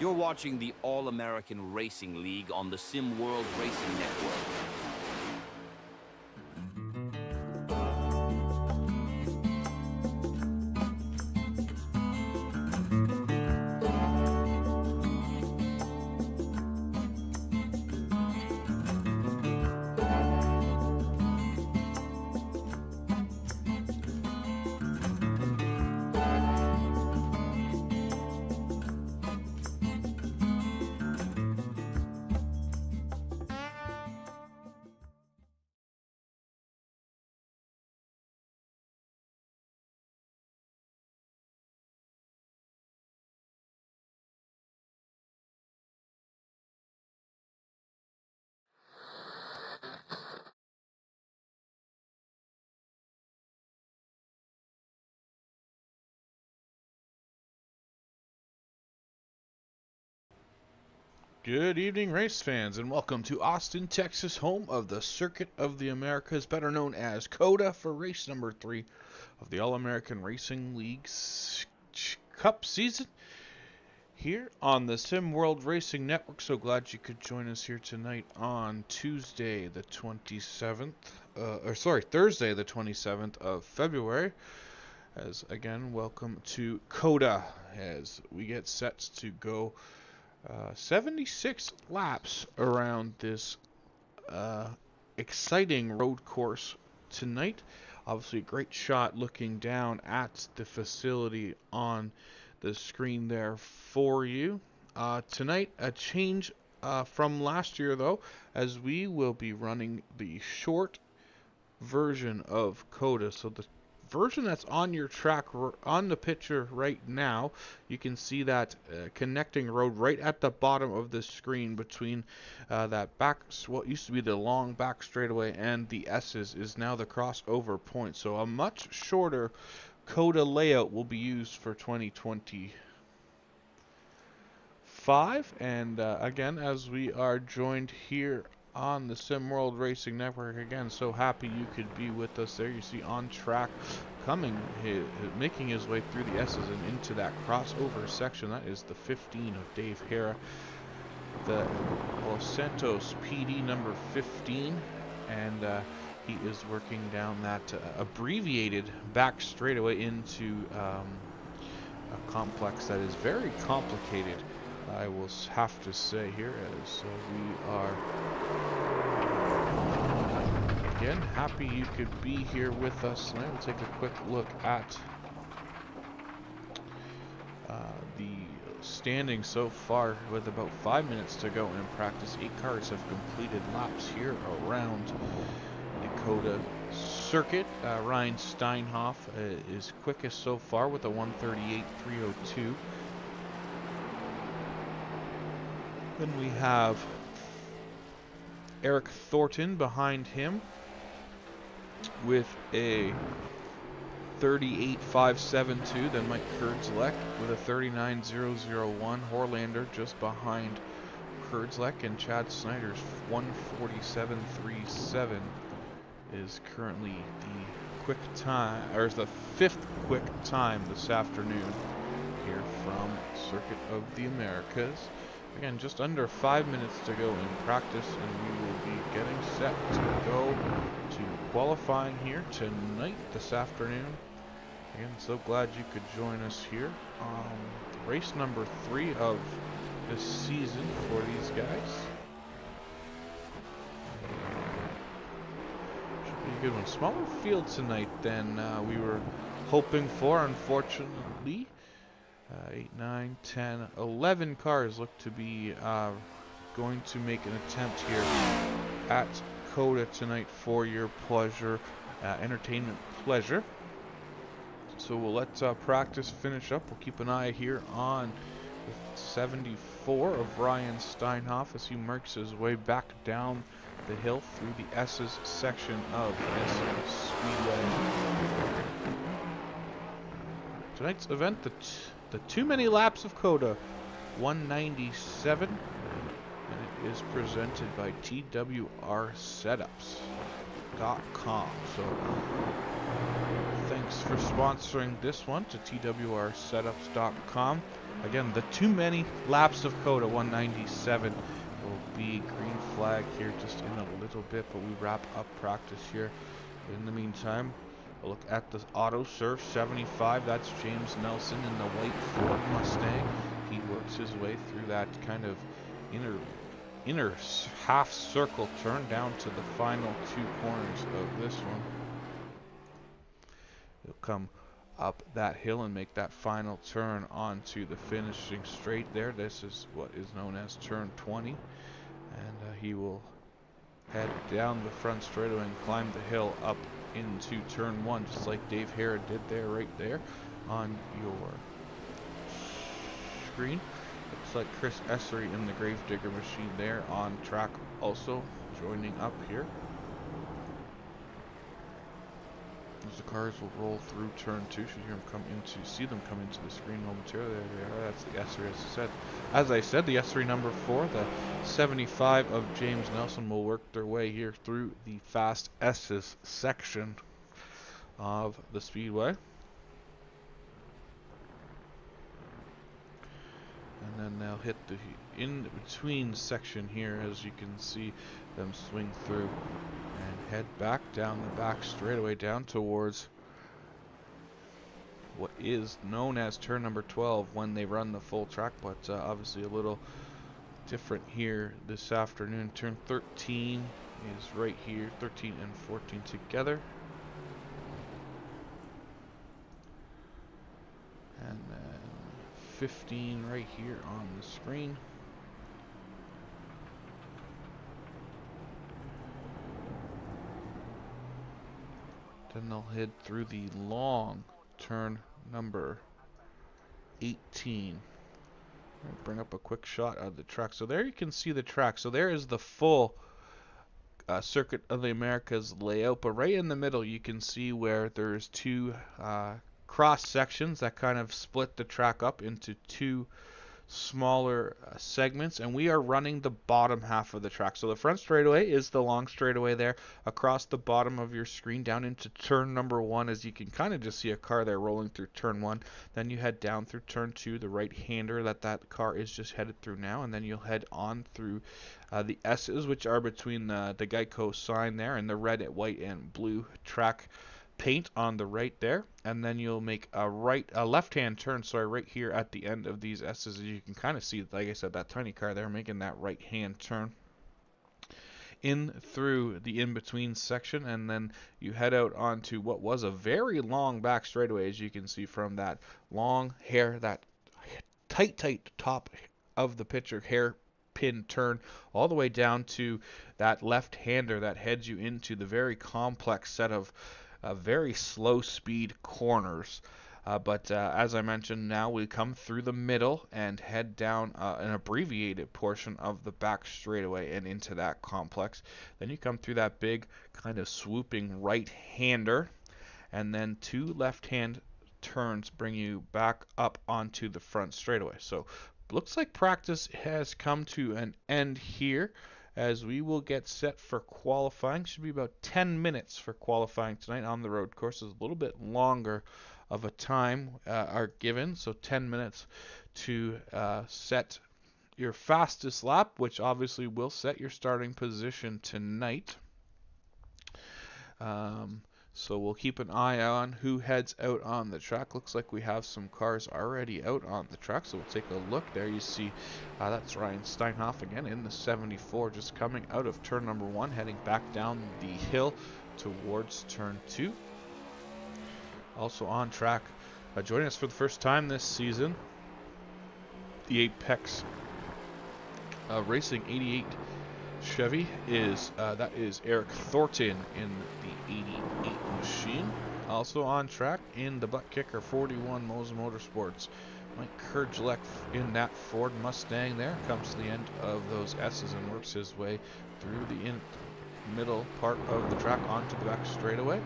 You're watching the All-American Racing League on the Sim World Racing Network. Good evening, race fans, and welcome to Austin, Texas, home of the Circuit of the Americas, better known as COTA, for race number 3 of the All-American Racing League's Cup season here on the Sim World Racing Network. So glad you could join us here tonight on Thursday the 27th of February. As again, welcome to COTA as we get set to go 76 laps around this exciting road course tonight. Obviously a great shot looking down at the facility on the screen there for you. Tonight a change from last year though, as we will be running the short version of COTA. So the version that's on your track on the picture right now, you can see that connecting road right at the bottom of the screen between that back, what used to be the long back straightaway and the S's, is now the crossover point. So a much shorter COTA layout will be used for 2025. And again, as we are joined here on the Sim World Racing Network, again, so happy you could be with us there. You see on track making his way through the S's and into that crossover section. That is the 15 of Dave Hara, the Los Santos PD number 15, and he is working down that abbreviated back straightaway into a complex that is very complicated, I will have to say here, as we are again happy you could be here with us tonight. We'll take a quick look at the standing so far with about 5 minutes to go in practice. 8 cars have completed laps here around the COTA circuit. Ryan Steinhoff is quickest so far with a 1:38.302. Then we have Eric Thornton behind him with a 38.572. Then Mike Kurdzlek with a 39.001. Horlander just behind Kurdzlek, and Chad Snyder's 1:47.37 is currently the quick time, or is the 5th quick time this afternoon here from Circuit of the Americas. Again, just under 5 minutes to go in practice, and we will be getting set to go to qualifying here tonight, this afternoon. Again, so glad you could join us here on race number 3 of this season for these guys. Should be a good one. Smaller field tonight than we were hoping for, unfortunately. 8, 9, 10, 11 cars look to be going to make an attempt here at COTA tonight for your pleasure, entertainment pleasure. So we'll let practice finish up. We'll keep an eye here on the 74 of Ryan Steinhoff as he makes his way back down the hill through the S's section of S Speedway. Tonight's event, the Too Many Laps of COTA 197, and it is presented by TWRsetups.com. So thanks for sponsoring this one to twrsetups.com. Again, the too many laps of COTA 197 will be green flag here just in a little bit, but we wrap up practice here. In the meantime, a look at the Auto Surf 75. That's James Nelson in the white Ford Mustang. He works his way through that kind of inner half circle turn down to the final two corners of this one. He'll come up that hill and make that final turn onto the finishing straight there. This is what is known as turn 20, and he will head down the front straightaway and climb the hill up into turn 1, just like Dave Hara did there, right there on your screen. Looks like Chris Essery in the Gravedigger machine there on track, also joining up here. As the cars will roll through turn 2, should see them come into the screen momentarily. There they are. That's the Essery, as I said, the Essery number 4, the 75 of James Nelson, will work their way here through the Fast S's section of the Speedway. And then they'll hit the in-between section here, as you can see them swing through and head back down the back straightaway down towards what is known as turn number 12 when they run the full track, but obviously a little different here this afternoon. Turn 13 is right here, 13 and 14 together. And then 15 right here on the screen. Then they'll head through the long turn number 18. I'll bring up a quick shot of the track. So there you can see the track. So there is the full Circuit of the Americas layout, but right in the middle you can see where there's two cross sections that kind of split the track up into two smaller segments, and we are running the bottom half of the track. So the front straightaway is the long straightaway there across the bottom of your screen down into turn number 1, as you can kind of just see a car there rolling through turn 1. Then you head down through turn 2, the right hander that car is just headed through now, and then you'll head on through the S's, which are between the Geico sign there and the red, white, and blue track paint on the right there, and then you'll make a left-hand turn, right here at the end of these S's. You can kind of see, like I said, that tiny car there making that right-hand turn in through the in-between section, and then you head out onto what was a very long back straightaway, as you can see from that long hair, that tight top of the picture hairpin turn, all the way down to that left-hander that heads you into the very complex set of very slow speed corners. But as I mentioned, now we come through the middle and head down an abbreviated portion of the back straightaway and into that complex. Then you come through that big kind of swooping right-hander, and then two left-hand turns bring you back up onto the front straightaway. So looks like practice has come to an end here, as we will get set for qualifying. Should be about 10 minutes for qualifying tonight on the road courses. A little bit longer of a time are given, so 10 minutes to set your fastest lap, which obviously will set your starting position tonight. So we'll keep an eye on who heads out on the track. Looks like we have some cars already out on the track, so we'll take a look. There you see that's Ryan Steinhoff again in the 74, just coming out of turn number 1, heading back down the hill towards turn 2. Also on track, joining us for the first time this season, the Apex Racing 88 Chevy is Eric Thornton in the 88 machine. Also on track in the butt kicker 41 Moser Motorsports, Mike Kurgelek in that Ford Mustang there. Comes to the end of those S's and works his way through the middle part of the track onto the back straightaway.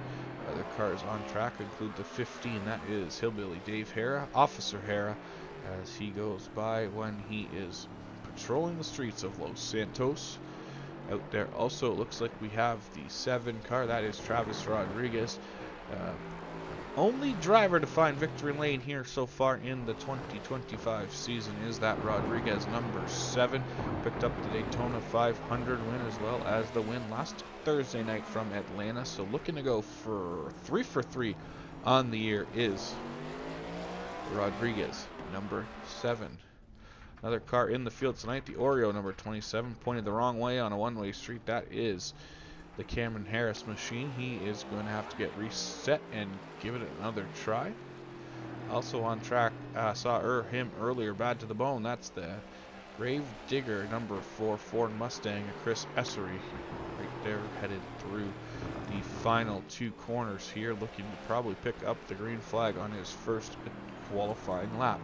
Other cars on track include the 15, that is Hillbilly Dave Hara, Officer Hara, as he goes by when he is patrolling the streets of Los Santos. Out there also, it looks like we have the 7 car, that is Travis Rodriguez, only driver to find victory lane here so far in the 2025 season is that Rodriguez, number 7. Picked up the Daytona 500 win as well as the win last Thursday night from Atlanta. So looking to go for 3 for 3 on the year is Rodriguez, number 7. Another car in the field tonight, the Oreo, number 27, pointed the wrong way on a one-way street. That is the Cameron Harris machine. He is going to have to get reset and give it another try. Also on track, saw him earlier, bad to the bone. That's the Grave Digger, number 4, Ford Mustang, Chris Essery. Right there, headed through the final 2 corners here, looking to probably pick up the green flag on his first qualifying lap.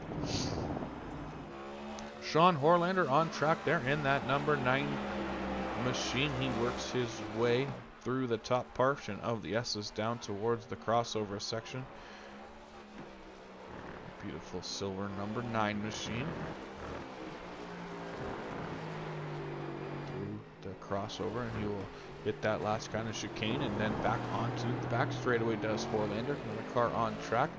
Sean Horlander on track there in that number 9 machine. He works his way through the top portion of the S's down towards the crossover section. Beautiful silver number 9 machine. Through the crossover, and he will hit that last kind of chicane and then back onto the back straightaway does Horlander. Another car on track,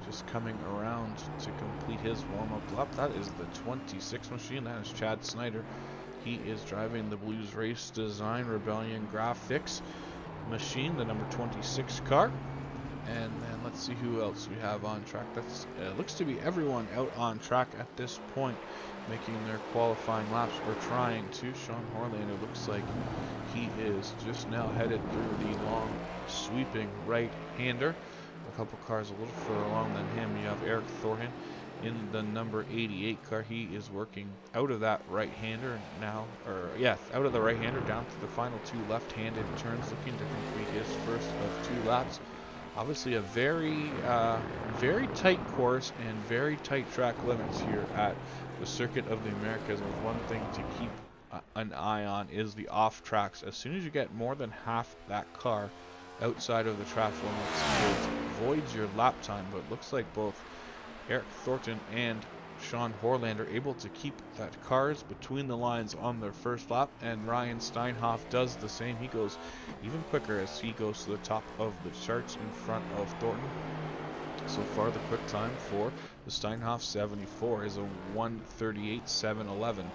just coming around to complete his warm-up lap. That is the 26 machine. That is Chad Snyder. He is driving the Blues Race Design Rebellion Graphics machine, the number 26 car. And then let's see who else we have on track. That's looks to be everyone out on track at this point, making their qualifying laps or trying to. Sean Horlander looks like he is just now headed through the long sweeping right-hander. A couple cars a little further along than him. You have Eric Thornton in the number 88 car. He is working out of that right-hander now, out of the right-hander down to the final 2 left-handed turns, looking to complete his first of 2 laps. Obviously a very tight course and very tight track limits here at the Circuit of the Americas. And one thing to keep an eye on is the off tracks. As soon as you get more than half that car outside of the track limits, it voids your lap time. But it looks like both Eric Thornton and Sean Horlander able to keep that cars between the lines on their first lap, and Ryan Steinhoff does the same. He goes even quicker as he goes to the top of the charts in front of Thornton. So far the quick time for the Steinhoff 74 is a 1:38.711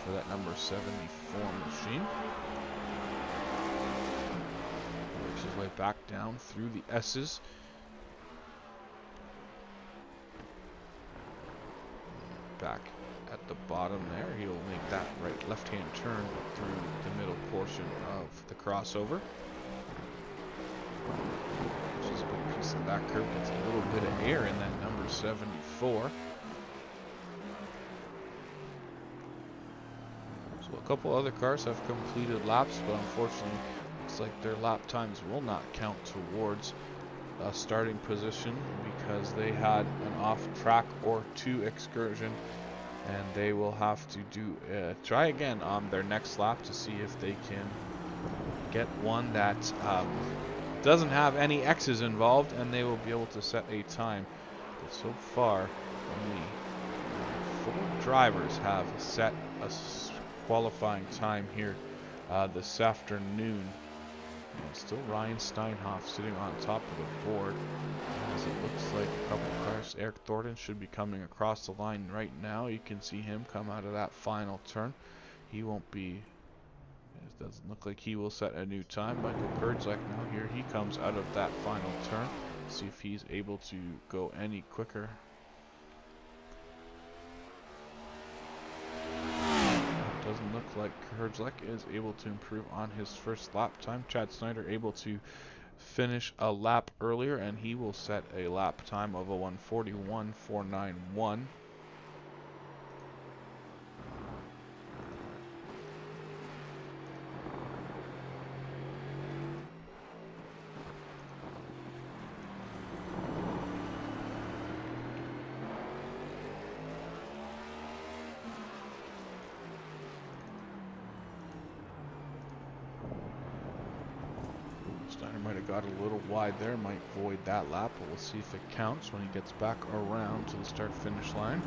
for that number 74 machine. Works his way back down through the S's. Back at the bottom there, he'll make that left-hand turn through the middle portion of the crossover. Just a big piece of that curve, gets a little bit of air in that number 74. So a couple other cars have completed laps, but unfortunately looks like their lap times will not count towards a starting position because they had an off-track or 2 excursion, and they will have to try again on their next lap to see if they can get one that doesn't have any X's involved, and they will be able to set a time. But so far, only 4 drivers have set a qualifying time here this afternoon. And still Ryan Steinhoff sitting on top of the board, as it looks like a couple cars. Eric Thornton should be coming across the line right now. You can see him come out of that final turn. He won't be, it doesn't look like he will set a new time. Michael Kurdzak now, here he comes out of that final turn. See if he's able to go any quicker. Doesn't look like Kurdzak is able to improve on his first lap time. Chad Snyder able to finish a lap earlier, and he will set a lap time of a 1:41.491. Steiner might have got a little wide there, might void that lap, but we'll see if it counts when he gets back around to the start-finish line.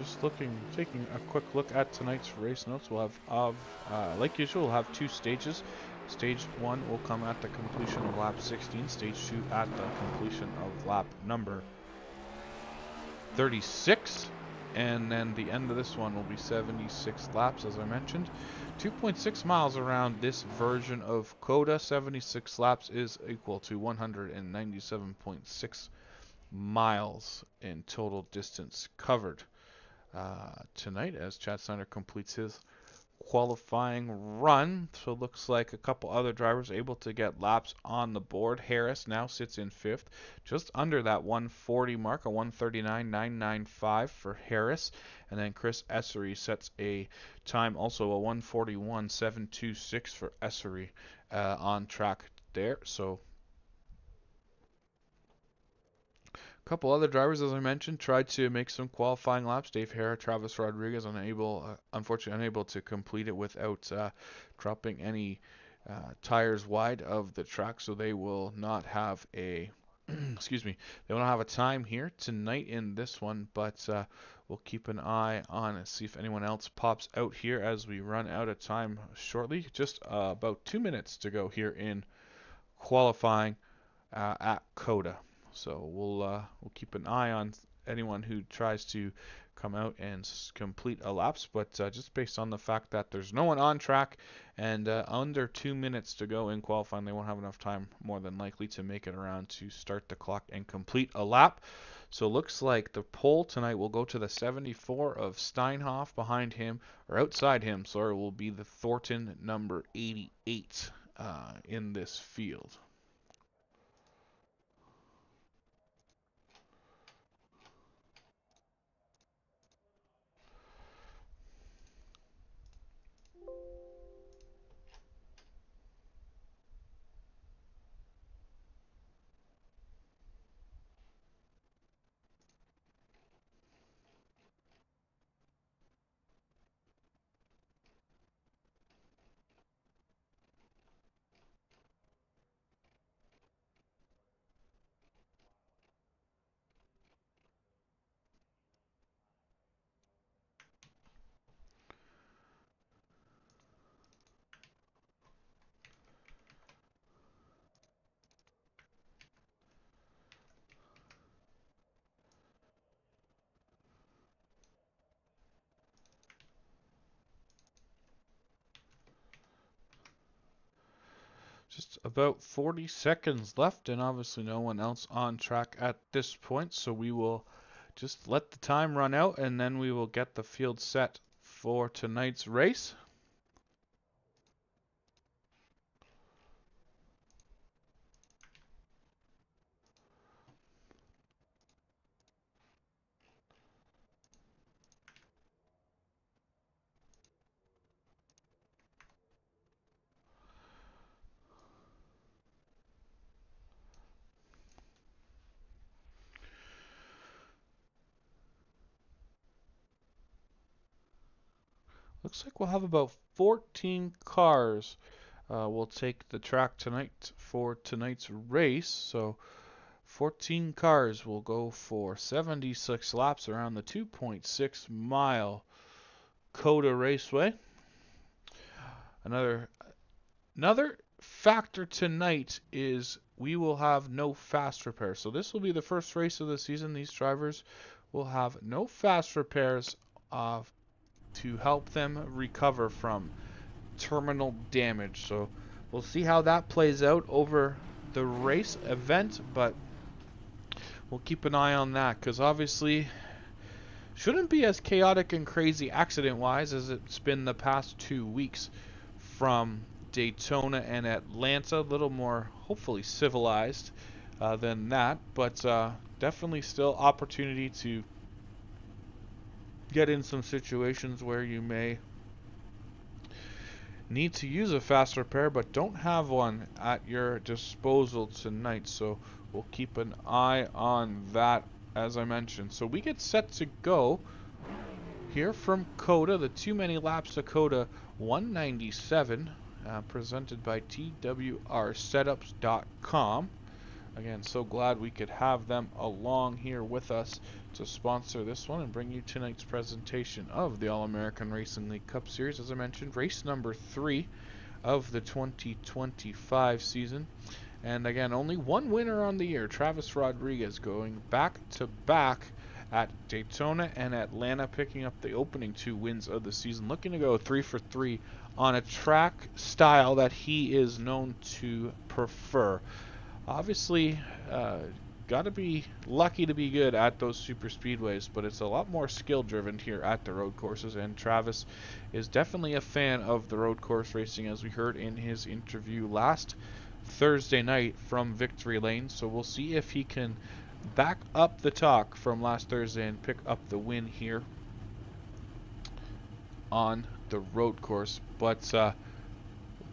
just taking a quick look at tonight's race notes. We'll have, like usual, we'll have two stages. Stage 1 will come at the completion of lap 16. Stage 2 at the completion of lap number 36. And then the end of this one will be 76 laps, as I mentioned. 2.6 miles around this version of COTA. 76 laps is equal to 197.6 miles in total distance covered tonight as Chad Snyder completes his qualifying run. So it looks like a couple other drivers able to get laps on the board. Harris now sits in 5th, just under that 140 mark, a 139.995 for Harris. And then Chris Essery sets a time, also a 141.726 for Essery on track there. So couple other drivers, as I mentioned, tried to make some qualifying laps. Dave Hara, Travis Rodriguez, unfortunately unable to complete it without dropping any tires wide of the track, so they will not have a excuse me, they will not have a time here tonight in this one, but we'll keep an eye on and see if anyone else pops out here as we run out of time shortly. Just about 2 minutes to go here in qualifying at COTA. So we'll keep an eye on anyone who tries to come out and complete a laps, but just based on the fact that there's no one on track and under 2 minutes to go in qualifying, they won't have enough time more than likely to make it around to start the clock and complete a lap. So it looks like the pole tonight will go to the 74 of Steinhoff. Behind him, or outside him, sorry, will be the Thornton number 88 in this field. Just about 40 seconds left, and obviously no one else on track at this point, so we will just let the time run out, and then we will get the field set for tonight's race. Looks like we'll have about 14 cars will take the track tonight for tonight's race. So 14 cars will go for 76 laps around the 2.6 mile COTA Raceway. Another factor tonight is we will have no fast repairs. So this will be the first race of the season. These drivers will have no fast repairs to help them recover from terminal damage. So we'll see how that plays out over the race event, but we'll keep an eye on that because obviously shouldn't be as chaotic and crazy accident-wise as it's been the past 2 weeks from Daytona and Atlanta. A little more, hopefully, civilized than that, but definitely still opportunity to get in some situations where you may need to use a fast repair but don't have one at your disposal tonight. So we'll keep an eye on that, as I mentioned. So we get set to go here from COTA, the Too Many Laps to COTA 197, presented by TWRsetups.com. Again, so glad we could have them along here with us to sponsor this one and bring you tonight's presentation of the All-American Racing League Cup Series. As I mentioned, race number 3 of the 2025 season. And again, only one winner on the year, Travis Rodriguez, going back-to-back at Daytona and Atlanta, picking up the opening 2 wins of the season, looking to go 3 for 3 on a track style that he is known to prefer. Obviously, got to be lucky to be good at those super speedways, but it's a lot more skill driven here at the road courses, and Travis is definitely a fan of the road course racing, as we heard in his interview last Thursday night from Victory Lane. So we'll see if he can back up the talk from last Thursday and pick up the win here on the road course. But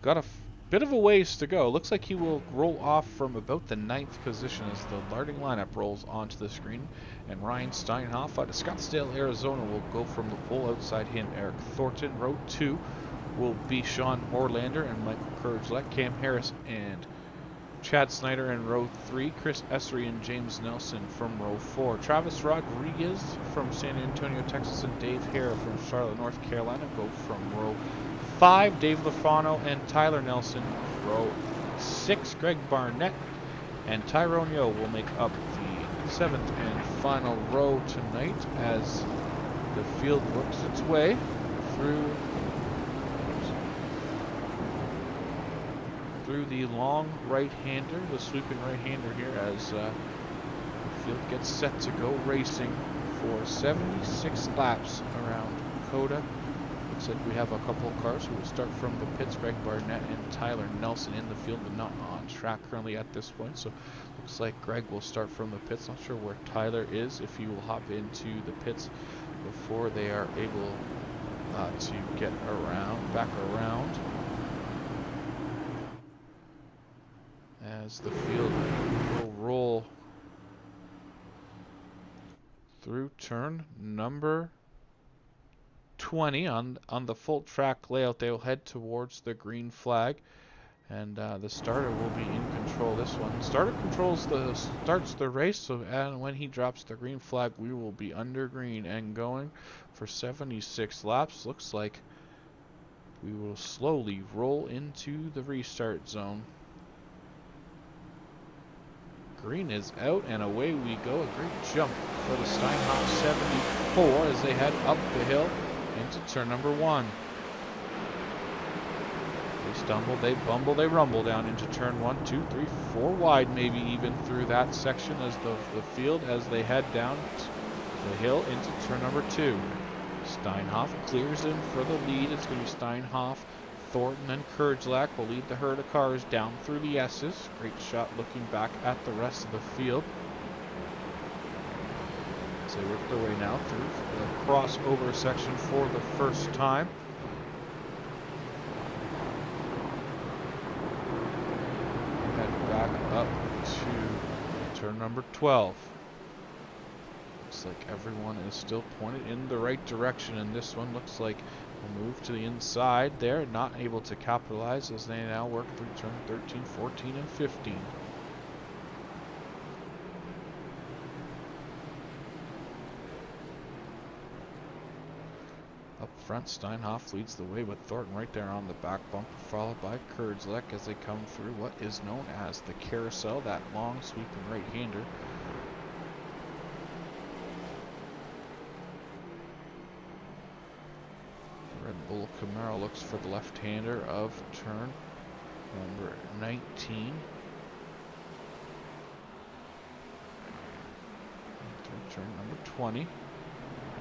got a bit of a ways to go. Looks like he will roll off from about the 9th position as the starting lineup rolls onto the screen. And Ryan Steinhoff out of Scottsdale, Arizona will go from the pole. Outside him, Eric Thornton. Row 2 will be Sean Orlander and Michael Kurdzlek. Cam Harris and Chad Snyder in row 3. Chris Essery and James Nelson from row 4. Travis Rodriguez from San Antonio, Texas, and Dave Hare from Charlotte, North Carolina go from row 5. Dave Lafano and Tyler Nelson, row 6. Greg Barnett and Tyrone Yo will make up the 7th and final row tonight as the field works its way through the long right-hander, the sweeping right-hander here, as the field gets set to go racing for 76 laps around COTA. Looks like we have a couple of cars who will start from the pits. Greg Barnett and Tyler Nelson in the field, but not on track currently at this point. So looks like Greg will start from the pits. Not sure where Tyler is, if he will hop into the pits before they are able to get back around. As the field will roll through turn number 20 on the full track layout. They will head towards the green flag, and the starter will be in control this one. Starter starts the race, so and when he drops the green flag, we will be under green and going for 76 laps. Looks like we will slowly roll into the restart zone. Green is out, and away we go. A great jump for the Steinhoff 74 as they head up the hill into turn number 1. They stumble, they bumble, they rumble down into turn 1, 2, 3, 4 wide, maybe even through that section as the field as they head down the hill into turn number 2. Steinhoff clears in for the lead. It's going to be Steinhoff, Thornton, and Kurdzlak will lead the herd of cars down through the S's. Great shot looking back at the rest of the field. As they work their way now through the crossover section for the first time. Head back up to turn number 12. Looks like everyone is still pointed in the right direction, and this one looks like a move to the inside there, not able to capitalize as they now work through turn 13, 14, and 15. Up front, Steinhoff leads the way with Thornton right there on the back bumper, followed by Kurdzlek as they come through what is known as the carousel, that long sweeping right-hander. Red Bull Camaro looks for the left-hander of turn number 19. Turn number 20.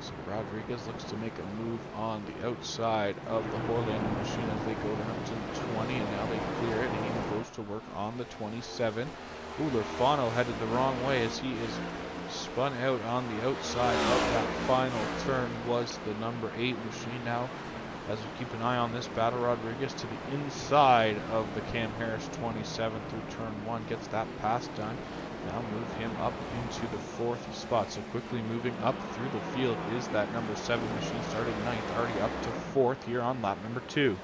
So Rodriguez looks to make a move on the outside of the Orlando machine as they go down to 20, and now they clear it, and he goes to work on the 27. Lafano headed the wrong way as he is spun out on the outside of that final turn was the number 8 machine. Now, as we keep an eye on this battle, Rodriguez to the inside of the Cam Harris 27 through turn 1, gets that pass done. Now move him up into the 4th spot. So quickly moving up through the field is that number 7 machine, starting 9th, already up to 4th here on lap number 2.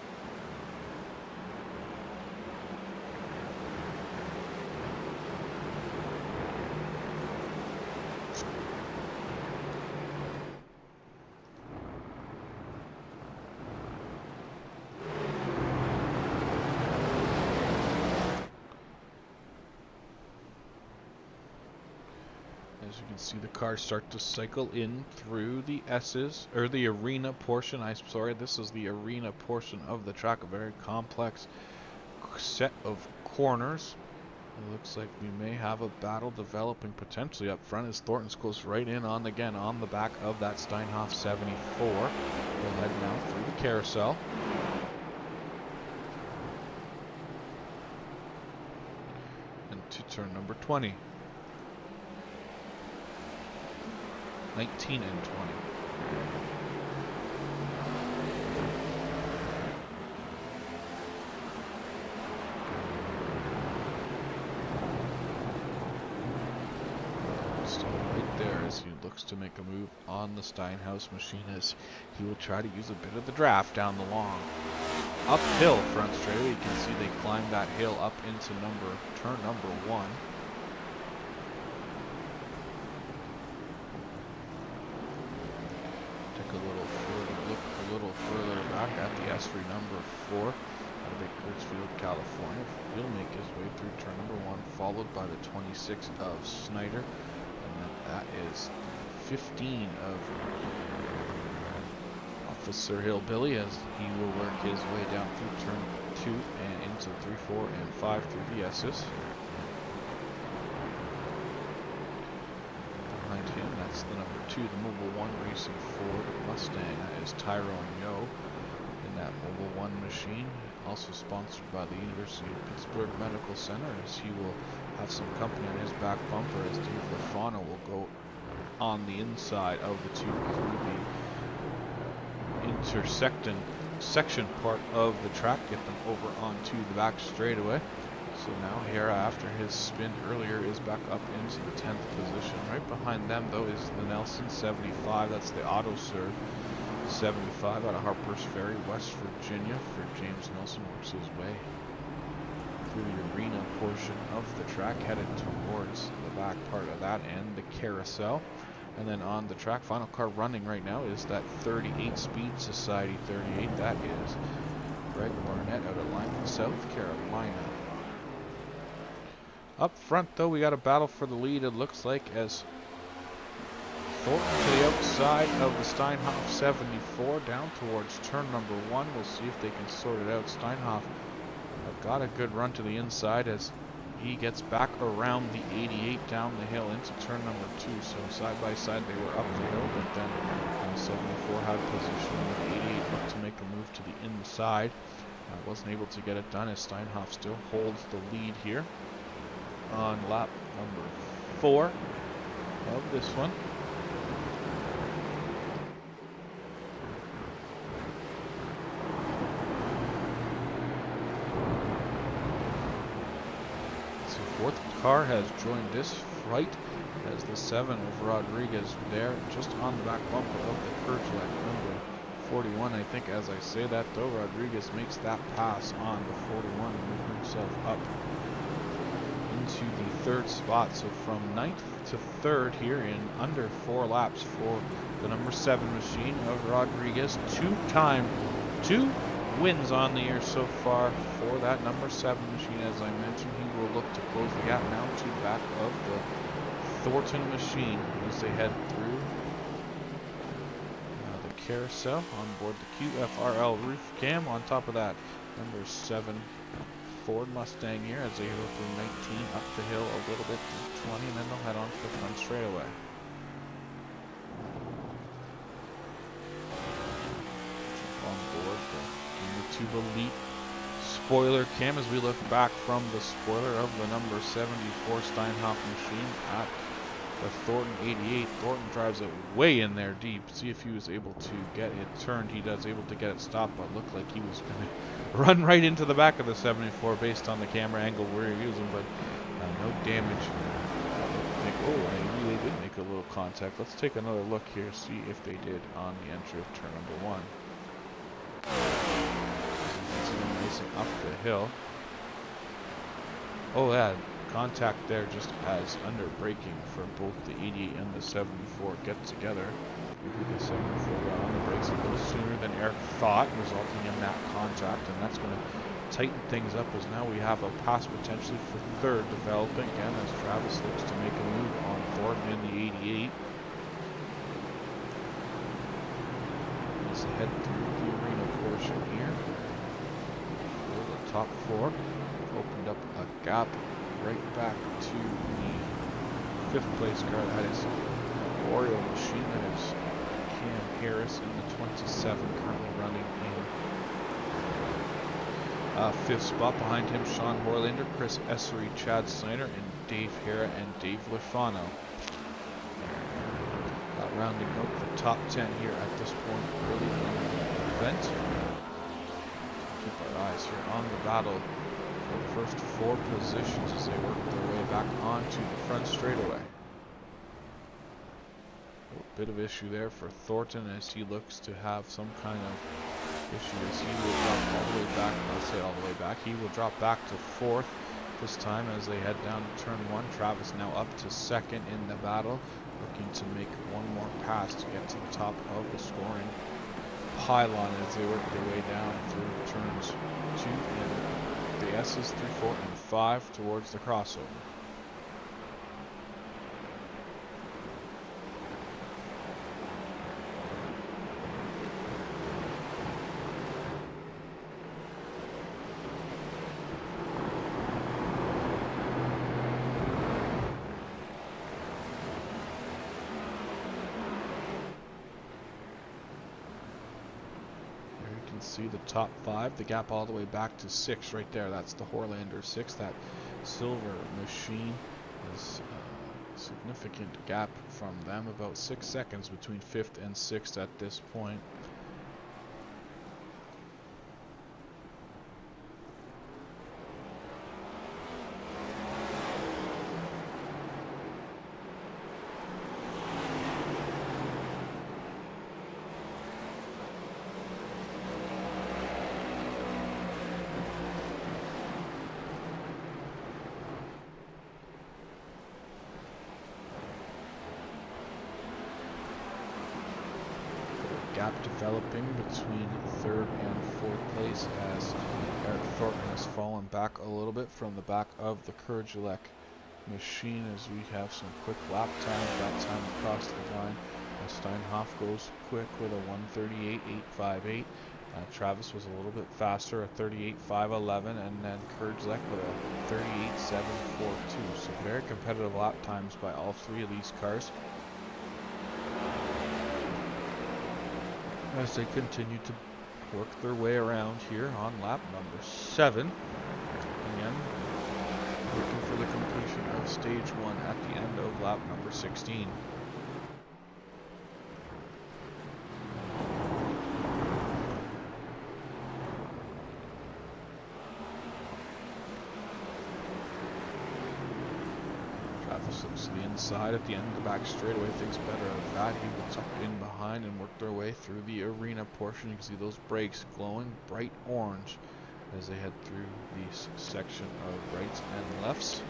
As you can see, the cars start to cycle in through the S's, or the arena portion. This is the arena portion of the track, a very complex set of corners. It looks like we may have a battle developing potentially up front as Thornton's goes right in on the back of that Steinhoff 74. We'll head now through the carousel. And to turn number 20. 19 and 20. Still right there as he looks to make a move on the Steinhaus machine as he will try to use a bit of the draft down the long. Uphill front straightaway. You can see they climb that hill up into turn number 1. A little further back at the S3 number 4 out of Bakersfield, California. He'll make his way through turn number 1, followed by the 26 of Snyder, and then that is 15 of Officer Hillbilly as he will work his way down through turn 2 and into 3, 4, and 5 through the S's. Behind him, that's the number 2, the Mobile 1 Racing Ford Mustang. That is Tyrone Yo in that Mobile 1 machine. Also sponsored by the University of Pittsburgh Medical Center as he will have some company on his back bumper as Dave LaFauna will go on the inside of the two through the section part of the track, get them over onto the back straightaway. So now Hera, after his spin earlier, is back up into the 10th position. Right behind them, though, is the Nelson 75. That's the Auto Serve 75 out of Harper's Ferry, West Virginia. For James Nelson, works his way through the arena portion of the track, headed towards the back part of that and the carousel. And then on the track, final car running right now is that 38 Speed Society 38. That is Greg Barnett out of Lyman, South Carolina. Up front, though, we got a battle for the lead, it looks like, as Thornton to the outside of the Steinhoff 74 down towards turn number 1. We'll see if they can sort it out. Steinhoff got a good run to the inside as he gets back around the 88 down the hill into turn number 2. So side by side they were up the hill, but then 74 had position with 88 looked to make a move to the inside. Wasn't able to get it done as Steinhoff still holds the lead here on lap number 4 of this one. So fourth car has joined this fight as the 7 of Rodriguez there just on the back bumper of the Purcell at number 41. I think as I say that, though, Rodriguez makes that pass on the 41 and moves himself up into the 3rd spot. So from 9th to 3rd here in under 4 laps for the number 7 machine of Rodriguez. 2 wins on the year so far for that number 7 machine. As I mentioned, he will look to close the gap now to the back of the Thornton machine as they head through the carousel on board the QFRL roof cam. On top of that, number 7 Ford Mustang here as they go through 19 up the hill a little bit to 20, and then they'll head on to the front straightaway. Jump on board the Tube Elite spoiler cam as we look back from the spoiler of the number 74 Steinhoff machine at the Thornton 88. Thornton drives it way in there deep. See if he was able to get it turned. He does able to get it stopped, but looked like he was going to run right into the back of the 74 based on the camera angle we're using, but no damage. Oh, I really did make a little contact. Let's take another look here, see if they did on the entry of turn number 1. See them racing up the hill. Oh, yeah, contact there just as under braking for both the 88 and the 74 get together. Maybe the 74 got on the brakes a little sooner than Eric thought, resulting in that contact, and that's going to tighten things up as now we have a pass potentially for 3rd developing again as Travis looks to make a move on Thornton in the 88. As they head through the arena portion here. For the top four. Opened up a gap right back to the 5th place car. That is Oriole Machine. That is Cam Harris in the 27, currently running in 5th spot. Behind him, Sean Horlander, Chris Essery, Chad Snyder, and Dave Hara and Dave Lefano. Rounding out the top 10 here at this point early in the event. Keep our eyes here on the battle for the first 4 positions as they work their way back onto the front straightaway. A bit of issue there for Thornton as he looks to have some kind of issue as he will drop all the way back. I'll say all the way back. He will drop back to 4th this time as they head down to turn 1. Travis now up to 2nd in the battle, looking to make one more pass to get to the top of the scoring pylon as they work their way down through turns 2 and the S's, 3, 4, and 5 towards the crossover. See the top 5, the gap all the way back to 6 right there. That's the Horlander 6. That Silver Machine is a significant gap from them, about 6 seconds between 5th and 6th at this point. Gap developing between 3rd and 4th place as Eric Thornton has fallen back a little bit from the back of the Courage-Elec Machine as we have some quick lap time that time across the line. Steinhoff goes quick with a 1:38.858. Travis was a little bit faster, a 38.511, and then Courage-Elec with a 38.742. So very competitive lap times by all 3 of these cars, as they continue to work their way around here on lap number 7. Again, looking for the completion of stage 1 at the end of lap number 16. Looks to the inside at the end of the back straightaway. Thinks better of that. He will tuck in behind and work their way through the arena portion. You can see those brakes glowing bright orange as they head through this section of rights and lefts.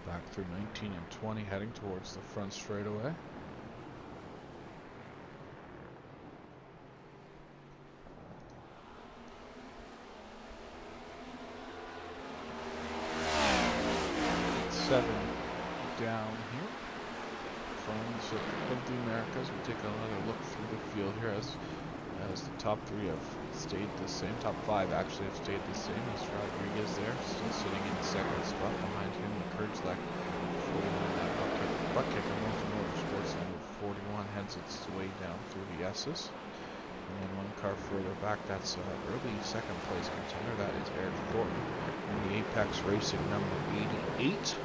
Back through 19 and 20, heading towards the front straightaway. Seven down here from the Circuit of the Americas. We'll take another look through the field here as the top 3 have stayed the same. Top 5 actually have stayed the same. As Rodriguez there, still sitting in the 2nd spot. Behind him, the Courage-Elec 49, Bucket Motorsports number 41 heads its way down through the S's. And then one car further back, that's early 2nd place contender. That is Eric Thornton in the Apex Racing number 88.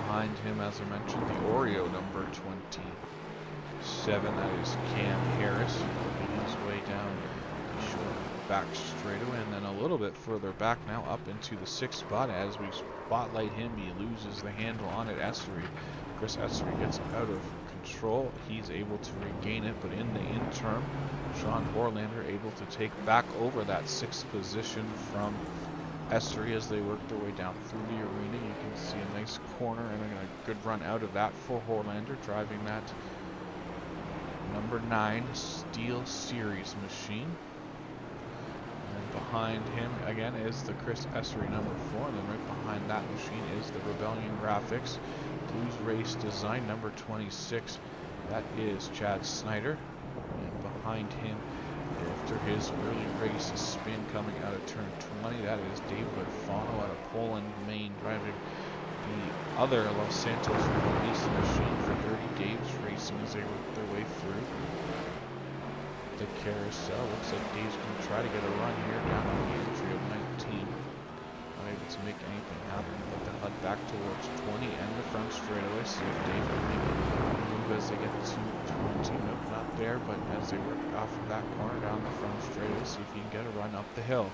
Behind him, as I mentioned, the Oreo number 27. That is Cam Harris, working his way down the short back straightaway, and then a little bit further back now up into the 6th spot. As we spotlight him, he loses the handle on it. Chris Essery gets out of control. He's able to regain it, but in the interim, Sean Horlander able to take back over that 6th position from Essery as they work their way down through the arena. You can see a nice corner and a good run out of that for Horlander, driving that number 9 Steel Series machine. And behind him again is the Chris Essery number 4, and then right behind that machine is the Rebellion Graphics Blues Race Design number 26. That is Chad Snyder. And behind him, after his early race spin coming out of turn 20, that is David Fano out of Poland, Maine, driving the other Los Santos Release machine for 30 Dave's Racing as they work their way through the carousel. Looks like Dave's going to try to get a run here down on the entry of 19. Not able to make anything happen, but then head back towards 20 and the front straightaway. See if Dave can make a move as they get to 20. Nope, not there, but as they work off of that corner down the front straightaway, see if he can get a run up the hill.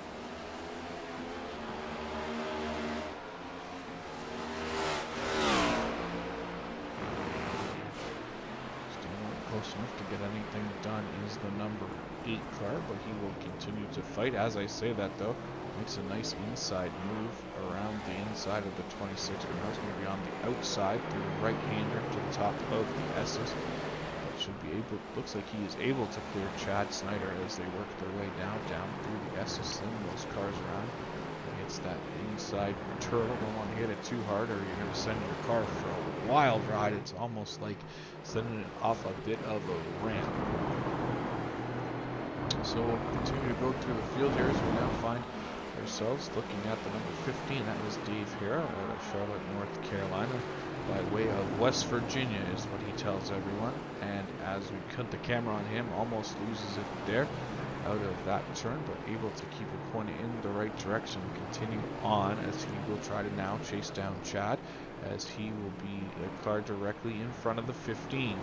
Close enough to get anything done is the number 8 car, but he will continue to fight. As I say that though, makes a nice inside move around the inside of the 26, but now it's going to be on the outside through the right-hander to the top of the S's. Should be able, looks like he is able to clear Chad Snyder as they work their way down through the S's, slinging those cars around. It's that inside turtle. Don't want to hit it too hard or you're going to send your car for a wild ride. It's almost like sending it off a bit of a ramp. So we'll continue to go through the field here as we now find ourselves looking at the number 15. That was Dave Hara out of Charlotte, North Carolina, by way of West Virginia is what he tells everyone. And as we cut the camera on him, almost loses it there out of that turn, but able to keep it pointed in the right direction and continue on as he will try to now chase down Chad, as he will be a car directly in front of the 15.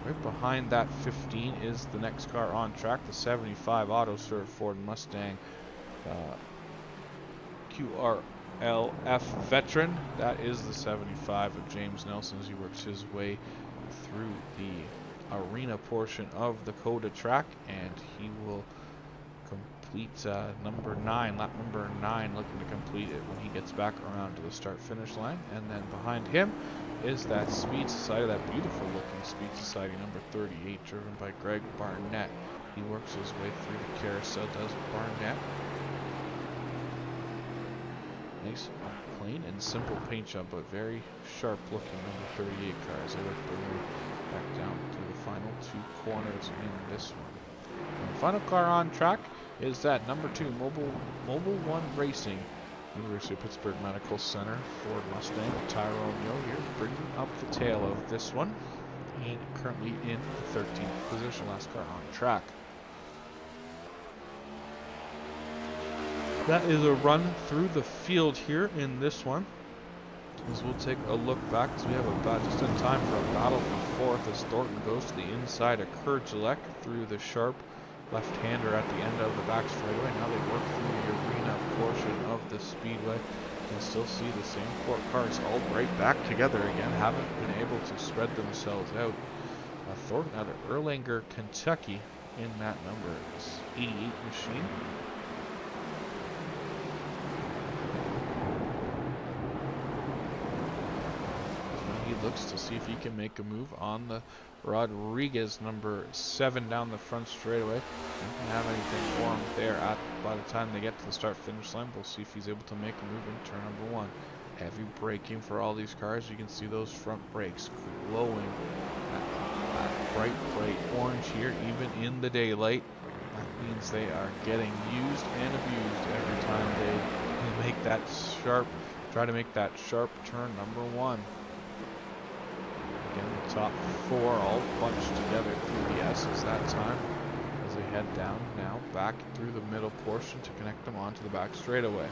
Right behind that 15 is the next car on track, the 75 AutoServe Ford Mustang QRLF Veteran. That is the 75 of James Nelson as he works his way through the arena portion of the COTA track, and he will complete number 9, lap number 9, looking to complete it when he gets back around to the start finish line. And then behind him is that Speed Society, that beautiful looking Speed Society number 38, driven by Greg Barnett. He works his way through the carousel, does Barnett. Nice, clean and simple paint job, but very sharp looking number 38 cars. They work their way back down to the final 2 corners in this one. And the final car on track is that number 2 Mobile One Racing, University of Pittsburgh Medical Center Ford Mustang. Tyrone Yo here bringing up the tail of this one, and currently in the 13th position, last car on track. That is a run through the field here in this one. As we'll take a look back, as we have about just in time for a battle for 4th as Thornton goes to the inside of Kerjelek through the sharp left-hander at the end of the back straightaway. Now they work through the arena portion of the speedway. You can still see the same 4 cars all right back together again. Haven't been able to spread themselves out. Thornton out of Erlanger, Kentucky in that number 88 machine. Looks to see if he can make a move on the Rodriguez number 7 down the front straightaway. Didn't have anything for him there by the time they get to the start finish line. We'll see if he's able to make a move in turn number 1. Heavy braking for all these cars. You can see those front brakes glowing that bright orange here even in the daylight. That means they are getting used and abused every time they make that try to make that sharp turn number 1. Again, the top 4 all bunched together through the S's that time as they head down now back through the middle portion to connect them onto the back straightaway.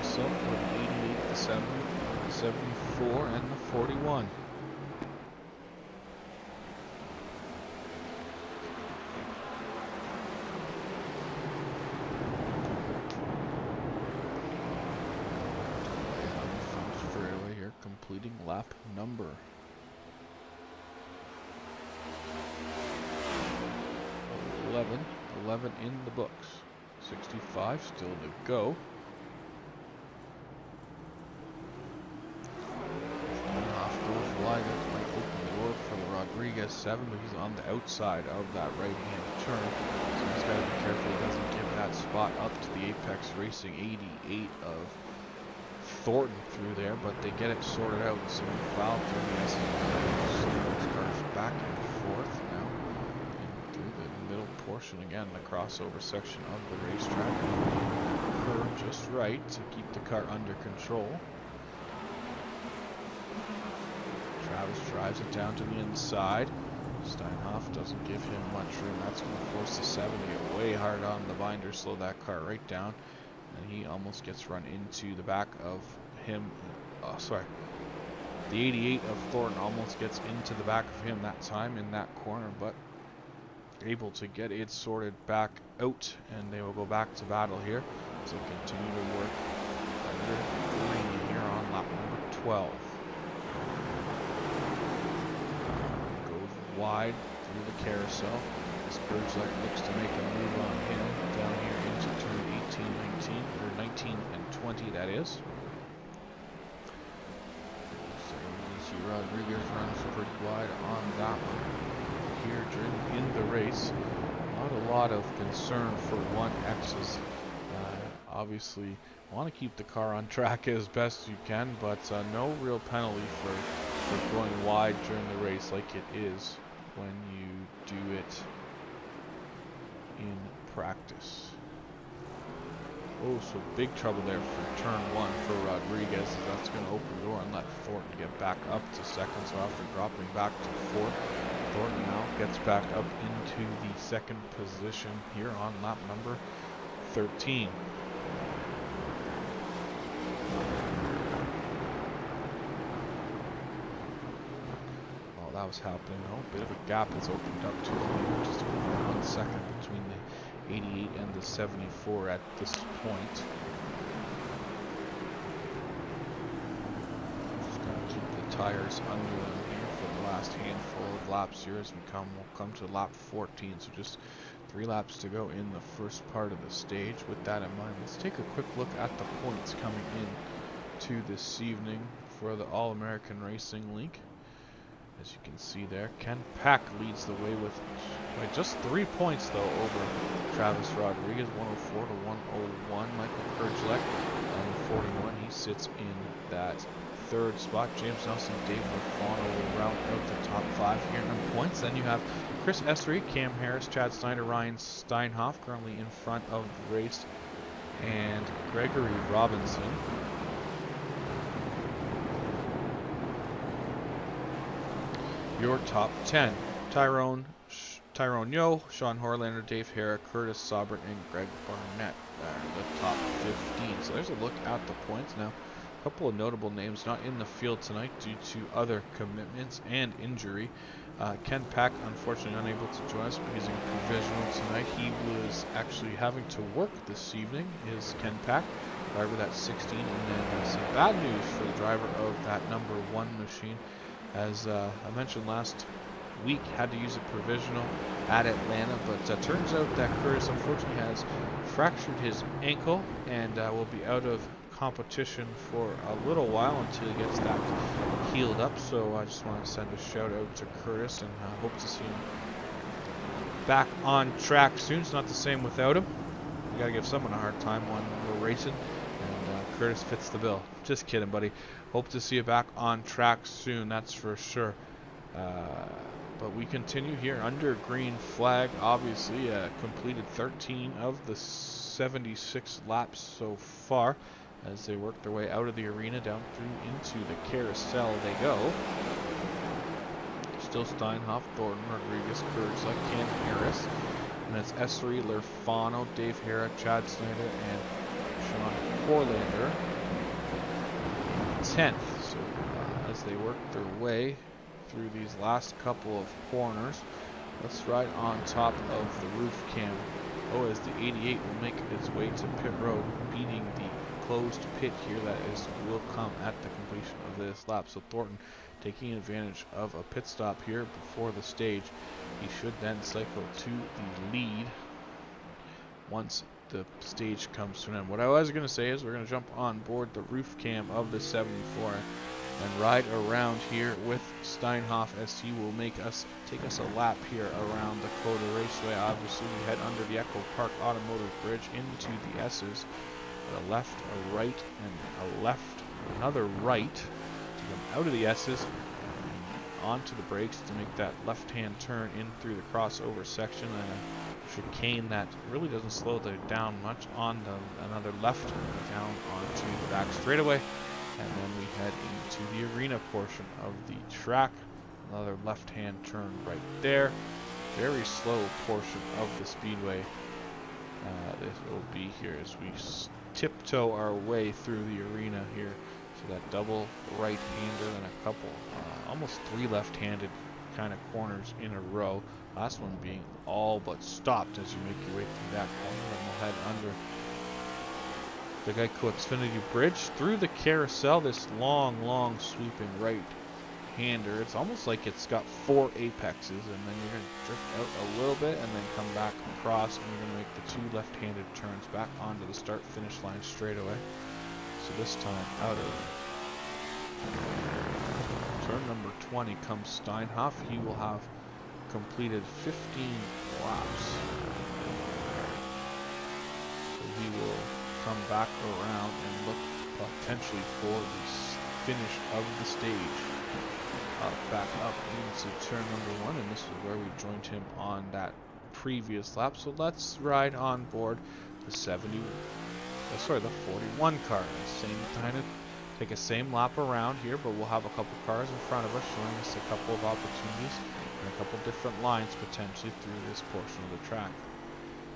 Purcell for the 88, the 70, 74, and the 41. Straightaway here, completing lap number 11 in the books. 65 still to go. Off goes wide. That might open the door for the Rodriguez 7, but he's on the outside of that right-hand turn. So he's got to be careful he doesn't give that spot up to the Apex Racing 88 of Thornton through there, but they get it sorted out. So foul through the those cars back and forth now through the middle portion again, the crossover section of the racetrack. Curve just right to keep the car under control. Travis drives it down to the inside. Steinhoff doesn't give him much room. That's going to force the 70 way hard on the binder, slow that car right down. And he almost gets run into the back of him. The 88 of Thornton almost gets into the back of him that time in that corner, but able to get it sorted back out, and they will go back to battle here as they continue to work under green here on lap number 12. Goes wide through the carousel. This Purcell looks to make a move on him down here into turn 18, 19, or 19 and 20 that is. So you see Rodriguez runs pretty wide on that one. Here in the race, not a lot of concern for 1X's. Obviously want to keep the car on track as best you can, but no real penalty for going wide during the race like it is when you do it in practice. Oh, so big trouble there for turn 1 for Rodriguez. That's going to open the door and let Thornton get back up to second. So after dropping back to fourth, Thornton now gets back up into the second position here on lap number 13. While that was happening, a bit of a gap has opened up to just over 1 second between the 88 and the 74 at this point. Just gonna keep the tires under them here for the last handful of laps here as we'll come to lap 14. So just 3 laps to go in the first part of the stage. With that in mind, let's take a quick look at the points coming in to this evening for the All-American Racing League. As you can see there, Ken Pack leads the way with just 3 points though over Travis Rodriguez, 104 to 101. Michael Purcell on 41. He sits in that third spot. James Nelson, Dave Lafano will round out the top 5 here in points. Then you have Chris Essery, Cam Harris, Chad Snyder, Ryan Steinhoff currently in front of the race, and Gregory Robinson. Your top 10. Tyrone Yo, Sean Horlander, Dave Hara, Curtis Saubert, and Greg Barnett are the top 15. So there's a look at the points. Now, a couple of notable names not in the field tonight due to other commitments and injury. Ken Pack, unfortunately unable to join us, but he's in provisional tonight. He was actually having to work this evening, is Ken Pack, driver that 16. And then some bad news for the driver of that number 1 machine. As I mentioned last week, had to use a provisional at Atlanta, but turns out that Curtis unfortunately has fractured his ankle and will be out of competition for a little while until he gets that healed up. So I just want to send a shout out to Curtis and hope to see him back on track soon. It's not the same without him. You gotta give someone a hard time when we're racing, and Curtis fits the bill. Just kidding, buddy. Hope to see you back on track soon, that's for sure. But we continue here under green flag. Obviously, completed 13 of the 76 laps so far as they work their way out of the arena down through into the carousel they go. Still Steinhoff, Thornton, Rodriguez, Purcell, Ken Harris. And that's Essery, Lafano, Dave Hara, Chad Snyder, and Sean Horlander. 10th. So as they work their way through these last couple of corners, let's ride on top of the roof cam. Oh, as the 88 will make its way to pit road, beating the closed pit here that will come at the completion of this lap. So Thornton taking advantage of a pit stop here before the stage. He should then cycle to the lead once the stage comes to an end. What I was going to say is we're going to jump on board the roof cam of the 74 and ride around here with Steinhoff as he will take us a lap here around the COTA Raceway. Obviously, we head under the Echo Park Automotive Bridge into the S's. A left, a right, and a left, another right to come out of the S's and onto the brakes to make that left-hand turn in through the crossover section, and a chicane that really doesn't slow down much on another left down onto the back straightaway, and then we head into the arena portion of the track. Another left-hand turn right there. Very slow portion of the speedway. This will be here as we tiptoe our way through the arena here. So that double right-hander and a couple, almost 3 left-handed kind of corners in a row. Last one being all but stopped as you make your way through that corner. And we'll head under the Geico Xfinity Bridge through the carousel. This long sweeping right-hander. It's almost like it's got 4 apexes, and then you're going to drift out a little bit and then come back across, and you're going to make the 2 left-handed turns back onto the start-finish line straight away. So this time out of turn number 20 comes Steinhoff. He will have completed 15 laps. So he will come back around and look potentially for the finish of the stage. Back up into turn number 1, and this is where we joined him on that previous lap. So let's ride on board the 41 car. Same kind of take a same lap around here, but we'll have a couple cars in front of us showing us a couple of opportunities and a couple different lines potentially through this portion of the track.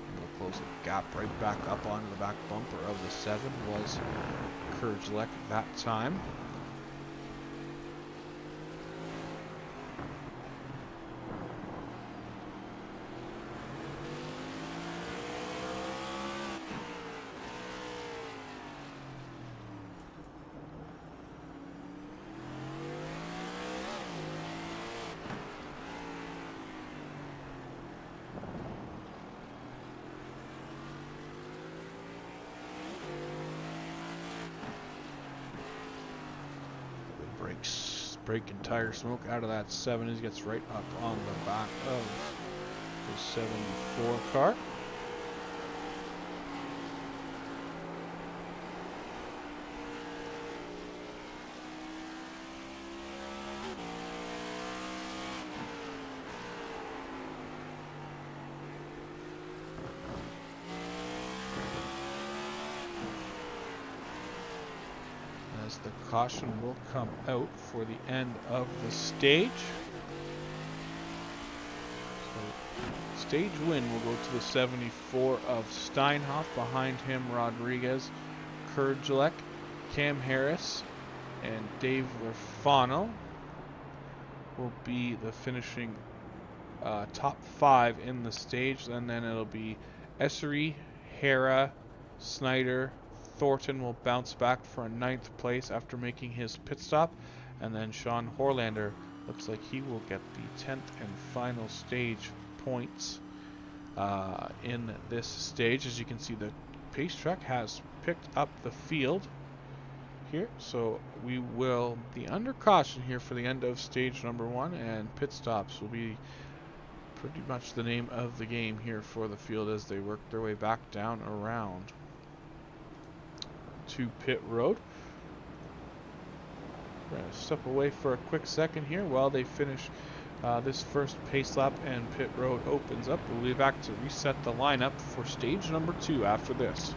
And we'll close the gap right back up onto the back bumper of the 7 was Kurgelek that time. Brake and tire smoke out of that 7 as he gets right up on the back of the 74 car. The caution will come out for the end of the stage. So stage win will go to the 74 of Steinhoff. Behind him, Rodriguez, Kurgelek, Cam Harris, and Dave Lefano will be the finishing top 5 in the stage. And then it'll be Essery, Hera, Snyder, Thornton will bounce back for a 9th place after making his pit stop, and then Sean Horlander looks like he will get the 10th and final stage points in this stage. As you can see, the pace truck has picked up the field here, so we will be under caution here for the end of stage number 1, and pit stops will be pretty much the name of the game here for the field as they work their way back down around to pit road. We're going to step away for a quick second here while they finish this first pace lap and pit road opens up. We'll be back to reset the lineup for stage number 2 after this.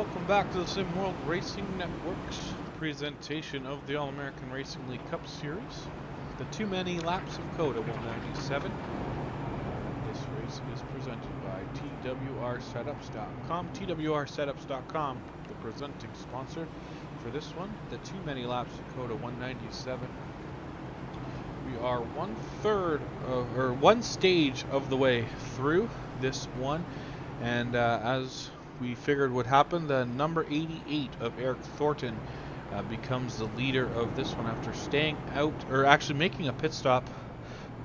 Welcome back to the Sim World Racing Network's presentation of the All-American Racing League Cup Series. The Too Many Laps of COTA 197. This race is presented by TWRsetups.com. TWRsetups.com, the presenting sponsor for this one. The Too Many Laps of COTA 197. We are one stage of the way through this one, and as we figured would happen, the number 88 of Eric Thornton becomes the leader of this one after staying out, or actually making a pit stop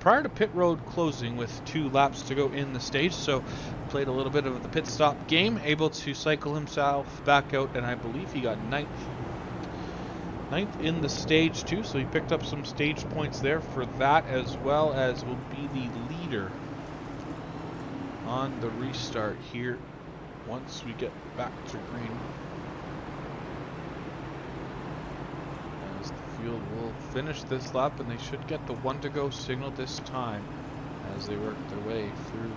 prior to pit road closing with 2 laps to go in the stage. So played a little bit of the pit stop game, able to cycle himself back out, and I believe he got ninth in the stage too, so he picked up some stage points there for that, as well as will be the leader on the restart here once we get back to green. As the field will finish this lap, and they should get the 1 to go signal this time as they work their way through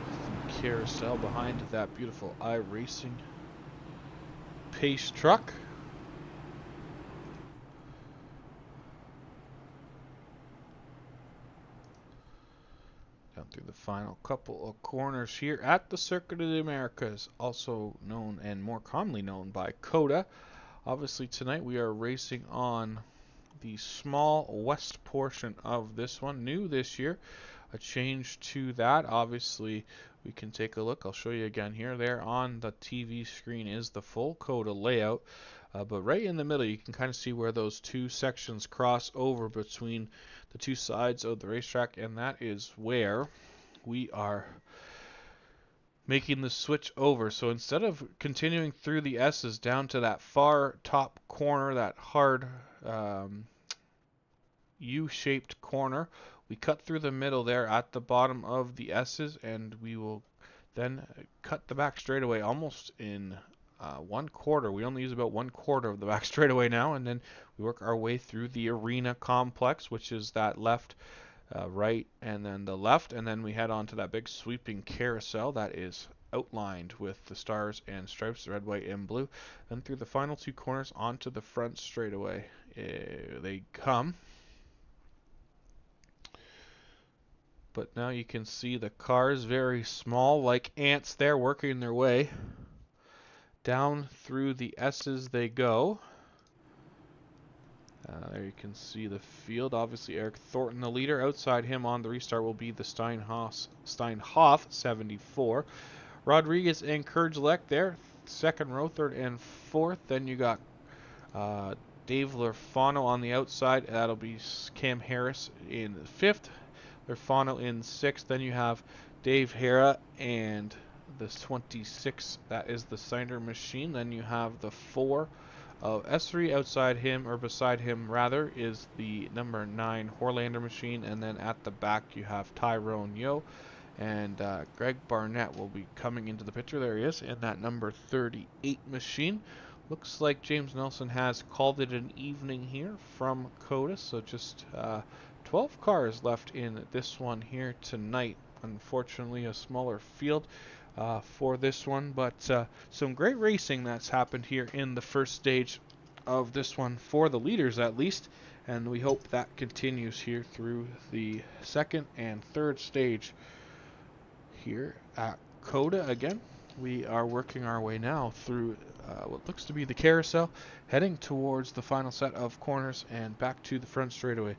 the carousel behind that beautiful iRacing pace truck. Down through the final couple of corners here at the Circuit of the Americas, also known and more commonly known by COTA. Obviously tonight we are racing on the small west portion of this one, new this year. A change to that, obviously we can take a look. I'll show you again here. There on the TV screen is the full COTA layout, but right in the middle you can kind of see where those 2 sections cross over between the 2 sides of the racetrack, and that is where we are making the switch over. So instead of continuing through the S's down to that far top corner, that hard U-shaped corner, we cut through the middle there at the bottom of the S's, and we will then cut the back straightaway almost in 1/4. We only use about 1/4 of the back straightaway now, and then we work our way through the arena complex, which is that left, right, and then the left, and then we head on to that big sweeping carousel that is outlined with the stars and stripes, red, white, and blue. Then through the final 2 corners onto the front straightaway they come. But now you can see the cars, very small, like ants there, working their way down through the S's they go. There you can see the field. Obviously Eric Thornton the leader. Outside him on the restart will be the Steinhoff 74. Rodriguez and Kurgelek there, 2nd row, 3rd and 4th. Then you got Dave Lurfano on the outside. That'll be Cam Harris in 5th. Lurfano in 6th. Then you have Dave Hera and the 26, that is the Cinder Machine. Then you have the 4 of S3. Outside him, or beside him rather, is the number 9 Horlander Machine. And then at the back you have Tyrone Yo, and Greg Barnett will be coming into the picture. There he is in that number 38 machine. Looks like James Nelson has called it an evening here from COTA, so just 12 cars left in this one here tonight. Unfortunately a smaller field for this one, but some great racing that's happened here in the first stage of this one, for the leaders at least, and we hope that continues here through the 2nd and 3rd stage here at COTA. Again, we are working our way now through what looks to be the carousel, heading towards the final set of corners and back to the front straightaway.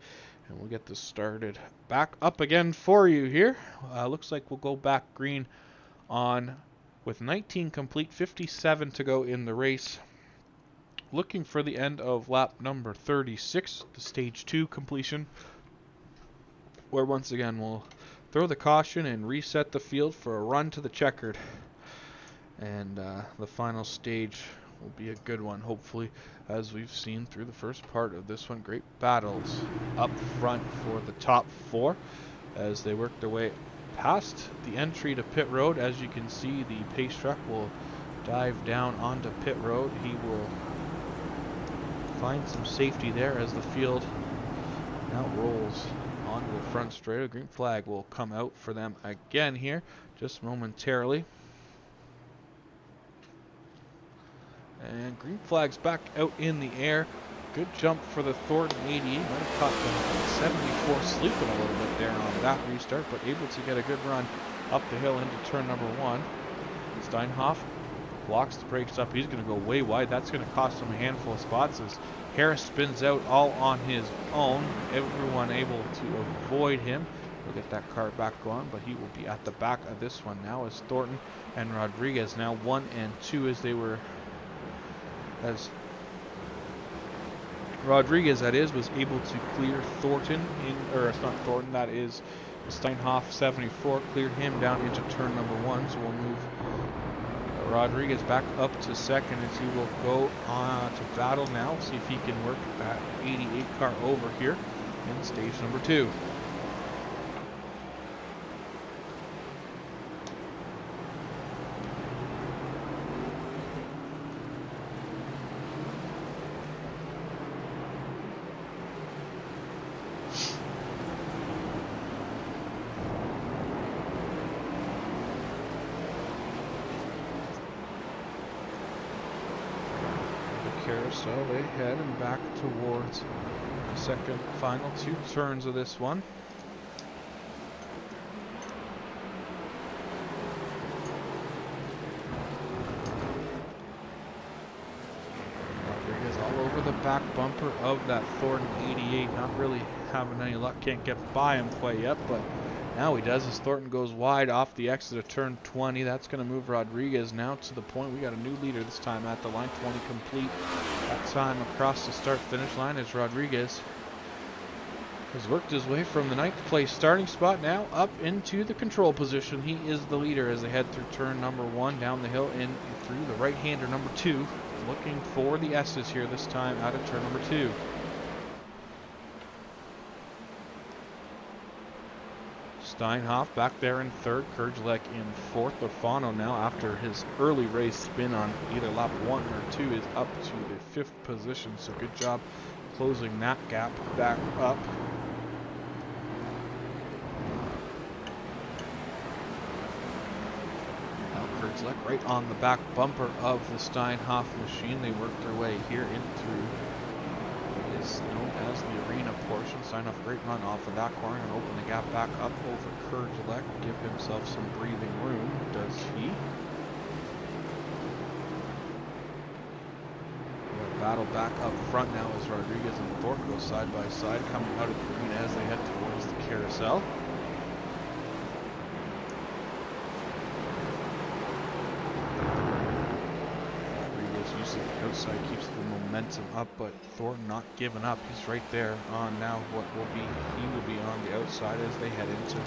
And we'll get this started back up again for you here. Looks like we'll go back green on with 19 complete, 57 to go in the race. Looking for the end of lap number 36, the stage 2 completion, where once again we'll throw the caution and reset the field for a run to the checkered. And the final stage will be a good one, hopefully, as we've seen through the first part of this one. Great battles up front for the top 4 as they work their way past the entry to pit road. As you can see, the pace truck will dive down onto pit road. He will find some safety there as the field now rolls onto the front straight. A green flag will come out for them again here just momentarily. And green flag's back out in the air. Good jump for the Thornton 88. Might have caught the 74 sleeping a little bit there on that restart, but able to get a good run up the hill into turn number 1. Steinhoff blocks the brakes up. He's going to go way wide. That's going to cost him a handful of spots as Harris spins out all on his own. Everyone able to avoid him. We'll get that car back going, but he will be at the back of this one now as Thornton and Rodriguez now 1 and 2 as Rodriguez, that is, was able to clear Thornton or it's not Thornton, that is Steinhoff 74, cleared him down into turn number 1. So we'll move Rodriguez back up to second as he will go to battle now. See if he can work that 88 car over here in stage number 2. Carousel, they head and back towards the second final 2 turns of this one. Rodriguez all over the back bumper of that Thornton 88, not really having any luck, can't get by him quite yet, but now he does as Thornton goes wide off the exit of turn 20. That's going to move Rodriguez now to the point. We got a new leader this time at the line, 20 complete. That time across the start-finish line as Rodriguez has worked his way from the 9th place starting spot now up into the control position. He is the leader as they head through turn number 1, down the hill in through the right-hander number 2. Looking for the S's here this time out of turn number 2. Steinhoff back there in 3rd, Kurgelek in 4th. Lafano now, after his early race spin on either lap 1 or 2, is up to the 5th position. So good job closing that gap back up. Now Kurgelek right on the back bumper of the Steinhoff machine. They work their way here in through what is known as the arena portion. Steinhoff, great run off of that corner and open the gap back up over Kurgelek. Give himself some breathing room, does he? Battle back up front now as Rodriguez and Thorpe go side by side, coming out of the arena as they head towards the carousel. Rodriguez using the outside keeps the momentum up, but Thornton not giving up. He's right there on now what will be, he will be on the outside as they head into the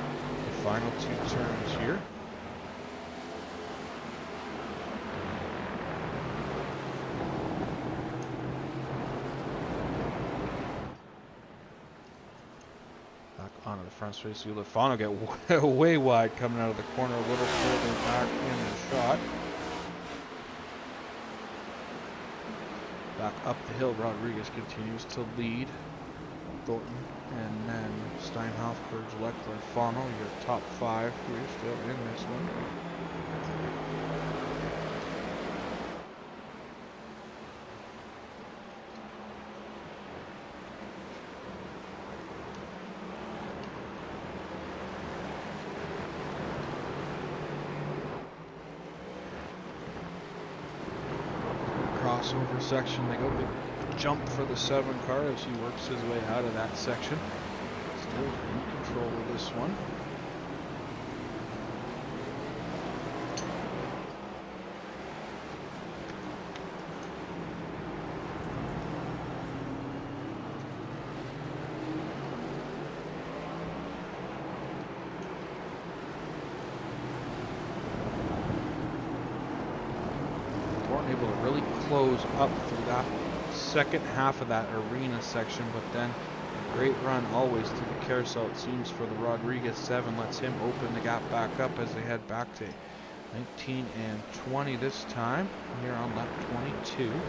final 2 turns here. Onto the front space. Lafano get way wide coming out of the corner, a little further back in the shot. Back up the hill, Rodriguez continues to lead Thornton, and then Steinhoff, Kurgelek, Lafano, your top 5 here still in this one. Crossover section, they go to jump for the 7 car as he works his way out of that section. Still in control of this one. Able to really close up through that second half of that arena section, but then a great run always through the carousel, it seems, for the Rodriguez 7. Lets him open the gap back up as they head back to 19 and 20 this time here on lap 22. Back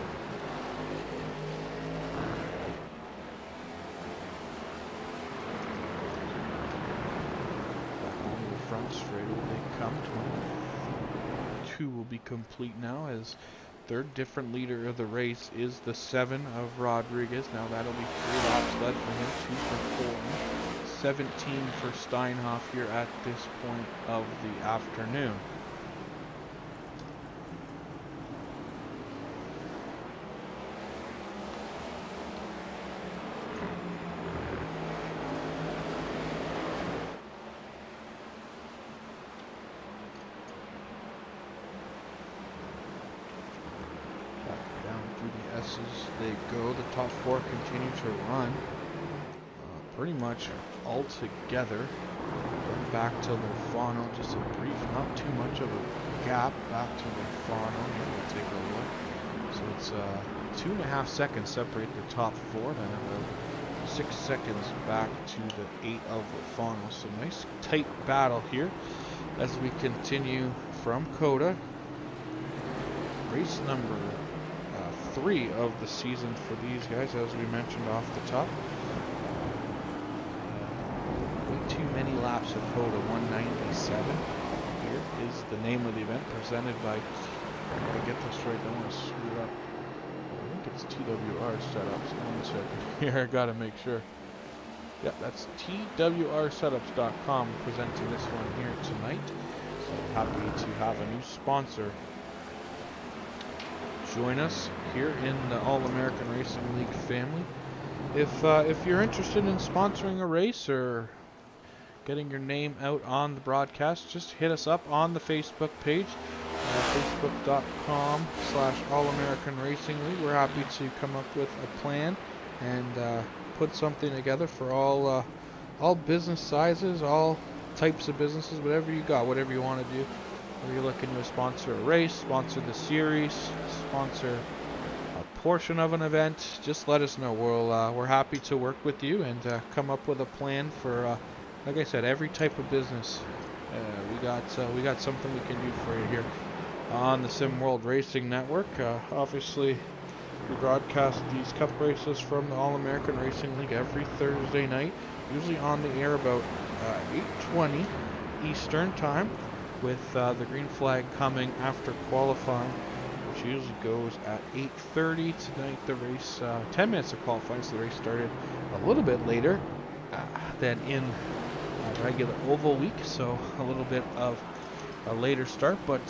on the front straightaway they come. 22 will be complete now as third. Different leader of the race is the 7 of Rodriguez. Now that'll be 3 laps led for him, 2 for 4. 17 for Steinhoff here at this point of the afternoon. They go. The top 4 continue to run pretty much all together. Back to Lofano, just a brief, not too much of a gap. Back to Lofano. Here we'll take a look. So it's 2.5 seconds separate the top 4, then about 6 seconds back to the 8 of Lofano. So nice tight battle here as we continue from COTA. Race number 3 of the season for these guys, as we mentioned off the top. Way too many laps of COTA, 197. Here is the name of the event, presented by, I gotta get this right, don't want to screw up. I think it's TWR Setups. One second here, I gotta make sure. Yeah, that's TWRsetups.com presenting this one here tonight. So happy to have a new sponsor join us here in the All-American Racing League family. If you're interested in sponsoring a race or getting your name out on the broadcast, just hit us up on the Facebook page, facebook.com/All-American Racing League. We're happy to come up with a plan and put something together for all business sizes, all types of businesses, whatever you got, whatever you want to do. Whether you're looking to sponsor a race, sponsor the series, sponsor a portion of an event, just let us know. We're happy to work with you and come up with a plan for, like I said, every type of business. We got something we can do for you here on the Sim World Racing Network. Obviously, we broadcast these cup races from the All-American Racing League every Thursday night, usually on the air about 8:20 Eastern Time, with the green flag coming after qualifying, which usually goes at 8:30. Tonight the race, 10 minutes of qualifying, so the race started a little bit later than in regular oval week, so a little bit of a later start, but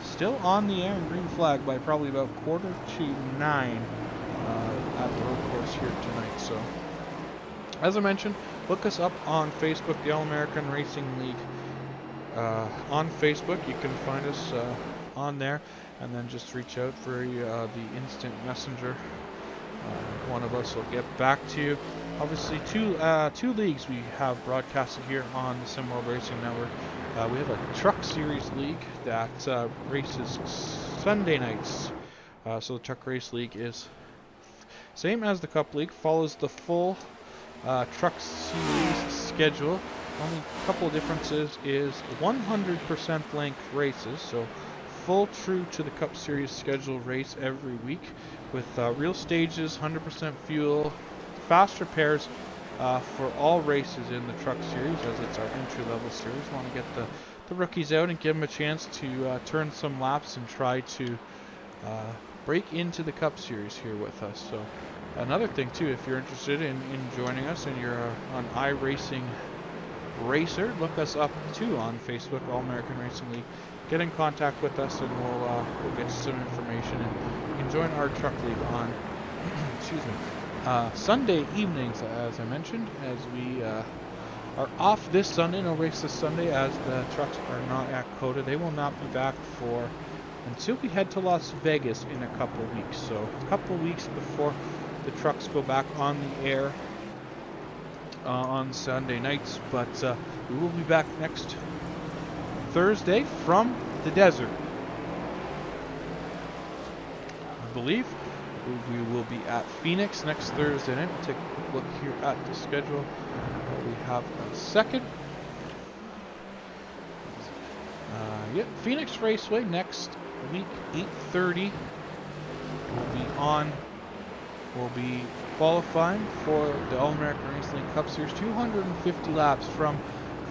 still on the air and green flag by probably about 8:45 at the road course here tonight. So as I mentioned, look us up on Facebook, the All-American Racing League. On Facebook, you can find us on there, and then just reach out for the instant messenger. One of us will get back to you. Obviously, two leagues we have broadcasted here on the Sim World Racing Network. We have a Truck Series League that races Sunday nights. So the Truck Race League is same as the Cup League, follows the full Truck Series schedule. Only couple of differences is 100% length races, so full true to the Cup Series schedule race every week with real stages, 100% fuel, faster pairs for all races in the Truck Series, as it's our entry-level series. Want to get the rookies out and give them a chance to turn some laps and try to break into the Cup Series here with us. So another thing too, if you're interested in joining us and you're on iRacing Racer, look us up too on Facebook, All-American Racing League. Get in contact with us and we'll get you some information, and you can join our truck league on excuse me, Sunday evenings, as I mentioned, as we are off this Sunday. No race this Sunday as the trucks are not at COTA. They will not be back until we head to Las Vegas in a couple weeks. So a couple weeks before the trucks go back on the air on Sunday nights, but we will be back next Thursday from the desert. I believe we will be at Phoenix next Thursday night. We'll take a quick look here at the schedule. We have a second. Phoenix Raceway next week, 8:30. We'll be qualifying for the All-American Racing Cup Series, 250 laps from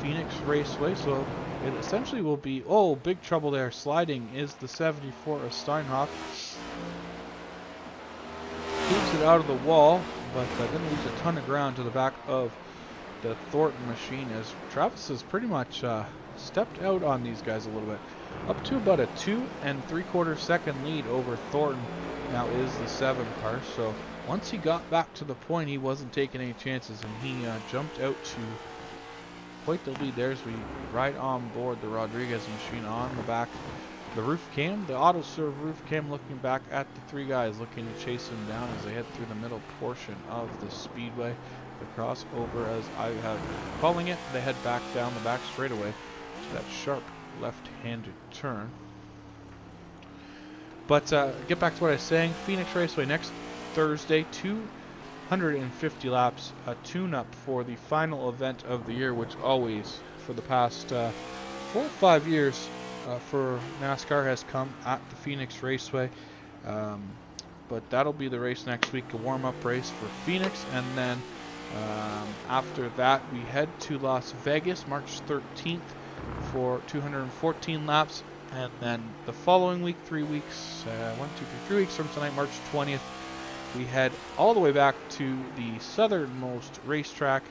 Phoenix Raceway. So it essentially will be, big trouble there. Sliding is the 74 of Steinhoff. it out of the wall, but didn't lose a ton of ground to the back of the Thornton machine, as Travis has pretty much stepped out on these guys a little bit. Up to about a 2 3/4 second lead over Thornton now is the 7 car. So once he got back to the point, he wasn't taking any chances, and he jumped out to quite the lead there as we ride on board the Rodriguez machine on the back. The roof cam, the auto serve roof cam, looking back at the 3 guys looking to chase him down as they head through the middle portion of the speedway. The crossover, as I have calling it, they head back down the back straightaway to that sharp left-handed turn. But get back to what I was saying. Phoenix Raceway next Thursday, 250 laps, a tune-up for the final event of the year, which always, for the past 4 or 5 years for NASCAR, has come at the Phoenix Raceway. But that'll be the race next week, a warm-up race for Phoenix, and then after that we head to Las Vegas March 13th for 214 laps, and then the following week, 3 weeks, 3 weeks from tonight, March 20th, we head all the way back to the southernmost racetrack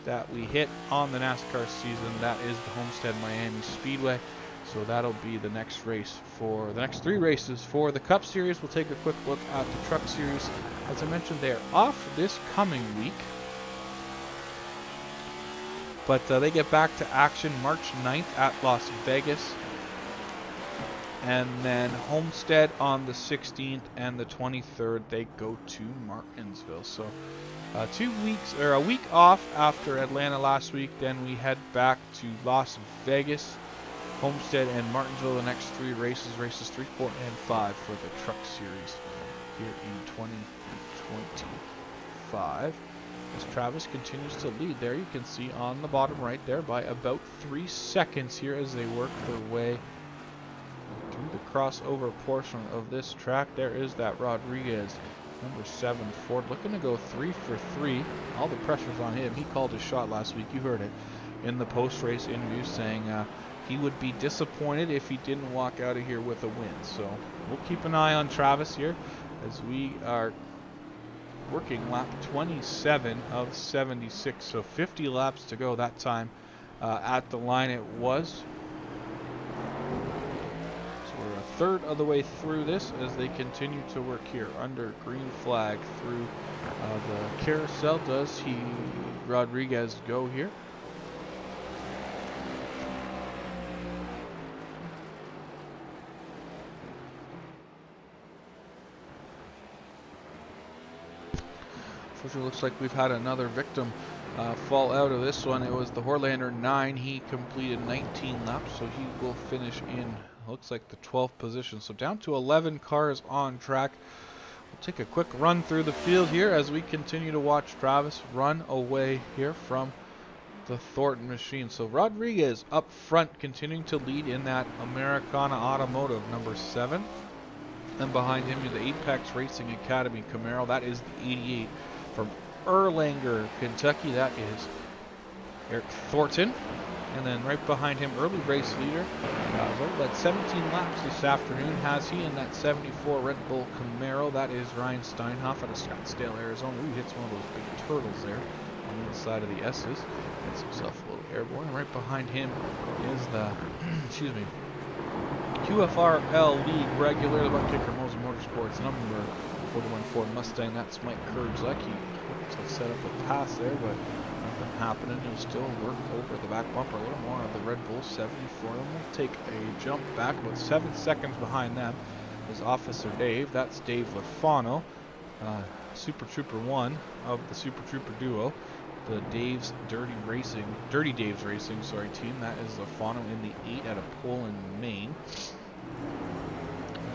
that we hit on the NASCAR season. That is the Homestead Miami Speedway. So that'll be the next race for the next 3 races for the Cup Series. We'll take a quick look at the Truck Series. As I mentioned, they are off this coming week, but they get back to action March 9th at Las Vegas, and then Homestead on the 16th, and the 23rd they go to Martinsville. So 2 weeks, or a week off after Atlanta last week. Then we head back to Las Vegas, Homestead, and Martinsville. The next 3 races, races 3, 4, and 5 for the Truck Series here in 2025. As Travis continues to lead there, you can see on the bottom right there by about 3 seconds here as they work their way through the crossover portion of this track. There is that Rodriguez, number 7 Ford, looking to go 3 for 3. All the pressure's on him. He called his shot last week. You heard it in the post-race interview, saying he would be disappointed if he didn't walk out of here with a win. So we'll keep an eye on Travis here as we are working lap 27 of 76. So 50 laps to go that time at the line it was. So we're a third of the way through this as they continue to work here under green flag through the carousel. Does Rodriguez go here? It looks like we've had another victim fall out of this one. It was the Horlander 9. He completed 19 laps, so he will finish in, looks like, the 12th position. So down to 11 cars on track. We'll take a quick run through the field here as we continue to watch Travis run away here from the Thornton machine. So Rodriguez up front, continuing to lead in that Americana Automotive, number 7. Then behind him is the Apex Racing Academy Camaro. That is the 88. From Erlanger, Kentucky, that is Eric Thornton. And then right behind him, early race leader, led 17 laps this afternoon, has he, in that 74 Red Bull Camaro. That is Ryan Steinhoff out of Scottsdale, Arizona. Ooh, he hits one of those big turtles there on the inside of the S's. Gets himself a little airborne. And right behind him is the, excuse me, QFRL League regular, the butt kicker, Moser Motorsports, number 41 Ford Mustang. That's Mike Kurzek. He hoped to set up a pass there, but nothing happening. He'll still work over the back bumper a little more of the Red Bull 74. And we'll take a jump back about 7 seconds behind them is Officer Dave. That's Dave Lafano, Super Trooper 1 of the Super Trooper duo. The Dirty Dave's Racing, team. That is Lafano in the 8 out of Poland, Maine.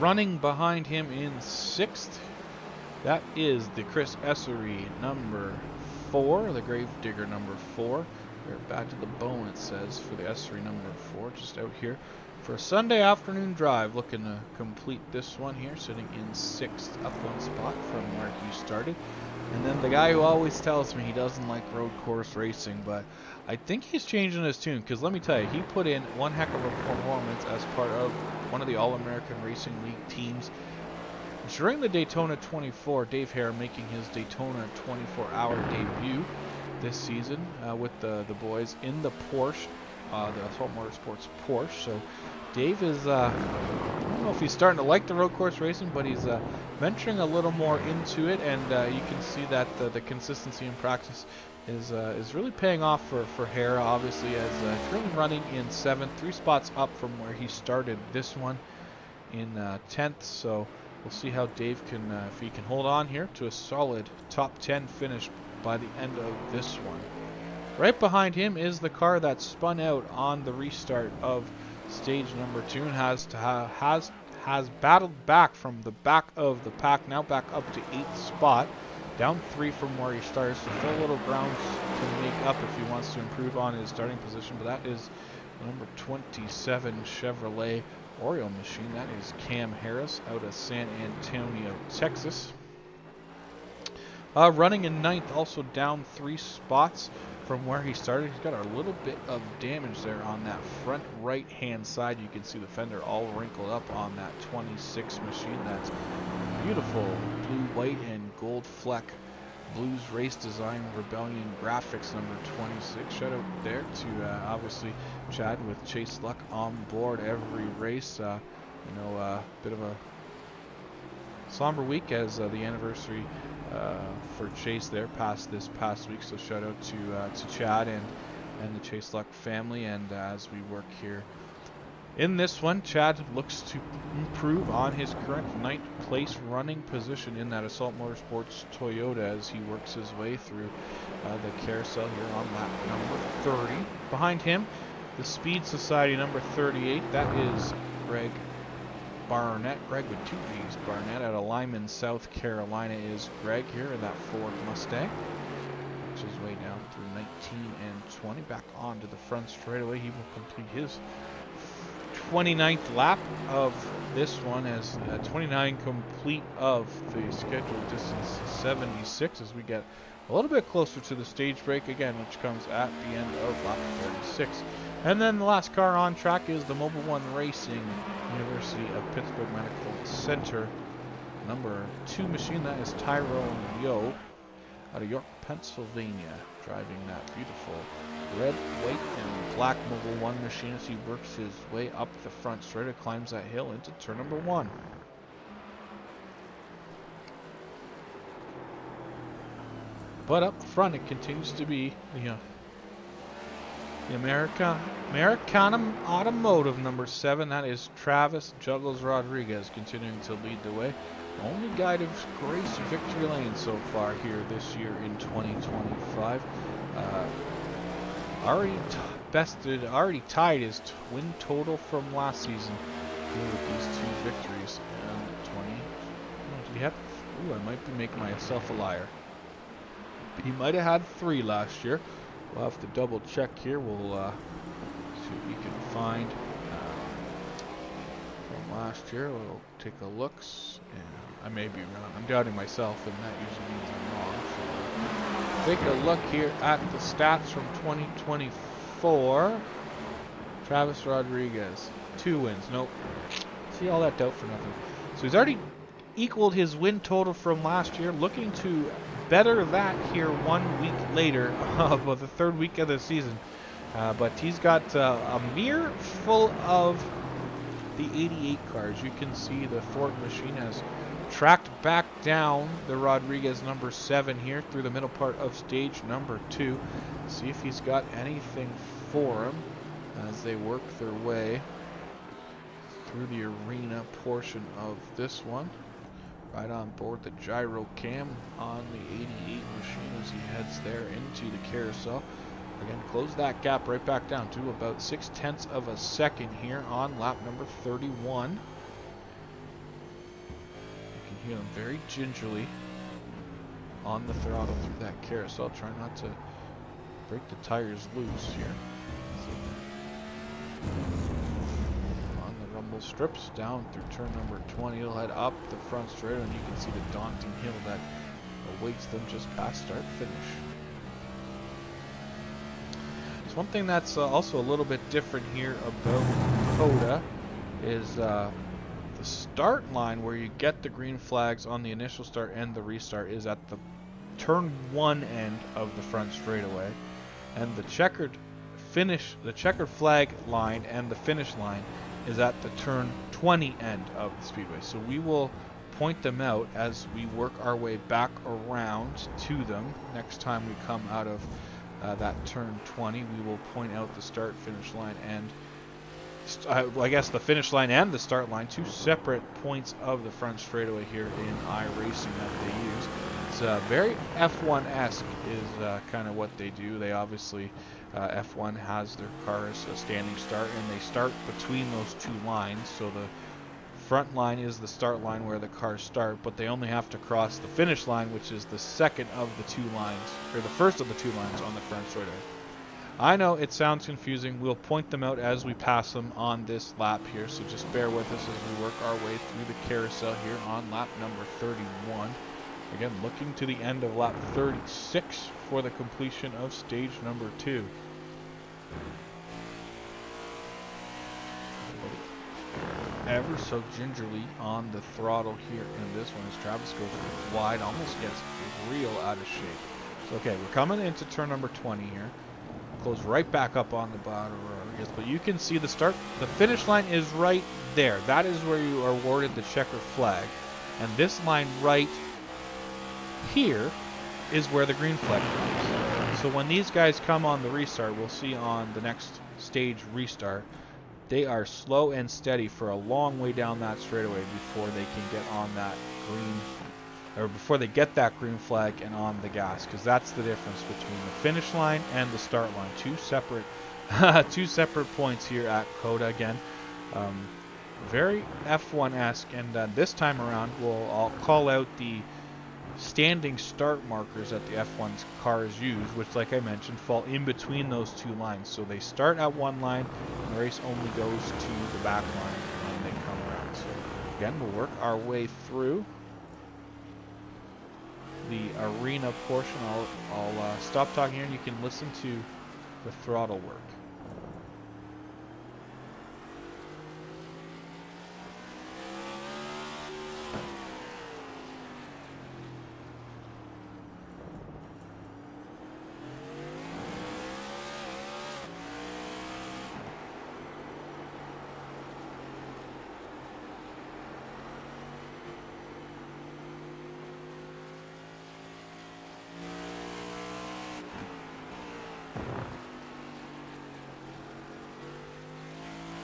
Running behind him in 6th, that is the Chris Essery, number 4, the Gravedigger, number 4. We're bad to the bone, it says, for the Essery, number 4, just out here for a Sunday afternoon drive, looking to complete this one here, sitting in 6th, up 1 spot from where he started. And then the guy who always tells me he doesn't like road course racing, but I think he's changing his tune, because let me tell you, he put in one heck of a performance as part of one of the All-American Racing League teams during the Daytona 24, Dave Hare making his Daytona 24-hour debut this season with the boys in the Porsche, the Assault Motorsports Porsche. So Dave is, I don't know if he's starting to like the road course racing, but he's venturing a little more into it, and you can see that the consistency in practice is really paying off for Hare, obviously, as currently running in 7th, 3 spots up from where he started this one in 10th. So we'll see how Dave can, if he can hold on here to a solid top 10 finish by the end of this one. Right behind him is the car that spun out on the restart of stage number 2 and has battled back from the back of the pack, now back up to 8th spot, down 3 from where he started, so still a little ground to make up if he wants to improve on his starting position. But that is number 27 Chevrolet Oriole machine. That is Cam Harris out of San Antonio, Texas. Running in 9th, also down 3 spots from where he started. He's got a little bit of damage there on that front right hand side. You can see the fender all wrinkled up on that 26 machine. That's beautiful blue, white, and gold fleck Blues Race Design Rebellion Graphics number 26. Shout out there to obviously Chad with Chase Luck on board every race. Bit of a somber week as the anniversary for Chase there passed this past week. So shout out to Chad and the Chase Luck family. And as we work here in this one, Chad looks to improve on his current 9th place running position in that Assault Motorsports Toyota as he works his way through the carousel here on lap number 30. Behind him, the Speed Society number 38. That is Greg Barnett. Greg with 2 G's. Barnett out of Lyman, South Carolina is Greg here in that Ford Mustang. Which is way down through 19 and 20. Back onto the front straightaway. He will complete his 29th lap of this one as 29 complete of the scheduled distance 76 as we get a little bit closer to the stage break again, which comes at the end of lap 36. And then the last car on track is the Mobile One Racing University of Pittsburgh Medical Center number 2 machine. That is Tyrone Yo out of York, Pennsylvania, driving that beautiful red, white, and black Mobile One machine as he works his way up the front straight and climbs that hill into turn number 1. But up front, it continues to be the Americana Automotive number 7. That is Travis Juggles Rodriguez continuing to lead the way. Only guy to grace victory lane so far here this year in 2025. Already tied his win total from last season with these 2 victories. And 20. Did he have? Ooh, I might be making myself a liar. He might have had 3 last year. We'll have to double check here. We'll see what we can find from last year. We'll take a look. And I may be wrong. I'm doubting myself, and that usually means I'm wrong. So take a look here at the stats from 2024. Travis Rodriguez, 2 wins. Nope. See all that doubt for nothing. So he's already equaled his win total from last year. Looking to better that here 1 week later, well, the 3rd week of the season. But he's got a mirror full of the 88 cars. You can see the Ford machine has tracked back down the Rodriguez number 7 here through the middle part of stage number 2. See if he's got anything for him as they work their way through the arena portion of this one. Right on board the gyro cam on the 88 machine as he heads there into the carousel. Again, close that gap right back down to about 0.6 of a second here on lap number 31. You can hear him very gingerly on the throttle through that carousel, trying not to break the tires loose here. On the rumble strips down through turn number 20, he'll head up the front straight, and you can see the daunting hill that awaits them just past start finish. One thing that's also a little bit different here about COTA is the start line where you get the green flags on the initial start and the restart is at the turn 1 end of the front straightaway, and the checkered flag line and the finish line is at the turn 20 end of the speedway. So we will point them out as we work our way back around to them. Next time we come out of that turn 20, we will point out the start, finish line, and I guess the finish line and the start line, two separate points of the front straightaway here in iRacing that they use. It's very F1-esque is kind of what they do. They obviously, F1 has their cars a standing start, and they start between those two lines. So the front line is the start line where the cars start, but they only have to cross the finish line, which is the second of the two lines, or the first of the two lines on the front straightaway. I know it sounds confusing. We'll point them out as we pass them on this lap here, so just bear with us as we work our way through the carousel here on lap number 31. Again, looking to the end of lap 36 for the completion of stage number 2. Ever so gingerly on the throttle here in this one as Travis goes wide, almost gets real out of shape. So, okay, we're coming into turn number 20 here. Close right back up on the bottom row, but you can see the finish line is right there. That is where you are awarded the checkered flag, and this line right here is where the green flag comes. So when these guys come on the restart, we'll see on the next stage restart, they are slow and steady for a long way down that straightaway before they can get on that green, or before they get that green flag and on the gas, because that's the difference between the finish line and the start line. Two separate points here at COTA again. Very F1-esque, and this time around I'll call out the standing start markers that the F1 cars use, which, like I mentioned, fall in between those two lines. So they start at one line, and the race only goes to the back line when they come around. So again, we'll work our way through the arena portion. I'll stop talking here and you can listen to the throttle work.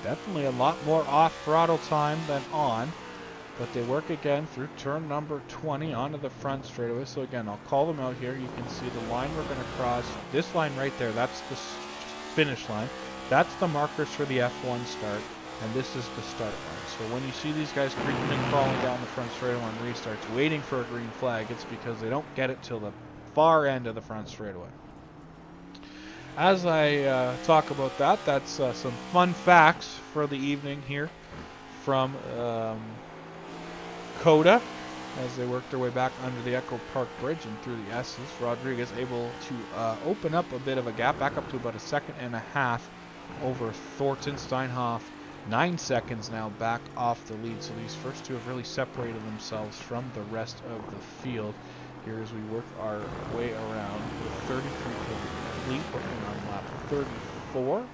Definitely a lot more off throttle time than on, but they work again through turn number 20 onto the front straightaway. So again, I'll call them out here. You can see the line we're going to cross. This line right there, that's the finish line. That's the markers for the F1 start, and this is the start line. So when you see these guys creeping and crawling down the front straightaway on restarts, waiting for a green flag, it's because they don't get it till the far end of the front straightaway. As I talk about that, that's some fun facts for the evening here from COTA as they work their way back under the Echo Park Bridge and through the S's. Rodriguez able to open up a bit of a gap, back up to about 1.5 seconds over Thornton. Steinhoff 9 seconds now back off the lead. So these first two have really separated themselves from the rest of the field here as we work our way around with 33 complete, working on lap 34.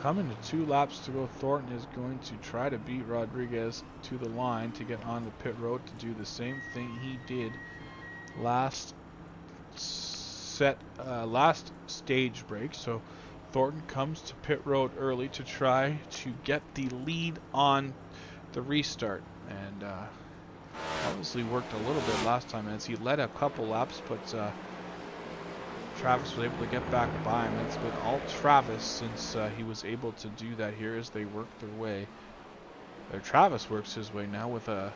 Coming to 2 laps to go, Thornton is going to try to beat Rodriguez to the line to get on the pit road to do the same thing he did last stage break. So Thornton comes to pit road early to try to get the lead on the restart, and obviously worked a little bit last time as he led a couple laps, but Travis was able to get back by him. It's been all Travis since he was able to do that here as they work their way. Travis works his way now with a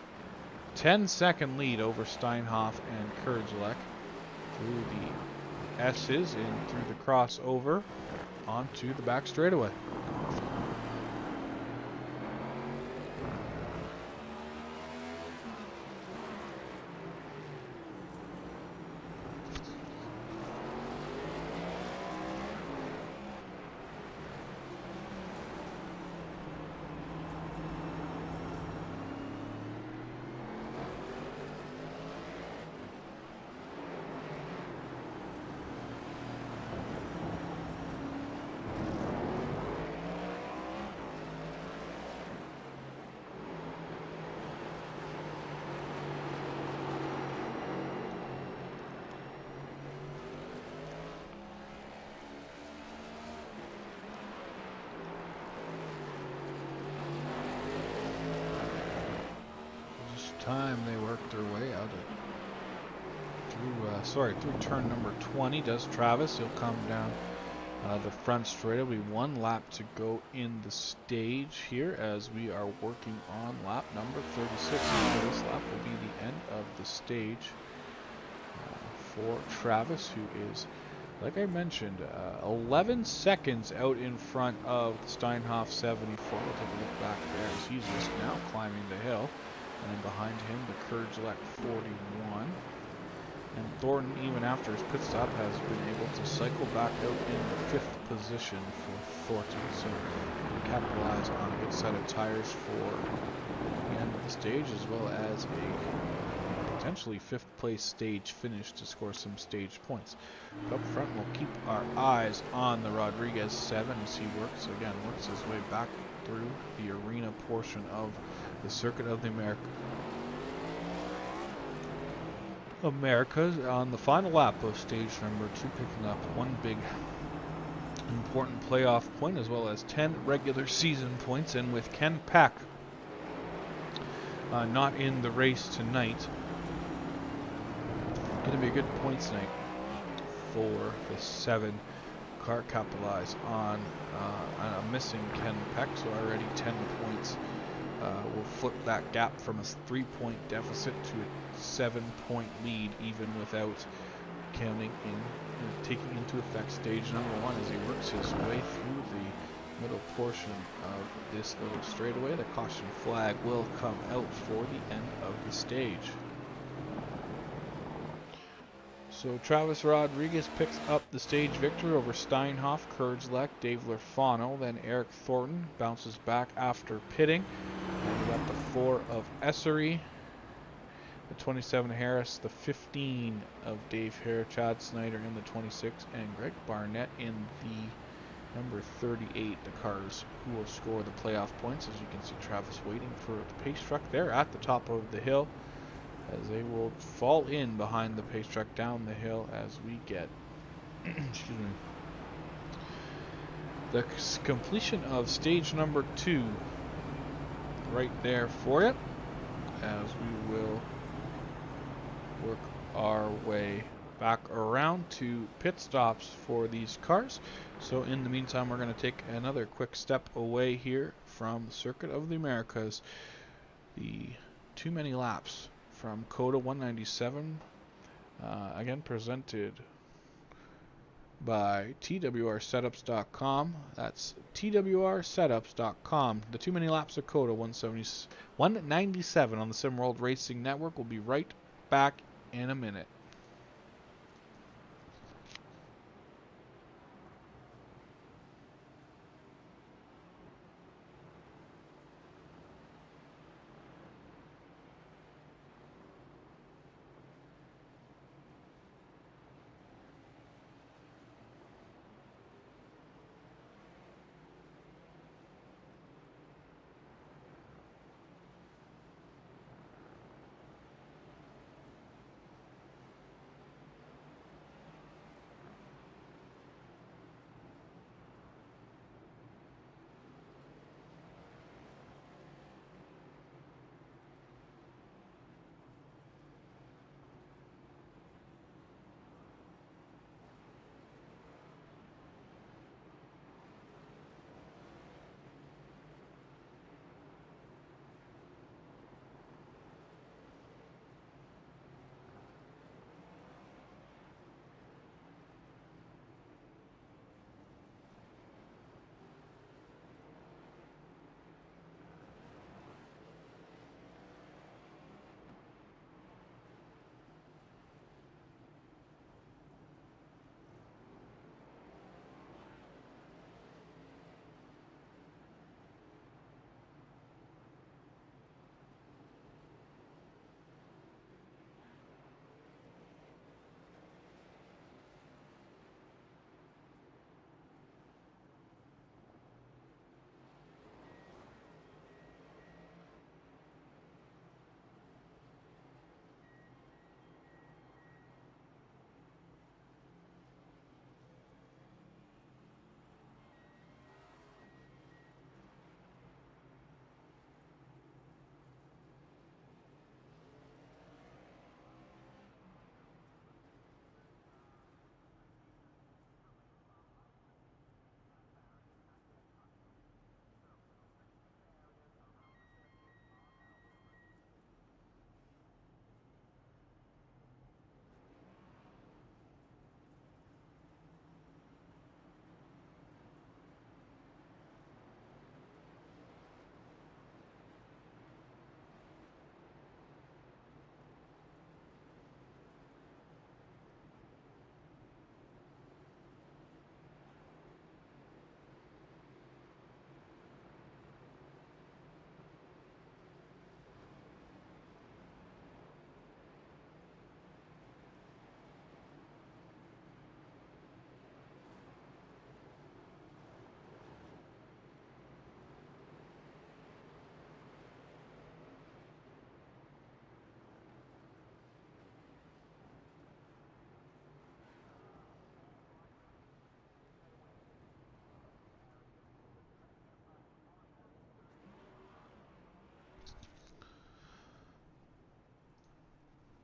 10-second lead over Steinhoff and Kurgelek through the S's and through the crossover onto the back straightaway. Time they work their way out through turn number 20 does Travis. He'll come down the front straightaway. 1 lap to go in the stage here as we are working on lap number 36. So this lap will be the end of the stage for Travis, who is, like I mentioned, 11 seconds out in front of the Steinhoff 74. We'll take a look back there as he's just now climbing the hill. And then behind him, the Kurgelek 41. And Thornton, even after his pit stop, has been able to cycle back out in the 5th position for Thornton. So capitalize on a good set of tires for the end of the stage, as well as a potentially 5th place stage finish to score some stage points. But up front, we'll keep our eyes on the Rodriguez 7 as he works his way back through the arena portion of the Circuit of the Americas on the final lap of stage number 2, picking up 1 big important playoff point as well as 10 regular season points. And with Ken Peck not in the race tonight, going to be a good points night for the 7 car. Capitalize on a missing Ken Peck, so already 10 points. Will flip that gap from a 3-point deficit to a 7-point lead, even without counting in, taking into effect stage number 1 as he works his way through the middle portion of this little straightaway. The caution flag will come out for the end of the stage. So Travis Rodriguez picks up the stage victory over Steinhoff, Kurgelek, Dave Lafano. Then Eric Thornton bounces back after pitting. And we got the 4 of Essery, the 27 Harris, the 15 of Dave Hare, Chad Snyder in the 26, and Greg Barnett in the number 38, the cars who will score the playoff points. As you can see, Travis waiting for the pace truck there at the top of the hill, as they will fall in behind the pace truck down the hill as we get excuse me, the completion of stage number 2 right there for you, as we will work our way back around to pit stops for these cars. So in the meantime, we're going to take another quick step away here from the Circuit of the Americas. The Too Many Laps from COTA 197, again presented by TWRsetups.com. That's TWRsetups.com. The Too Many Laps of COTA 197 on the SimWorld Racing Network. We'll be right back in a minute.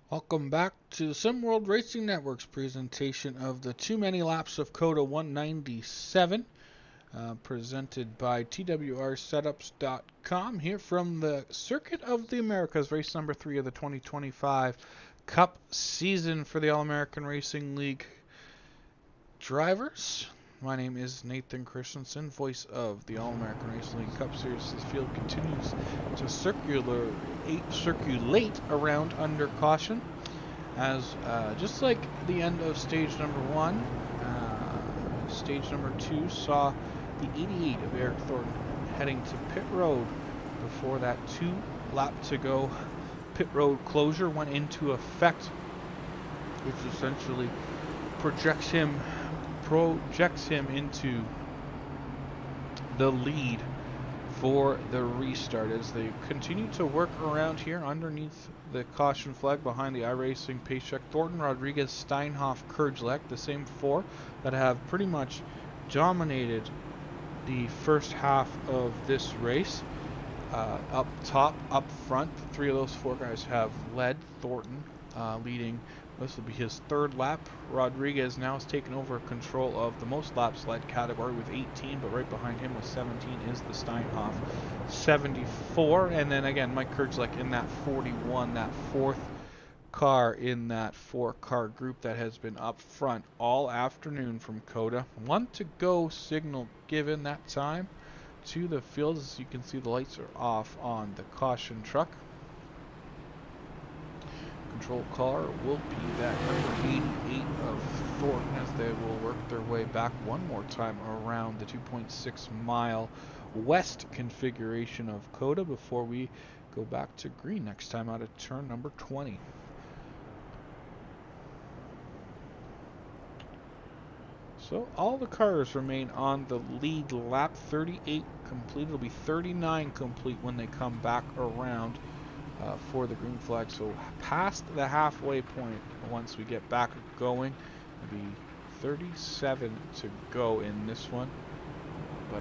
Welcome back to the SimWorld Racing Network's presentation of the Too Many Laps of COTA 197, presented by TWRsetups.com, here from the Circuit of the Americas, race number 3 of the 2025 Cup season for the All-American Racing League drivers. My name is Nathan Christensen, voice of the All-American Racing League Cup Series. This field continues to circulate around under caution, as just like the end of stage number 1, stage number 2 saw the 88 of Eric Thornton heading to pit road before that 2 lap to go pit road closure went into effect, which essentially projects him into the lead for the restart as they continue to work around here underneath the caution flag behind the iRacing Paycheck, Thornton, Rodriguez, Steinhoff, Kurgelek, the same 4 that have pretty much dominated the first half of this race. Up top, up front, 3 of those 4 guys have led. Thornton leading. This will be his 3rd lap. Rodriguez now has taken over control of the most laps led category with 18, but right behind him with 17 is the Steinhoff 74. And then again, Mike Kurgelek in that 41, that 4th car in that 4-car group that has been up front all afternoon from COTA. 1 to go signal given that time to the field. As you can see, the lights are off on the caution truck. Control car will be that number 88 of Thornton as they will work their way back one more time around the 2.6 mile west configuration of COTA before we go back to green next time out of turn number 20. So all the cars remain on the lead lap. 38 complete. It'll be 39 complete when they come back around for the green flag. So past the halfway point, once we get back going, it'll be 37 to go in this one. But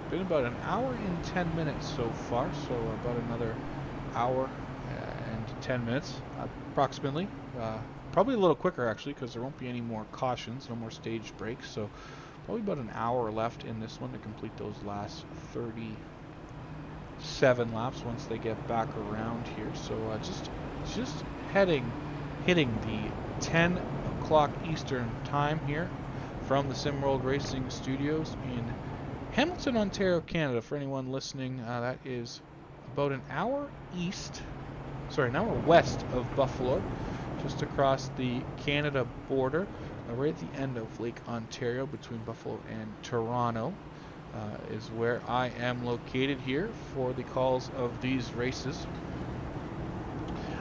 it's been about an hour and 10 minutes so far. So about another hour and 10 minutes approximately. Probably a little quicker actually, because there won't be any more cautions, no more stage breaks. So probably about an hour left in this one to complete those last 37 laps once they get back around here. So just hitting the 10 o'clock Eastern time here from the SimWorld Racing Studios in Hamilton, Ontario, Canada. For anyone listening, that is about an hour west of Buffalo, just across the Canada border, right at the end of Lake Ontario between Buffalo and Toronto, is where I am located here for the calls of these races.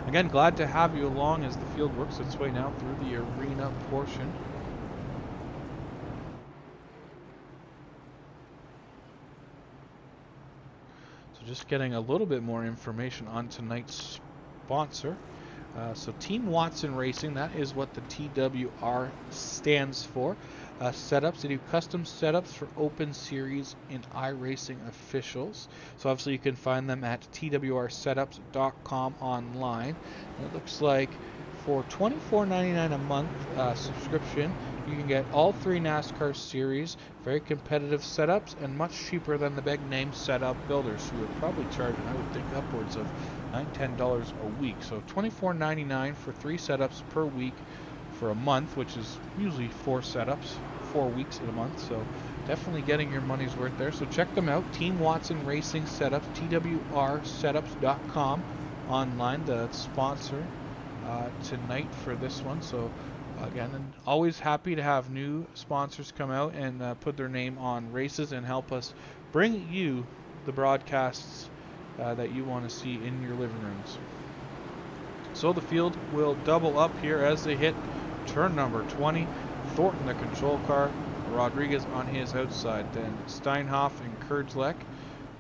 Again, glad to have you along as the field works its way now through the arena portion. So just getting a little bit more information on tonight's sponsor. So Team Watson Racing, that is what the TWR stands for. Setups, they do custom setups for Open Series and iRacing officials. So obviously you can find them at twrsetups.com online. And it looks like for $24.99 a month subscription, you can get all 3 NASCAR series, very competitive setups, and much cheaper than the big name setup builders, who are probably charging, I would think, upwards of $9-10 a week. So $24.99 for 3 setups per week for a month, which is usually 4 setups, 4 weeks in a month. So definitely getting your money's worth there. So check them out. Team Watson Racing Setups, twrsetups.com online, the sponsor tonight for this one. So again, and always happy to have new sponsors come out and put their name on races and help us bring you the broadcasts that you want to see in your living rooms. So the field will double up here as they hit turn number 20. Thornton, the control car, Rodriguez on his outside, then Steinhoff and Kurgelek.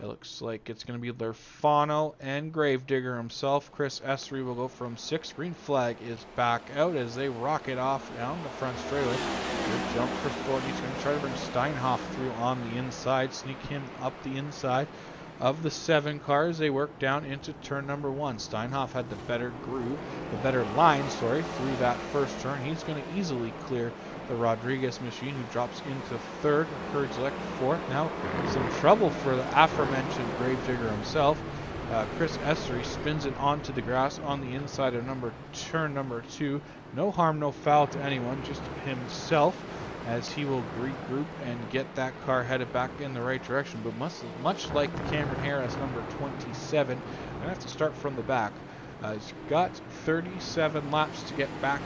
It looks like it's going to be Lerfano and Gravedigger himself. Chris Essery will go from 6th. Green flag is back out as they rocket off down the front straightaway. Good jump for Thornton. He's going to try to bring Steinhoff through on the inside, sneak him up the inside. Of the 7 cars, they worked down into turn number 1. Steinhoff had the better line, through that first turn. He's going to easily clear the Rodriguez machine, who drops into 3rd. Kurdzlek 4th. Now some trouble for the aforementioned Gravedigger himself. Chris Essery spins it onto the grass on the inside of turn number 2. No harm, no foul to anyone, just himself, as he will regroup and get that car headed back in the right direction. But much like the Cameron Harris number 27, I'm going to have to start from the back. He's got 37 laps to get back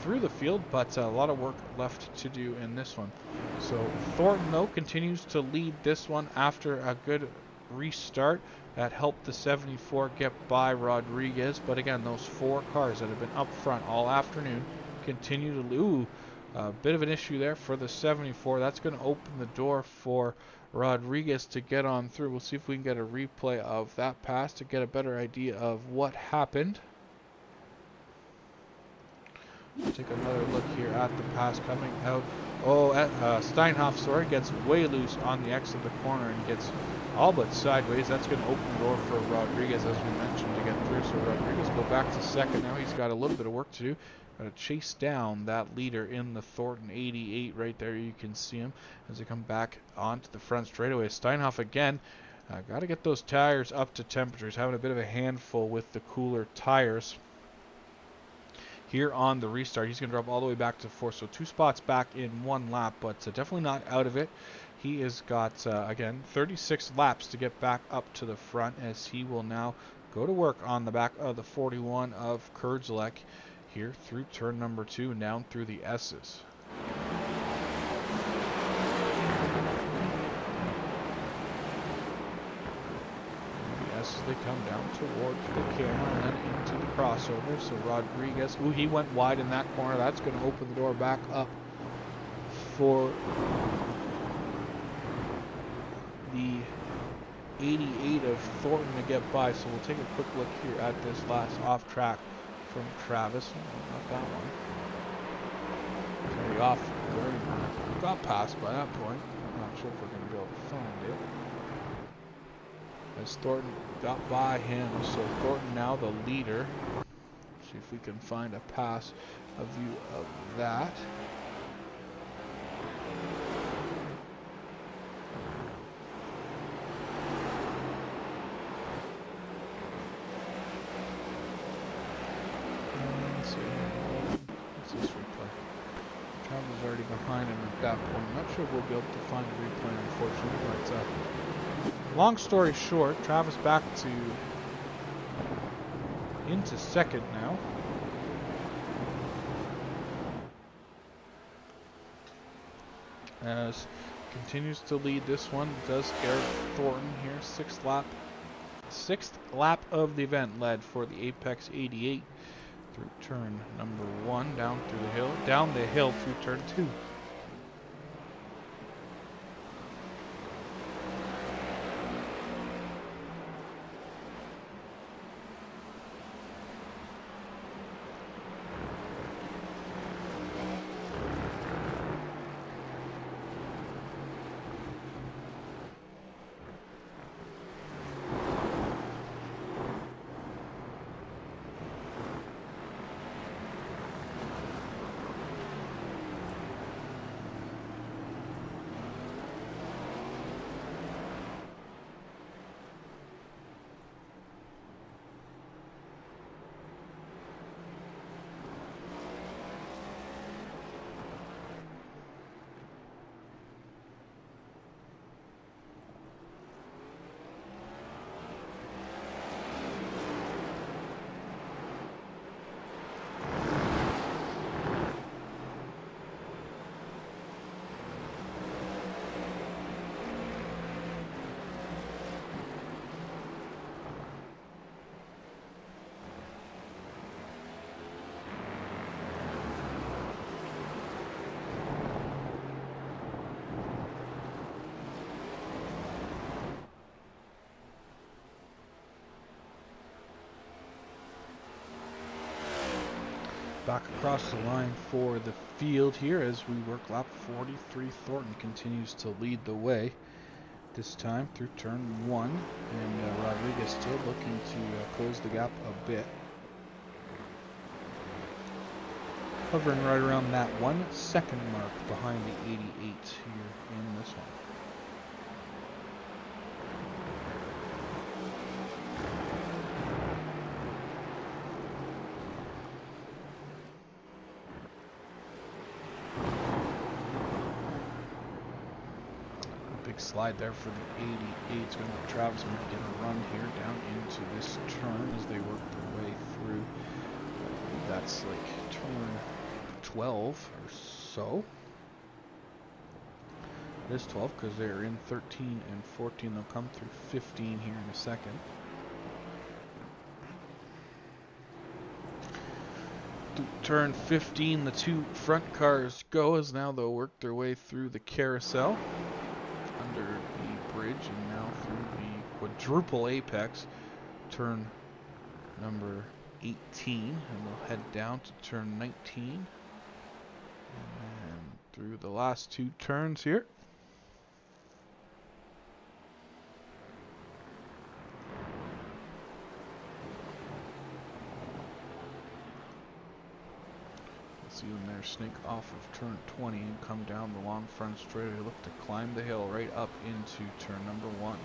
through the field, but a lot of work left to do in this one. So Thornton, though, continues to lead this one after a good restart that helped the 74 get by Rodriguez. But again, those 4 cars that have been up front all afternoon continue to lose. A bit of an issue there for the 74. That's going to open the door for Rodriguez to get on through. We'll see if we can get a replay of that pass to get a better idea of what happened. We'll take another look here at the pass coming out. Steinhoff, gets way loose on the exit of the corner and gets all but sideways. That's going to open the door for Rodriguez, as we mentioned, to get through. So Rodriguez go back to 2nd now. He's got a little bit of work to do. Got to chase down that leader in the Thornton 88 right there. You can see him as they come back onto the front straightaway. Steinhoff again. Got to get those tires up to temperatures. Having a bit of a handful with the cooler tires. Here on the restart, he's going to drop all the way back to 4th. So 2 spots back in 1 lap, but definitely not out of it. He has got, again, 36 laps to get back up to the front, as he will now go to work on the back of the 41 of Kurdzlek here through turn number 2 and down through the S's. As they come down towards the camera and then into the crossover. So Rodriguez, he went wide in that corner. That's going to open the door back up for the 88 of Thornton to get by. So we'll take a quick look here at this last off track from Travis. Oh, not that one. Sorry, off. We already got past by that point. I'm not sure if we're going to be able to find it. As Thornton got by him, so Thornton now the leader. See if we can find a pass, a view of that. Let's see. What's this replay? Travis is already behind him at that point. I'm not sure we'll be able to find a replay, unfortunately, but long story short, Travis back into 2nd now. As continues to lead this one, does Garrett Thornton here. 6th lap of the event led for the Apex 88 through turn number 1, down the hill through turn 2. Back across the line for the field here as we work lap 43. Thornton continues to lead the way. this time through turn 1, and Rodriguez still looking to close the gap a bit. Hovering right around that 1 second mark behind the 88 here in this one. Big slide there for the 88. It's going to let Travis get a run here down into this turn as they work their way through. That's like turn 12 or so. It is 12 because they're in 13 and 14. They'll come through 15 here in a second. Turn 15, the 2 front cars go as now they'll work their way through the carousel under the bridge and now through the quadruple apex. Turn number 18, and they'll head down to turn 19 and through the last 2 turns here. See them there snake off of turn 20 and come down the long front straight. They look to climb the hill right up into turn number 1.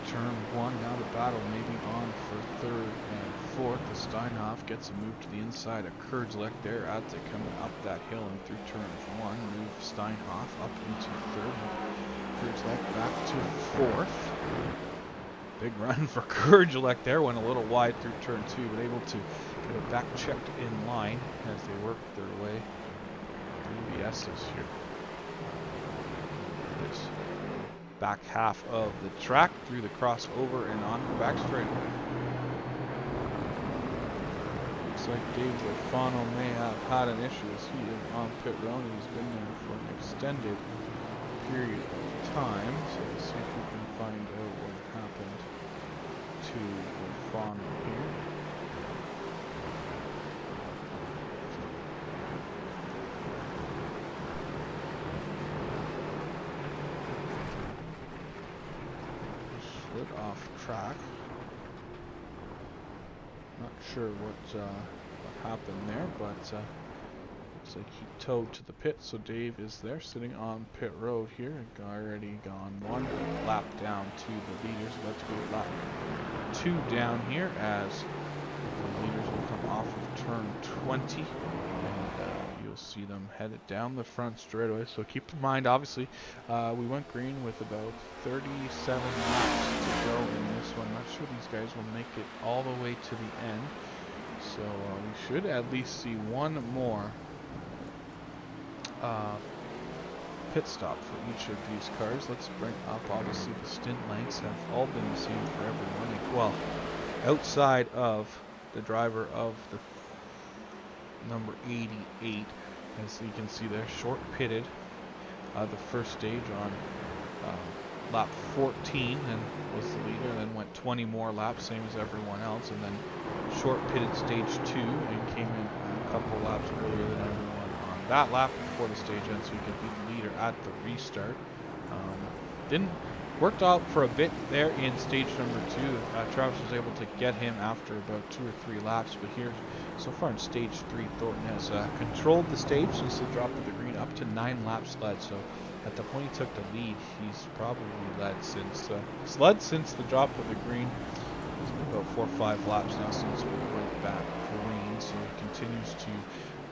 Turn 1, now the battle maybe on for 3rd and 4th. The Steinhoff gets a move to the inside of Kurdzlek there as they come up that hill and through turn 1. Move Steinhoff up into 3rd. Kurdzlek back to 4th. Big run for Kurdzlek there, went a little wide through turn 2, but able to get it back checked in line as they work their way through the S's here. This back half of the track through the crossover and on the back straightaway. Looks like Dave Lafano may have had an issue as he is on pit road. He's been there for an extended period of time, so let's see if we can find out what happened to Lafano here. Slid off track. Not sure what happened there, but looks like he towed to the pit, so Dave is there sitting on pit road here. Already gone 1 lap down to the leaders. Let's go lap 2 down here as the leaders will come off of turn 20. And you'll see them headed down the front straightaway. So keep in mind, obviously, we went green with about 37 laps to go in this one. Not sure these guys will make it all the way to the end. So we should at least see one more pit stop for each of these cars. Let's bring up, obviously, the stint lengths have all been the same for everyone. Well, outside of the driver of the number 88, as you can see there, short pitted the first stage on lap 14 and was the leader, then went 20 more laps, same as everyone else, and then short pitted stage 2 and came in a couple laps earlier than everyone on that lap before the stage end, so he could be the leader at the restart. Didn't worked out for a bit there in stage number 2. Travis was able to get him after about 2 or 3 laps, but here so far in stage 3, Thornton has controlled the stage since the drop of the green, up to 9 laps led. So at the point he took the lead, he's probably led since the drop of the green. It's been about 4 or 5 laps now since we went back green, so he continues to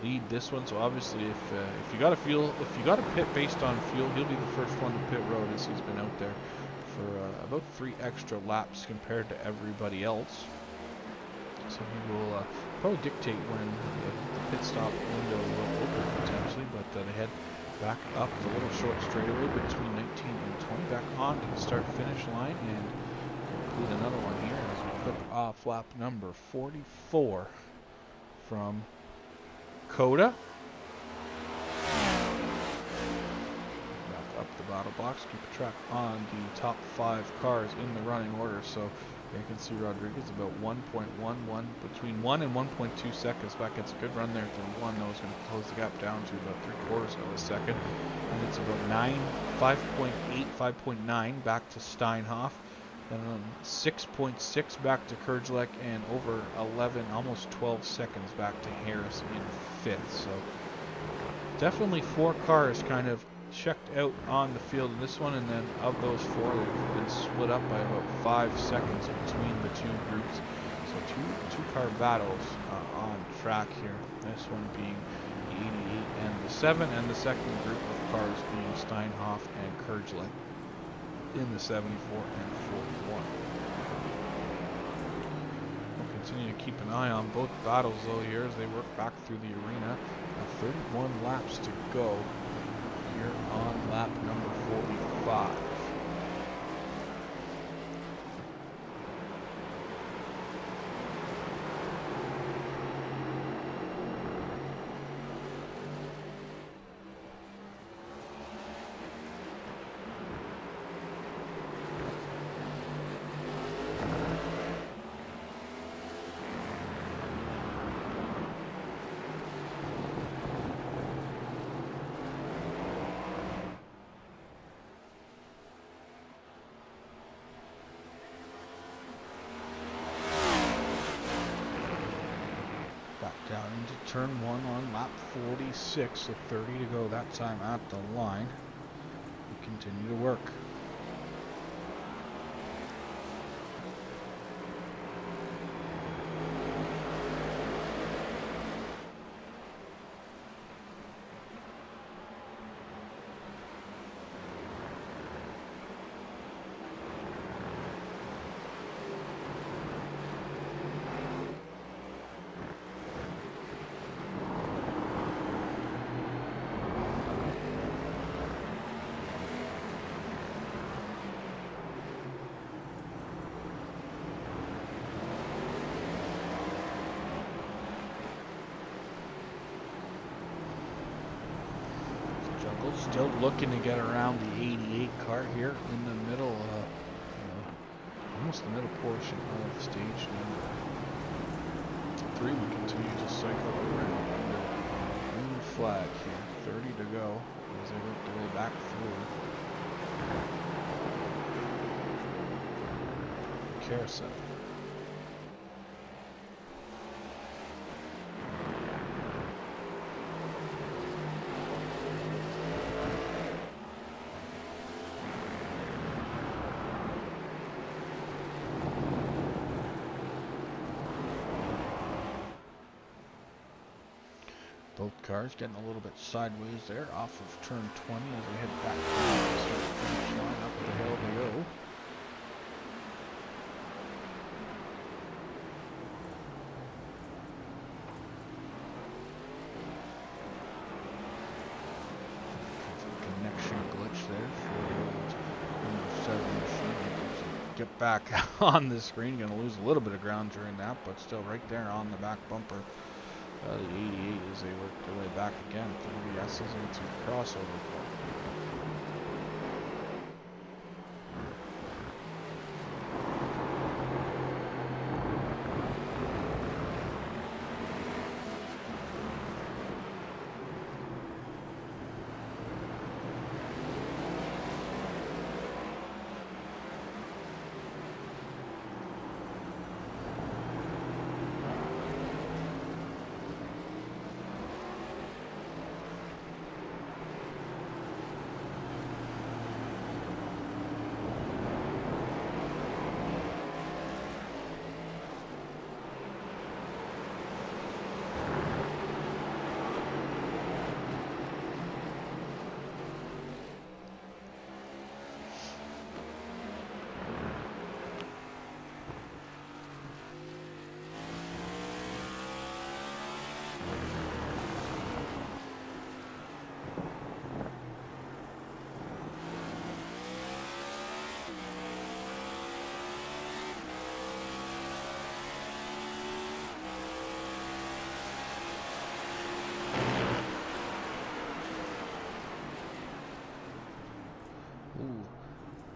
lead this one. So obviously, if you got a pit based on fuel, he'll be the first one to pit road, as he's been out there for about 3 extra laps compared to everybody else. So he will probably dictate when the pit stop window will open potentially, but they head back up the little short straightaway between 19 and 20, back onto the start-finish line, and include another one here as we clip off lap number 44 from COTA. Back up the battle box, keep a track on the top 5 cars in the running order. So You can see Rodriguez about 1.11, between 1 and 1.2 seconds back. It's a good run there through 1. That was going to close the gap down to about 3/4 of a second. And it's about 5.8, 5.9 back to Steinhoff. Then 6.6 back to Kerjelek, and over 11, almost 12 seconds back to Harris in 5th. So definitely 4 cars kind of checked out on the field in this one, and then of those 4, they've been split up by about 5 seconds between the 2 groups. So two car battles on track here. This one being the 88 and the 7, and the second group of cars being Steinhoff and Kerjelek in the 74 and 41. We'll continue to keep an eye on both battles though here as they work back through the arena. 31 laps to go here on lap number 45. Down into turn 1 on lap 46, so 30 to go that time at the line. We continue to work. Still looking to get around the 88 car here in the middle, almost the middle portion of stage number 3. We continue to cycle around under green flag here. 30 to go as they work their way back through. Carousel. Both cars getting a little bit sideways there off of turn 20 as we head back to the finish line. Up the hill they go. Connection glitch there for number 7 machine. Get back on the screen. Going to lose a little bit of ground during that, but still right there on the back bumper. The 88 as they work their way back again. 30 S's into crossover.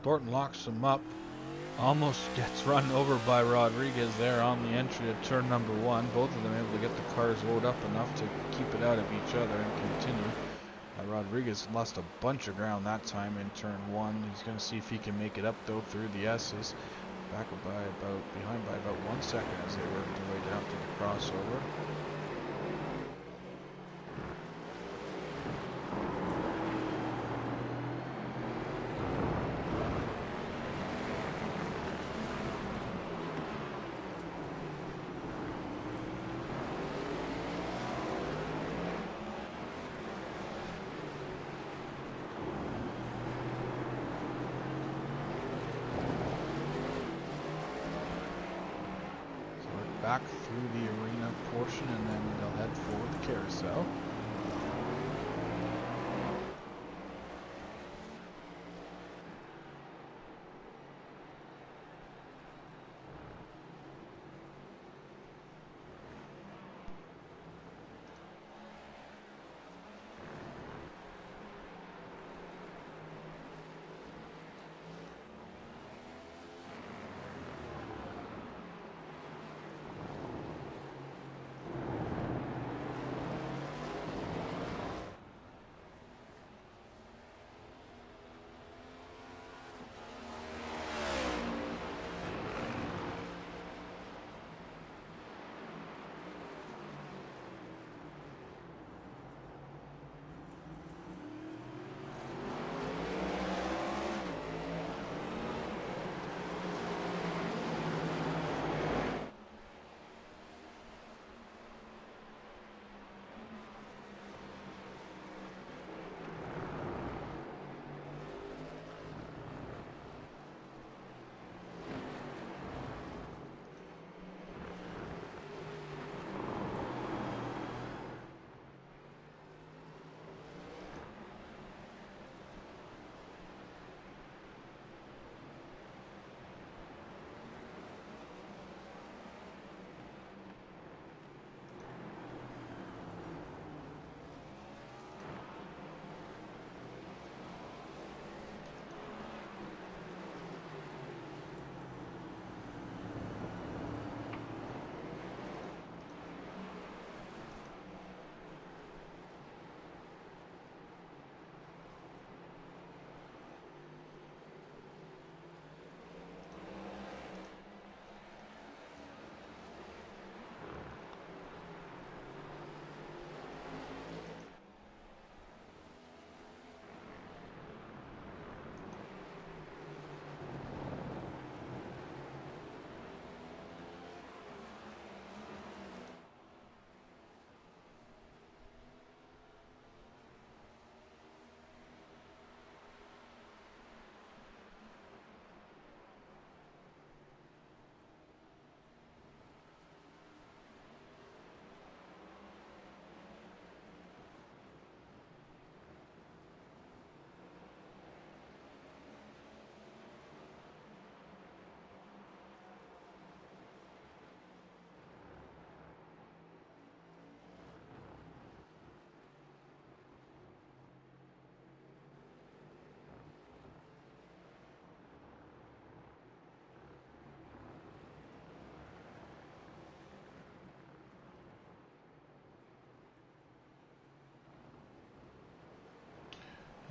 Thornton locks him up. Almost gets run over by Rodriguez there on the entry to turn number 1. Both of them able to get the cars loaded up enough to keep it out of each other and continue. Rodriguez lost a bunch of ground that time in turn 1. He's going to see if he can make it up though through the S's. Behind by about 1 second as they work their way down to the crossover. Back through the arena portion, and then they'll head for the carousel.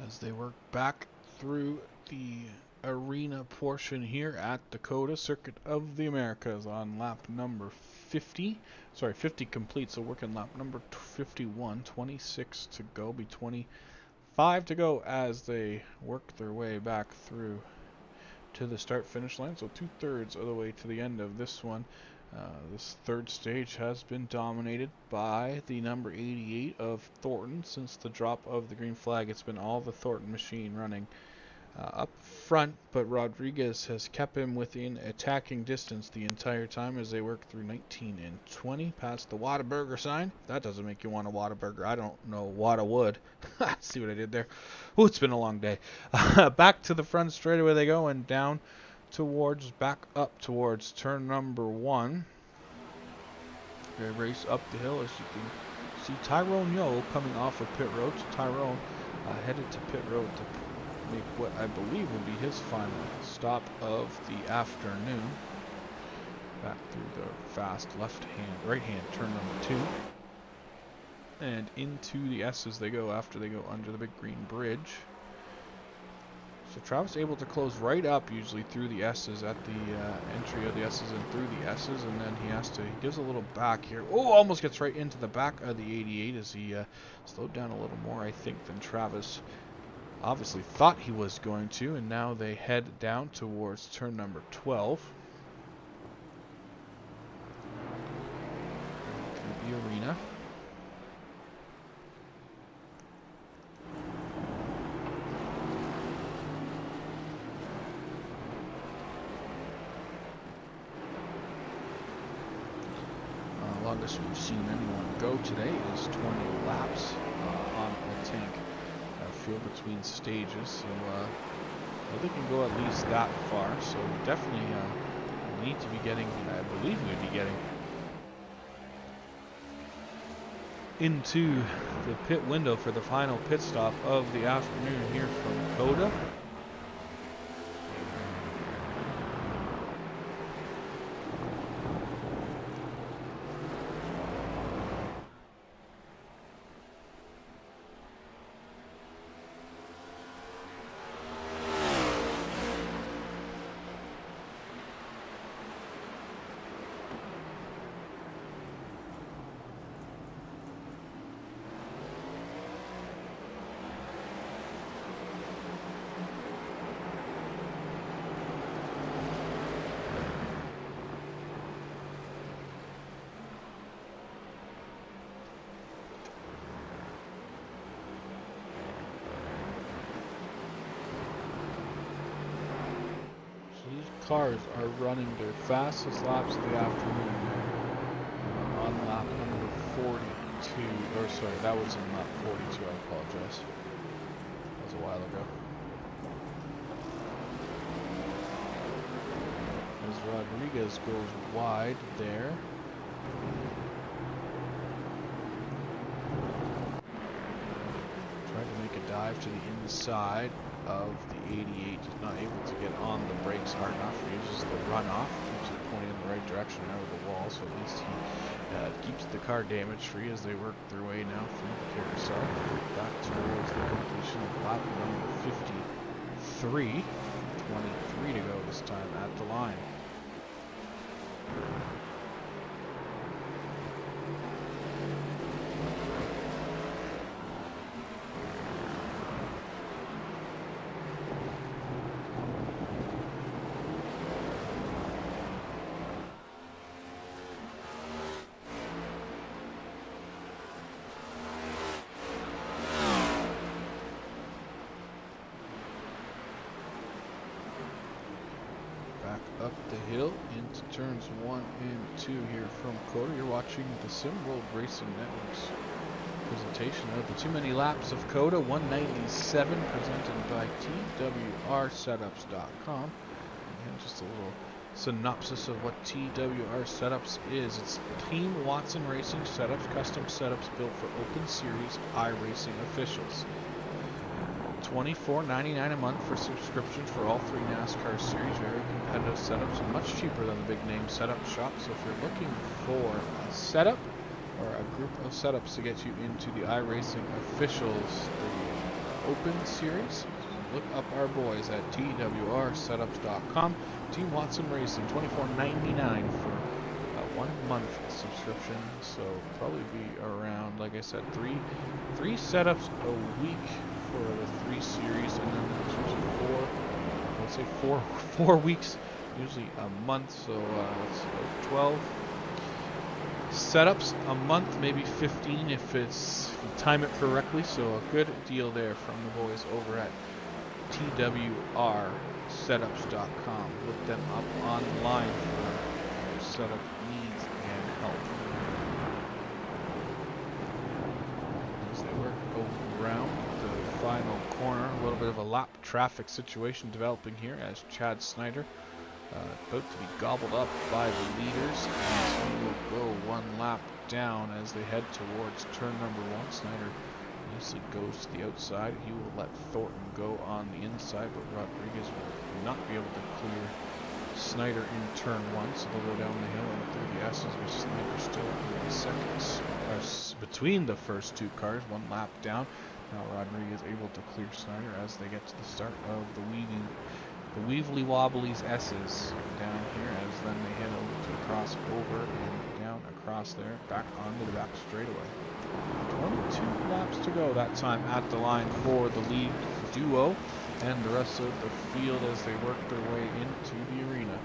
As they work back through the arena portion here at the COTA Circuit of the Americas on lap number 50. Sorry, 50 complete, so working lap number 51. 26 to go, be 25 to go as they work their way back through to the start-finish line. So 2/3 of the way to the end of this one. This third stage has been dominated by the number 88 of Thornton. Since the drop of the green flag, it's been all the Thornton machine running up front, but Rodriguez has kept him within attacking distance the entire time as they work through 19 and 20 past the Whataburger sign. If that doesn't make you want a Whataburger, I don't know what would. See what I did there? Oh, it's been a long day. Back to the front straightaway they go, and down back up towards turn number 1. They race up the hill as you can see Tyrone Yo coming off of pit road. So Tyrone headed to pit road to make what I believe will be his final stop of the afternoon. Back through the fast right hand turn number 2. And into the S's they go after they go under the big green bridge. So Travis able to close right up usually through the S's at the entry of the S's and through the S's, and then he gives a little back here. Oh, almost gets right into the back of the 88 as he slowed down a little more, I think, than Travis obviously thought he was going to, and now they head down towards turn number 12. Through the arena. Longest we've seen anyone go today is 20 laps on a tank field between stages, so they can go at least that far, so we definitely need to be getting, I believe we'd be getting into the pit window for the final pit stop of the afternoon here from COTA. Cars are running their fastest laps of the afternoon on lap number 42, or sorry, that was in lap 42, I apologize. That was a while ago. As Rodriguez goes wide there. Trying to make a dive to the inside of the 88, not able to get on the brakes hard enough. He uses the runoff, keeps it pointing in the right direction out of the wall, so at least he keeps the car damage free as they work their way now through the carousel back towards the completion of lap number 53. 23 to go this time at the line. Up the hill into turns 1 and 2 here from COTA. You're watching the SimWorld Racing Network's presentation of the Too Many Laps of COTA 197, presented by TWRsetups.com. And just a little synopsis of what TWR Setups is. It's Team Watson Racing Setups, custom setups built for Open Series iRacing officials. $24.99 a month for subscription for all 3 NASCAR series. Very competitive setups and much cheaper than the big name setup shop. So if you're looking for a setup or a group of setups to get you into the iRacing officials, the Open Series, look up our boys at TWRsetups.com. Team Watson Racing, $24.99 for a 1 month subscription. So probably be around, like I said, three setups a week for the 3 series, and then there's usually 4, let's say 4 weeks, usually a month, so let's see, 12 setups a month, maybe 15 if you time it correctly. So a good deal there from the boys over at TWRsetups.com. Look them up online for your setup needs and help. As they work around the final corner, a little bit of a lap traffic situation developing here as Chad Snyder about to be gobbled up by the leaders, and he will go 1 lap down as they head towards turn number 1. Snyder easily goes to the outside. He will let Thornton go on the inside, but Rodriguez will not be able to clear Snyder in turn 1, so they'll go down the hill and through the S's with Snyder still in the seconds. Between the first two cars, 1 lap down. Now Rodriguez able to clear Snyder as they get to the start of the Weevily Wobblies S's down here, as then they head over to cross over and down across there, back onto the back straightaway. 22 laps to go that time at the line for the lead duo and the rest of the field as they work their way into the arena.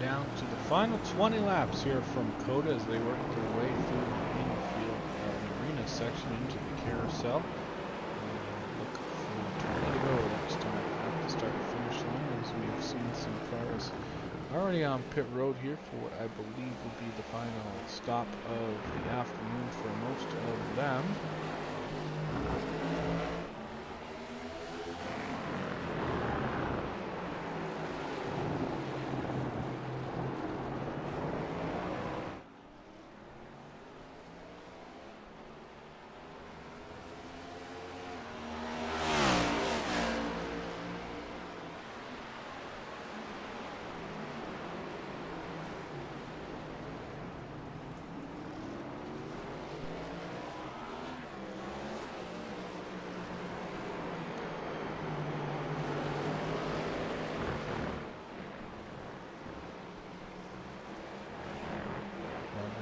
Down to the final 20 laps here from COTA as they work their way through the infield arena section into the carousel. Look for 20 to go next time at the start-finish line, as we have seen some cars already on pit road here for what I believe will be the final stop of the afternoon for most of them.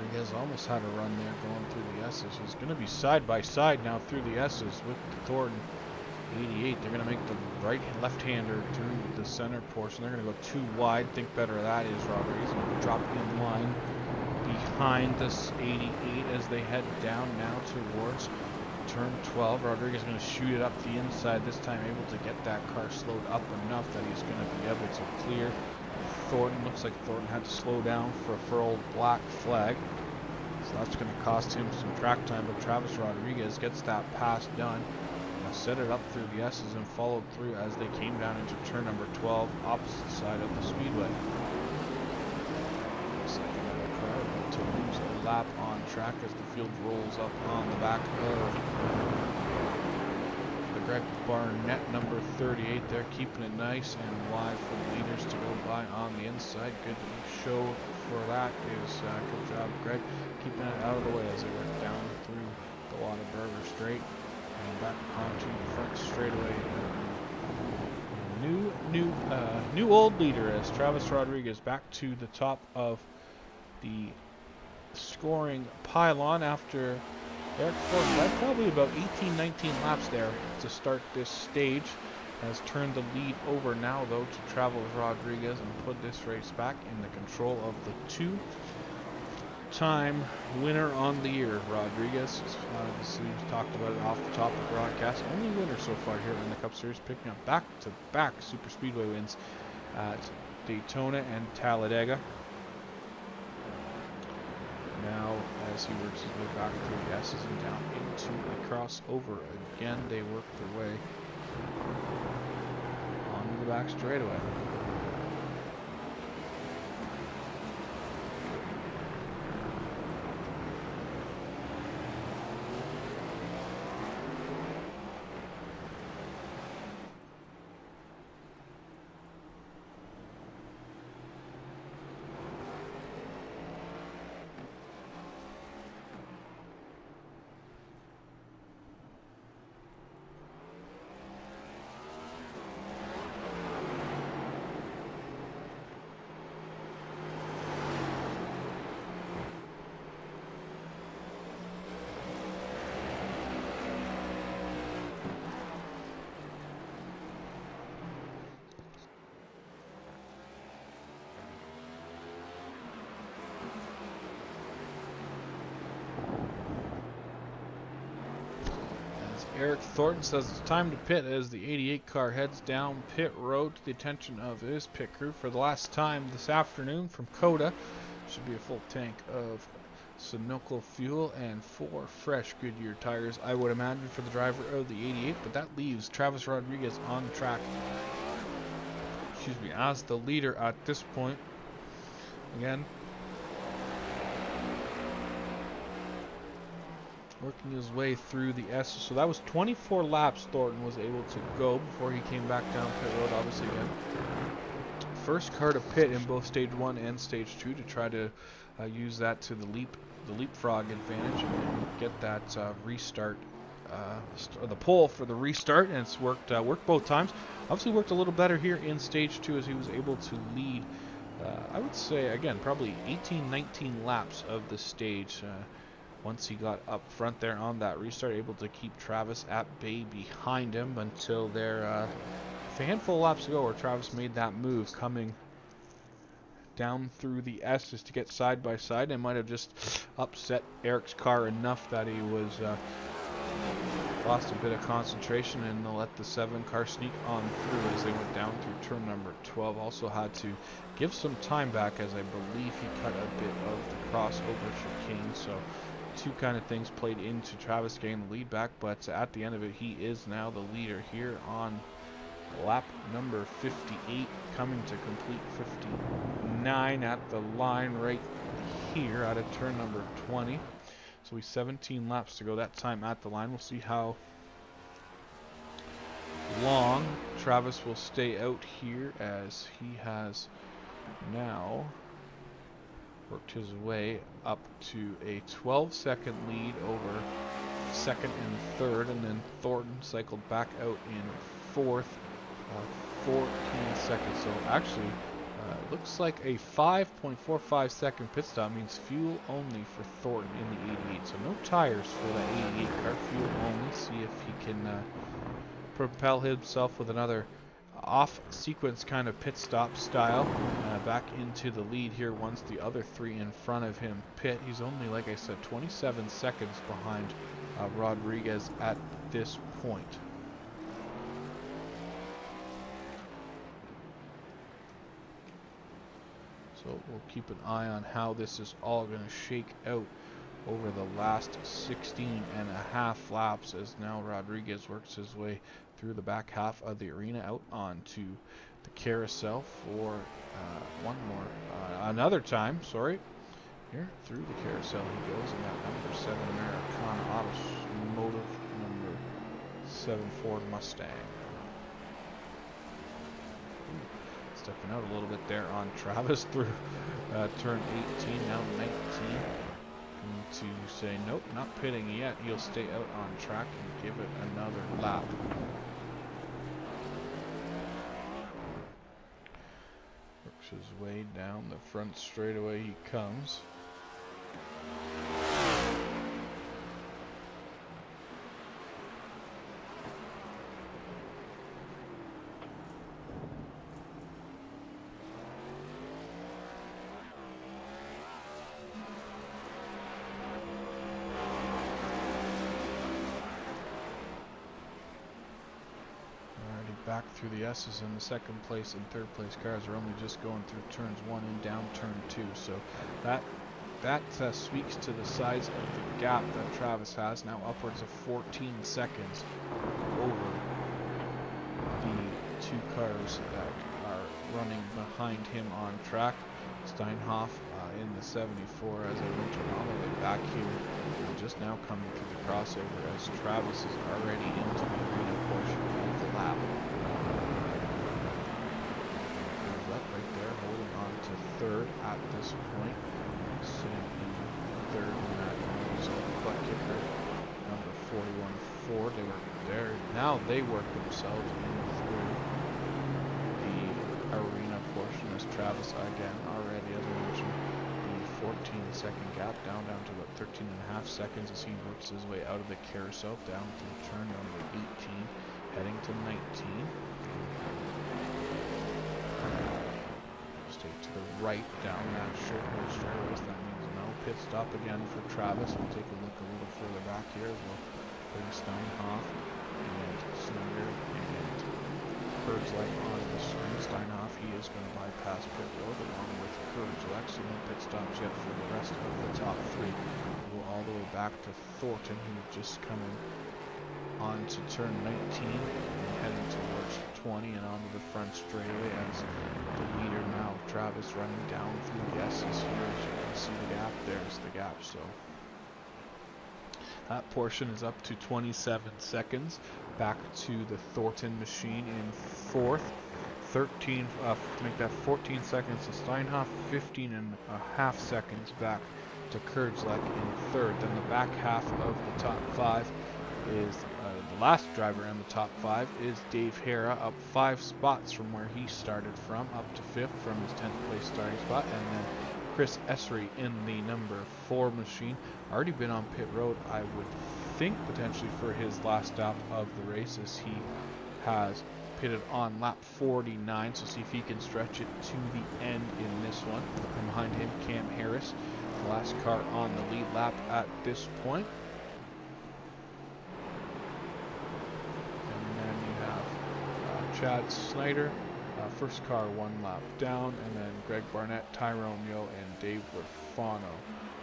Rodriguez almost had a run there going through the S's. He's going to be side by side now through the S's with Thornton. 88. They're going to make the left-hander through the center portion. They're going to go too wide. Think better of that is Rodriguez. Going to drop in line behind this 88 as they head down now towards turn 12. Rodriguez is going to shoot it up the inside, this time able to get that car slowed up enough that he's going to be able to clear Thornton. Looks like Thornton had to slow down for a furled black flag, so that's going to cost him some track time, but Travis Rodriguez gets that pass done. Set it up through the S's and followed through as they came down into turn number 12, opposite side of the speedway. Looks like another car about to lose a lap on track as the field rolls up on the back of the Greg Barnett, number 38 there, keeping it nice and wide for the leaders to go by on the inside. Good show for that is good job, Greg, keeping it out of the way as they work down through the Whataburger straight. And back onto the front straightaway. New old leader as Travis Rodriguez back to the top of the scoring pylon after Eric Ford led probably about 18-19 laps there to start this stage. has turned the lead over now, though, to Travis Rodriguez and put this race back in the control of the two-time winner on the year. Rodriguez, obviously, we've talked about it off the top of the broadcast. Only winner so far here in the Cup Series, picking up back-to-back Super Speedway wins at Daytona and Talladega. Now, as he works his way back through the S's and down into a crossover again, they work their way onto the back straightaway. Eric Thornton says it's time to pit as the 88 car heads down pit road to the attention of his pit crew for the last time this afternoon from COTA. Should be a full tank of Sunoco fuel and 4 fresh Goodyear tires, I would imagine, for the driver of the 88, but that leaves Travis Rodriguez on the track, as the leader at this point. Again, working his way through the S. So that was 24 laps Thornton was able to go before he came back down pit road, obviously again. First car to pit in both stage 1 and stage 2 to try to use that to the leapfrog advantage and get that restart, the pole for the restart, and it's worked both times. Obviously worked a little better here in stage 2 as he was able to lead, I would say, again, probably 18-19 laps of the stage. Once he got up front there on that restart, able to keep Travis at bay behind him until there a handful of laps ago where Travis made that move coming down through the S's to get side by side, and might have just upset Eric's car enough that he was lost a bit of concentration and let the 7 car sneak on through as they went down through turn number 12. Also had to give some time back as I believe he cut a bit of the crossover chicane, so two kind of things played into Travis getting the lead back, but at the end of it, he is now the leader here on lap number 58, coming to complete 59 at the line right here out of turn number 20. So we 17 laps to go that time at the line. We'll see how long Travis will stay out here as he has now worked his way up to a 12-second lead over second and third, and then Thornton cycled back out in fourth, 14 seconds. So actually, looks like a 5.45 second pit stop means fuel only for Thornton in the 88. So no tires for that 88 car, fuel only. See if he can propel himself with another off-sequence kind of pit stop style back into the lead here once the other 3 in front of him pit. He's only, like I said, 27 seconds behind Rodriguez at this point. So we'll keep an eye on how this is all going to shake out over the last 16 and a half laps as now Rodriguez works his way through the back half of the arena out onto the carousel for another time, here through the carousel he goes in that number 7 Americana Automotive number 7 Ford Mustang. Stepping out a little bit there on Travis through turn 18, now 19. And to say, nope, not pitting yet. He'll stay out on track and give it another lap. Works his way down the front straightaway he comes. back through the S's, and the second place and third place cars are only just going through turns 1 and down turn 2. So that speaks to the size of the gap that Travis has now, upwards of 14 seconds over the two cars that are running behind him on track. Steinhoff in the 74 as I mentioned all the way back here, just now coming through the crossover as Travis is already into the arena portion of the lap. Goes up right there, holding on to third at this point. Sitting in third in that butt kicker, number 41-4. They were there. Now they work themselves in through the arena portion as Travis again already, as I mentioned, the 14-second gap down to about 13.5 seconds as he works his way out of the carousel down through turn number 18, heading to 19. Stay to the right down that short straightaway. So that means no pit stop again for Travis. We'll take a look a little further back here as we'll bring Steinhoff and Snyder and Purcell on the screen. Steinhoff, he is going to bypass pit road along with Purcell. So no pit stops yet for the rest of the top three. We'll go all the way back to Thornton, who just coming on to turn 19 and heading towards 20 and onto the front straightaway as the leader now, Travis, running down through the S's here. As you can see the gap, there's the gap. So that portion is up to 27 seconds. Back to the Thornton machine in fourth. 13 to make that 14 seconds to Steinhoff, 15.5 seconds back to Kurdzlek in third. Then the back half of the top five is the last driver in the top five is Dave Hara, up 5 spots from where he started from, up to 5th from his 10th place starting spot. And then Chris Essery in the number 4 machine, already been on pit road, I would think potentially for his last stop of the race, as he has pitted on lap 49, so see if he can stretch it to the end in this one. And behind him, Cam Harris, the last car on the lead lap at this point. Chad Snyder, first car 1 lap down, and then Greg Barnett, Tyrone Yo, and Dave Rafano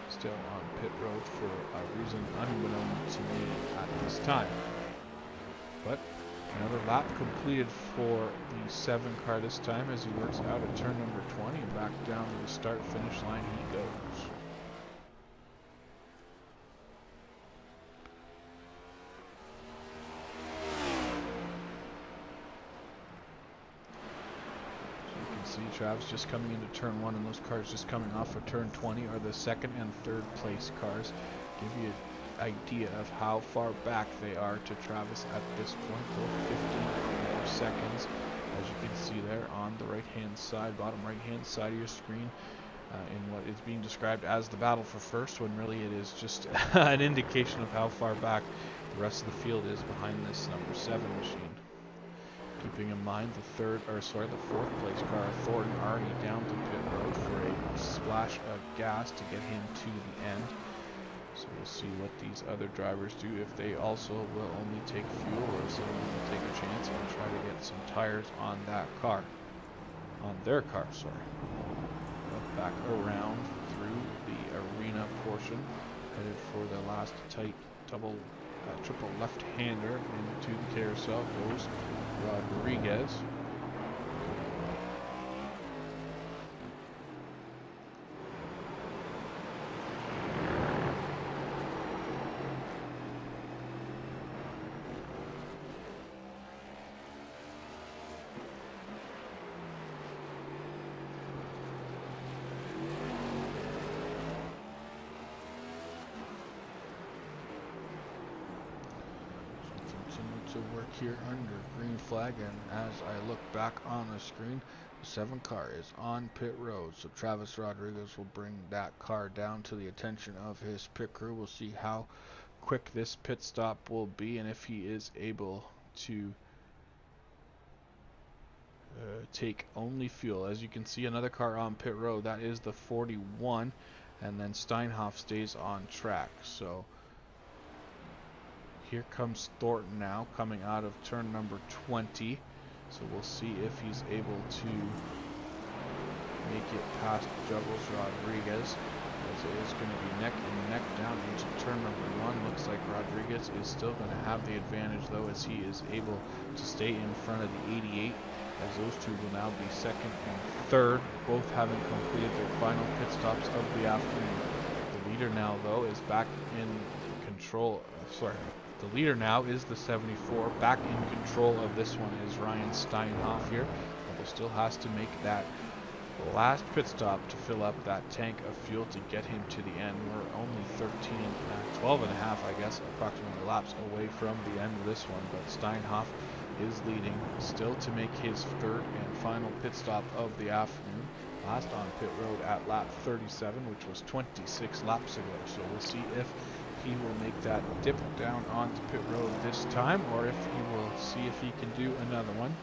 still on pit road for a reason unbeknown to me at this time. But another lap completed for the 7 car this time as he works out at turn number 20 and back down to the start-finish line he goes. Travis just coming into turn 1, and those cars just coming off of turn 20 are the second and third place cars. Give you an idea of how far back they are to Travis at this point. Both 15 more seconds, as you can see there on the right hand side, bottom right hand side of your screen, in what is being described as the battle for first, when really it is just an indication of how far back the rest of the field is behind this number 7 machine. Keeping in mind the fourth place car, Thornton, already down to pit road for a splash of gas to get him to the end. So we'll see what these other drivers do, if they also will only take fuel or if someone will take a chance and try to get some tires on that car. On their car, sorry. Back around through the arena portion, headed for the last tight triple left-hander into the carousel goes Rodriguez. To work here under green flag, and as I look back on the screen, the 7 car is on pit road, so Travis Rodriguez will bring that car down to the attention of his pit crew. We'll see how quick this pit stop will be and if he is able to take only fuel. As you can see, another car on pit road, that is the 41, and then Steinhoff stays on track. So here comes Thornton now, coming out of turn number 20. So we'll see if he's able to make it past Juggles Rodriguez, as it is going to be neck and neck down into turn number 1. Looks like Rodriguez is still going to have the advantage though, as he is able to stay in front of the 88, as those two will now be second and third, both having completed their final pit stops of the afternoon. The leader now though is back in control, the leader now is the 74. Back in control of this one is Ryan Steinhoff here, although still has to make that last pit stop to fill up that tank of fuel to get him to the end. We're only 12 and a half, I guess, approximately laps away from the end of this one, but Steinhoff is leading still to make his third and final pit stop of the afternoon. Last on pit road at lap 37, which was 26 laps ago. So we'll see if he will make that dip down onto pit road this time, or if he will see if he can do another one.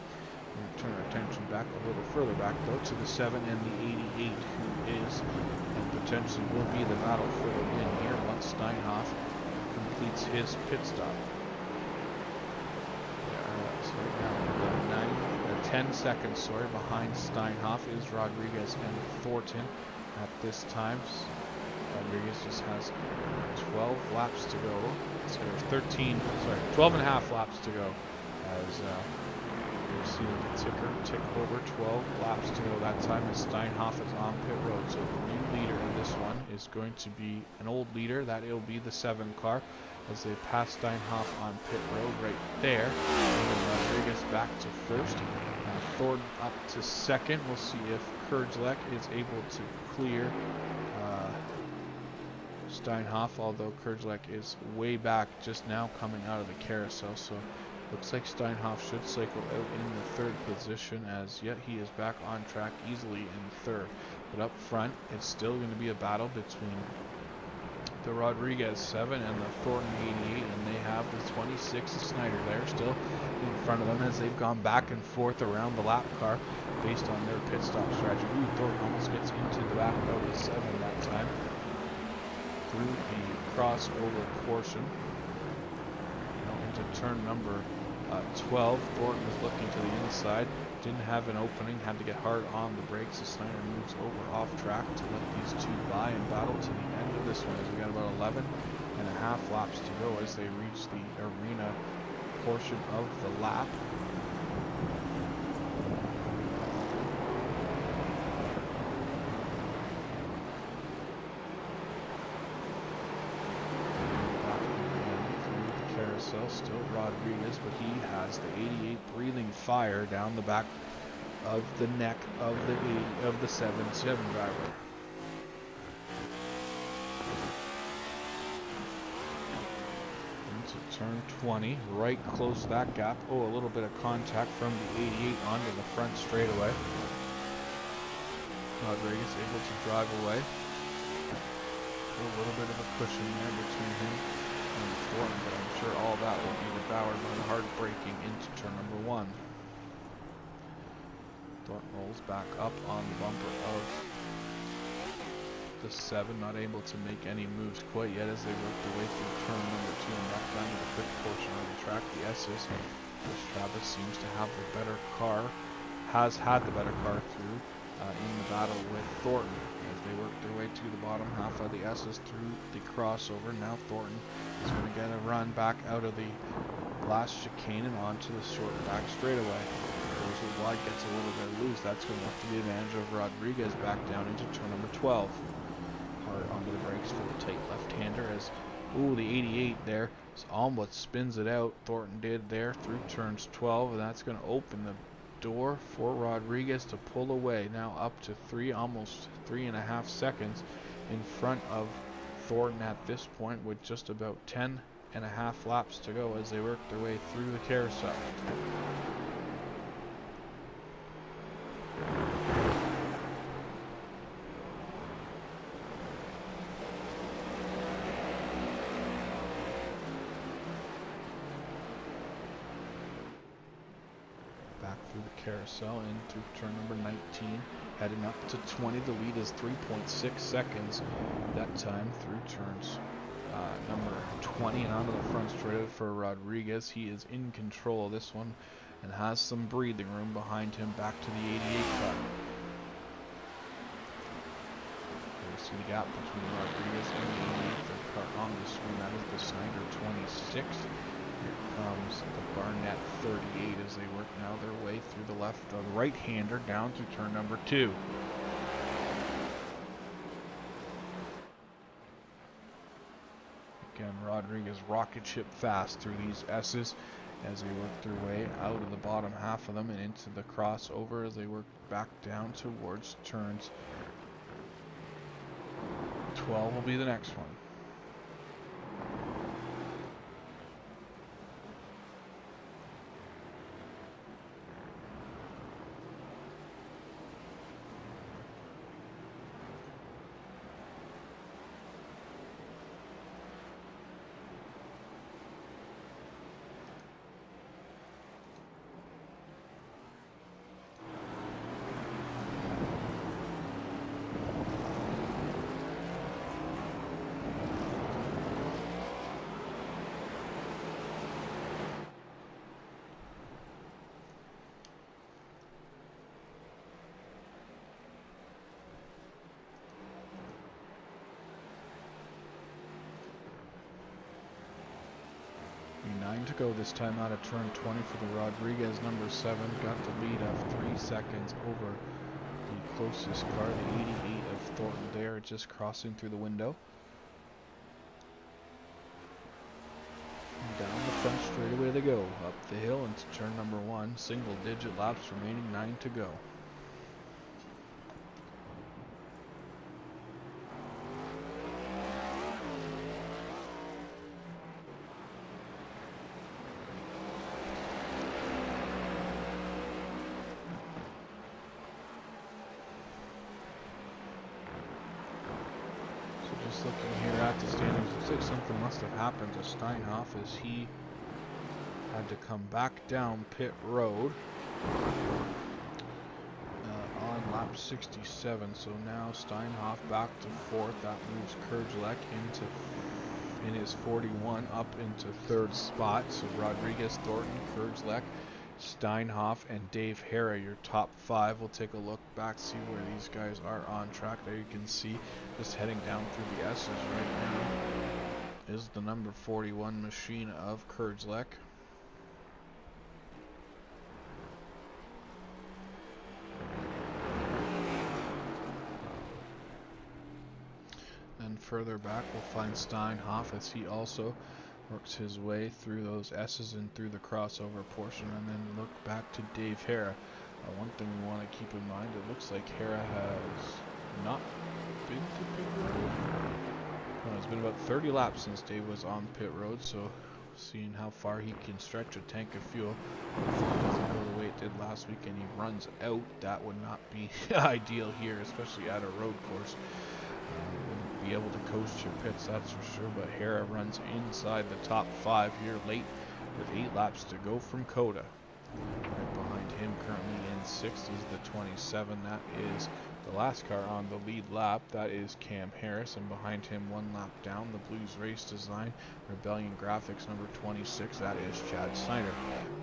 We'll turn our attention back a little further back though to the 7 and the 88, who is and potentially will be the battle for the win here once Steinhoff completes his pit stop. So right now 10 seconds behind Steinhoff is Rodriguez and Thornton at this time. Rodriguez just has 12 laps to go. So 12 and a half laps to go, as we're seeing the ticker tick over 12 laps to go. That time as Steinhoff is on pit road. So the new leader in this one is going to be an old leader. That will be the 7 car, as they pass Steinhoff on pit road right there. And then Rodriguez back to first. Thornton up to second. We'll see if Kurdzlek is able to clear Steinhoff, although Kurdzlek is way back just now coming out of the carousel. So looks like Steinhoff should cycle out in the third position, as yet he is back on track easily in third. But up front, it's still going to be a battle between the Rodriguez 7 and the Thornton 88, and they have the 26 Snyder there still in front of them, as they've gone back and forth around the lap car based on their pit stop strategy. Ooh, Thornton almost gets into the back of the 7 that time through the crossover portion. Into turn number 12, Thornton is looking to the inside, didn't have an opening, had to get hard on the brakes. The Snyder moves over off track to let these two by and battle to the end of this one, as we got about 11 and a half laps to go as they reach the arena portion of the lap. Still Rodriguez, but he has the 88 breathing fire down the back of the neck of the 7-7 driver. Into turn 20, right close to that gap. Oh, a little bit of contact from the 88 onto the front straightaway. Rodriguez able to drive away. A little bit of a cushion there between him and Thornton, but I'm sure all that will be devoured by the hard braking into turn number 1. Thornton rolls back up on the bumper of the 7, not able to make any moves quite yet as they work their way through turn number 2 and back down to the quick portion of the track. The S's, which Travis seems to have the better car, has had the better car through in the battle with Thornton, as they work their way to the bottom half of the S's through the crossover. Now Thornton is going to get a run back out of the last chicane and onto the short back straightaway. Goes it wide, gets a little bit loose. That's going to work to the advantage of Rodriguez back down into turn number 12. Hard onto the brakes for the tight left-hander, as the 88 there almost spins it out. Thornton did there through turns 12, and that's going to open the door for Rodriguez to pull away. Now up to almost 3.5 seconds in front of Thornton at this point, with just about 10.5 laps to go as they work their way through the carousel. Through the carousel in through turn number 19, heading up to 20. The lead is 3.6 seconds that time through turns number 20 and onto the front straight for Rodriguez. He is in control of this one, and has some breathing room behind him back to the 88 car. You see the gap between Rodriguez and the 88th car on the screen. That is the Snyder 26. Here comes the Barnett 38 as they work now their way through the right-hander down to turn number 2. Again, Rodriguez rocket ship fast through these S's as they work their way out of the bottom half of them and into the crossover as they work back down towards turns 12 will be the next one. To go this time out of turn 20 for the Rodriguez number 7. Got the lead of 3 seconds over the closest car, the 88 of Thornton there, just crossing through the window. And down the front straightaway they go, up the hill into turn number 1. Single digit laps remaining, 9 to go. Looking here at the standings, looks like something must have happened to Steinhoff as he had to come back down pit road on lap 67. So now Steinhoff back to 4th. That moves Kerjelek in his 41 up into 3rd spot. So Rodriguez, Thornton, Kerjelek, Steinhoff, and Dave Hara, your top 5. We'll take a look back, see where these guys are on track. There you can see, just heading down through the S's right now, is the number 41 machine of Kerjelek. And further back, we'll find Steinhoff as he also works his way through those S's and through the crossover portion, and then look back to Dave Hara. One thing we want to keep in mind, it looks like Hara has not been to pit road. Well, it's been about 30 laps since Dave was on pit road, so seeing how far he can stretch a tank of fuel. If it doesn't go the way it did last week and he runs out, that would not be ideal here, especially at a road course. Wouldn't be able to coast your pits, that's for sure, but Hara runs inside the top 5 here late with 8 laps to go from COTA. Right behind him currently in 6th is the 27. That is the last car on the lead lap. That is Cam Harris, and behind him 1 lap down, the Blues Race Design Rebellion Graphics number 26. That is Chad Snyder.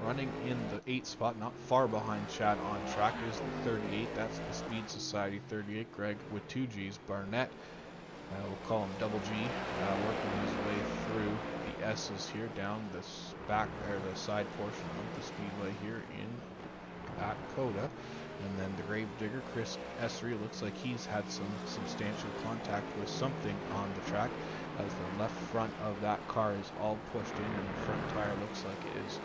Running in the 8th spot, not far behind Chad on track, is the 38. That's the Speed Society 38. Greg with 2 G's. Barnett, we'll call him Double G, working his way through the S's here down this back or the side portion of the speedway here at COTA. And then the Gravedigger, Chris Essery, looks like he's had some substantial contact with something on the track, as the left front of that car is all pushed in and the front tire looks like it is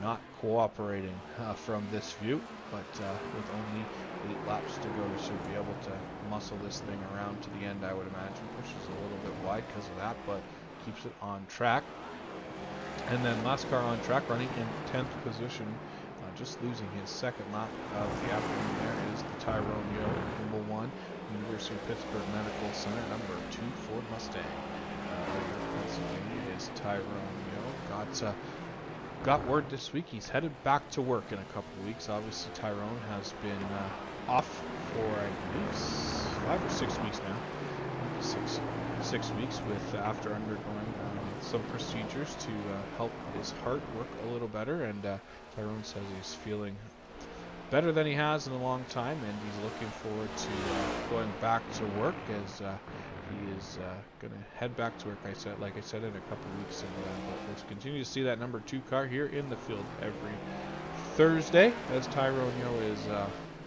not cooperating from this view, but with only 8 laps to go, we should be able to muscle this thing around to the end, I would imagine. Pushes a little bit wide because of that, but keeps it on track. And then last car on track, running in 10th position, just losing his 2nd lap of the afternoon there, is the Tyrone Yo, number 1, University of Pittsburgh Medical Center, number 2, Ford Mustang. Pennsylvania is Tyrone Yo. Got word this week he's headed back to work in a couple of weeks. Obviously, Tyrone has been off for, I believe, 5 or 6 weeks now. 6. 6 weeks with after undergoing some procedures to help his heart work a little better, and Tyrone says he's feeling better than he has in a long time, and he's looking forward to going back to work as he is going to head back to work. Like I said, in a couple of weeks, and we'll continue to see that number 2 car here in the field every Thursday, as Tyrone Yo is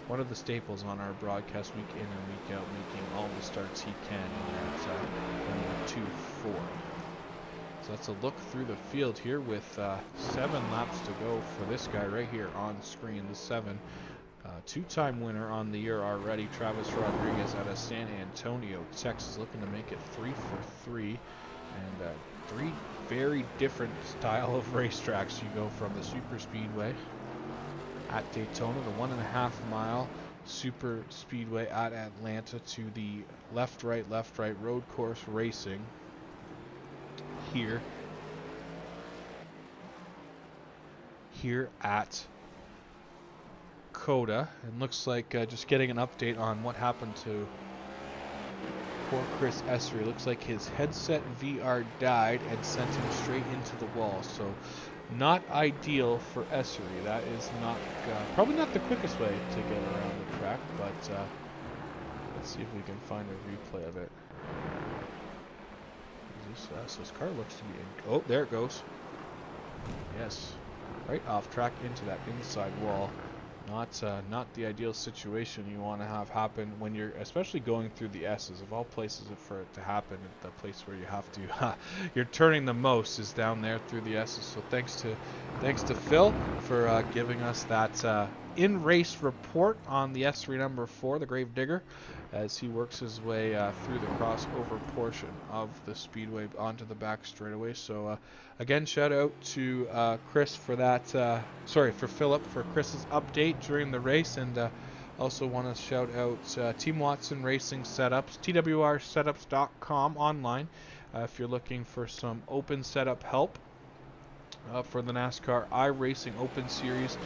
one of the staples on our broadcast week in and week out, making all the starts he can in that number 2 Ford. So that's a look through the field here with 7 laps to go for this guy right here on screen, the 7. 2-time winner on the year already, Travis Rodriguez out of San Antonio, Texas, looking to make it 3 for 3. And 3 very different style of racetracks. You go from the super speedway at Daytona, the 1.5 mile super speedway at Atlanta, to the left right road course racing here at COTA. And looks like just getting an update on what happened to poor Chris Essery. Looks like his headset VR died and sent him straight into the wall. So not ideal for Essery. That is not probably not the quickest way to get around the track, but let's see if we can find a replay of it. So his car looks to be in. Oh, there it goes. Yes, right off track into that inside wall. Not the ideal situation you want to have happen when you're, especially going through the S's. Of all places for it to happen, the place where you have to, you're turning the most is down there through the S's. So thanks to Phil for giving us that in-race report on the S3 number 4, the Gravedigger, as he works his way through the crossover portion of the speedway onto the back straightaway. So again, shout out to Chris for that. For Philip for Chris's update during the race, and also want to shout out Team Watson Racing Setups, twrsetups.com online, if you're looking for some open setup help for the NASCAR iRacing Open Series.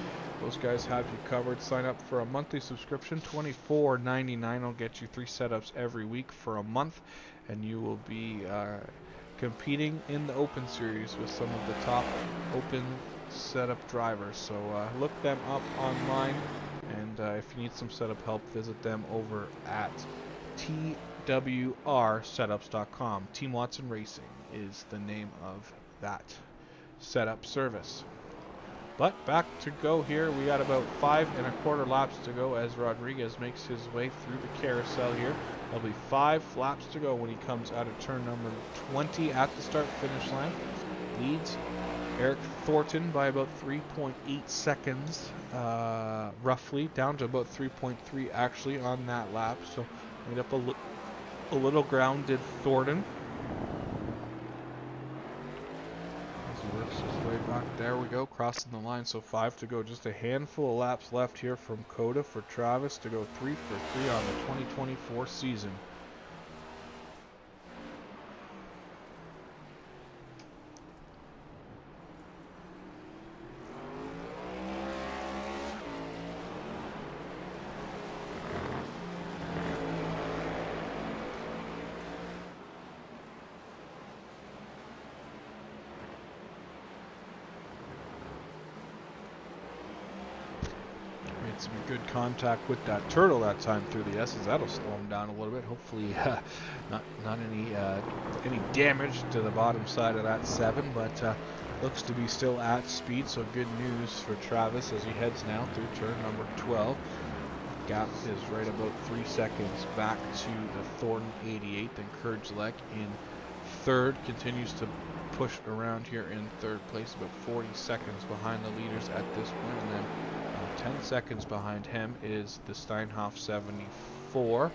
Those guys have you covered. Sign up for a monthly subscription, $24.99. will get you 3 setups every week for a month, and you will be competing in the Open Series with some of the top open setup drivers. So look them up online, and if you need some setup help, visit them over at twrsetups.com. Team Watson Racing is the name of that setup service. But back to go here. We got about 5 1/4 laps to go as Rodriguez makes his way through the carousel here. There'll be 5 laps to go when he comes out of turn number 20 at the start-finish line. Leads Eric Thornton by about 3.8 seconds, roughly, down to about 3.3 actually on that lap. So made up a little ground did Thornton. Works his way back. There we go, crossing the line. So 5 to go. Just a handful of laps left here from COTA for Travis to go 3 for 3 on the 2024 season. Some good contact with that turtle that time through the S's. That'll slow him down a little bit. Hopefully not any damage to the bottom side of that 7, but looks to be still at speed, so good news for Travis as he heads now through turn number 12. Gap is right about 3 seconds back to the Thornton 88. Then Kurgelek in 3rd continues to push around here in 3rd place, about 40 seconds behind the leaders at this point, and then 10 seconds behind him is the Steinhoff 74,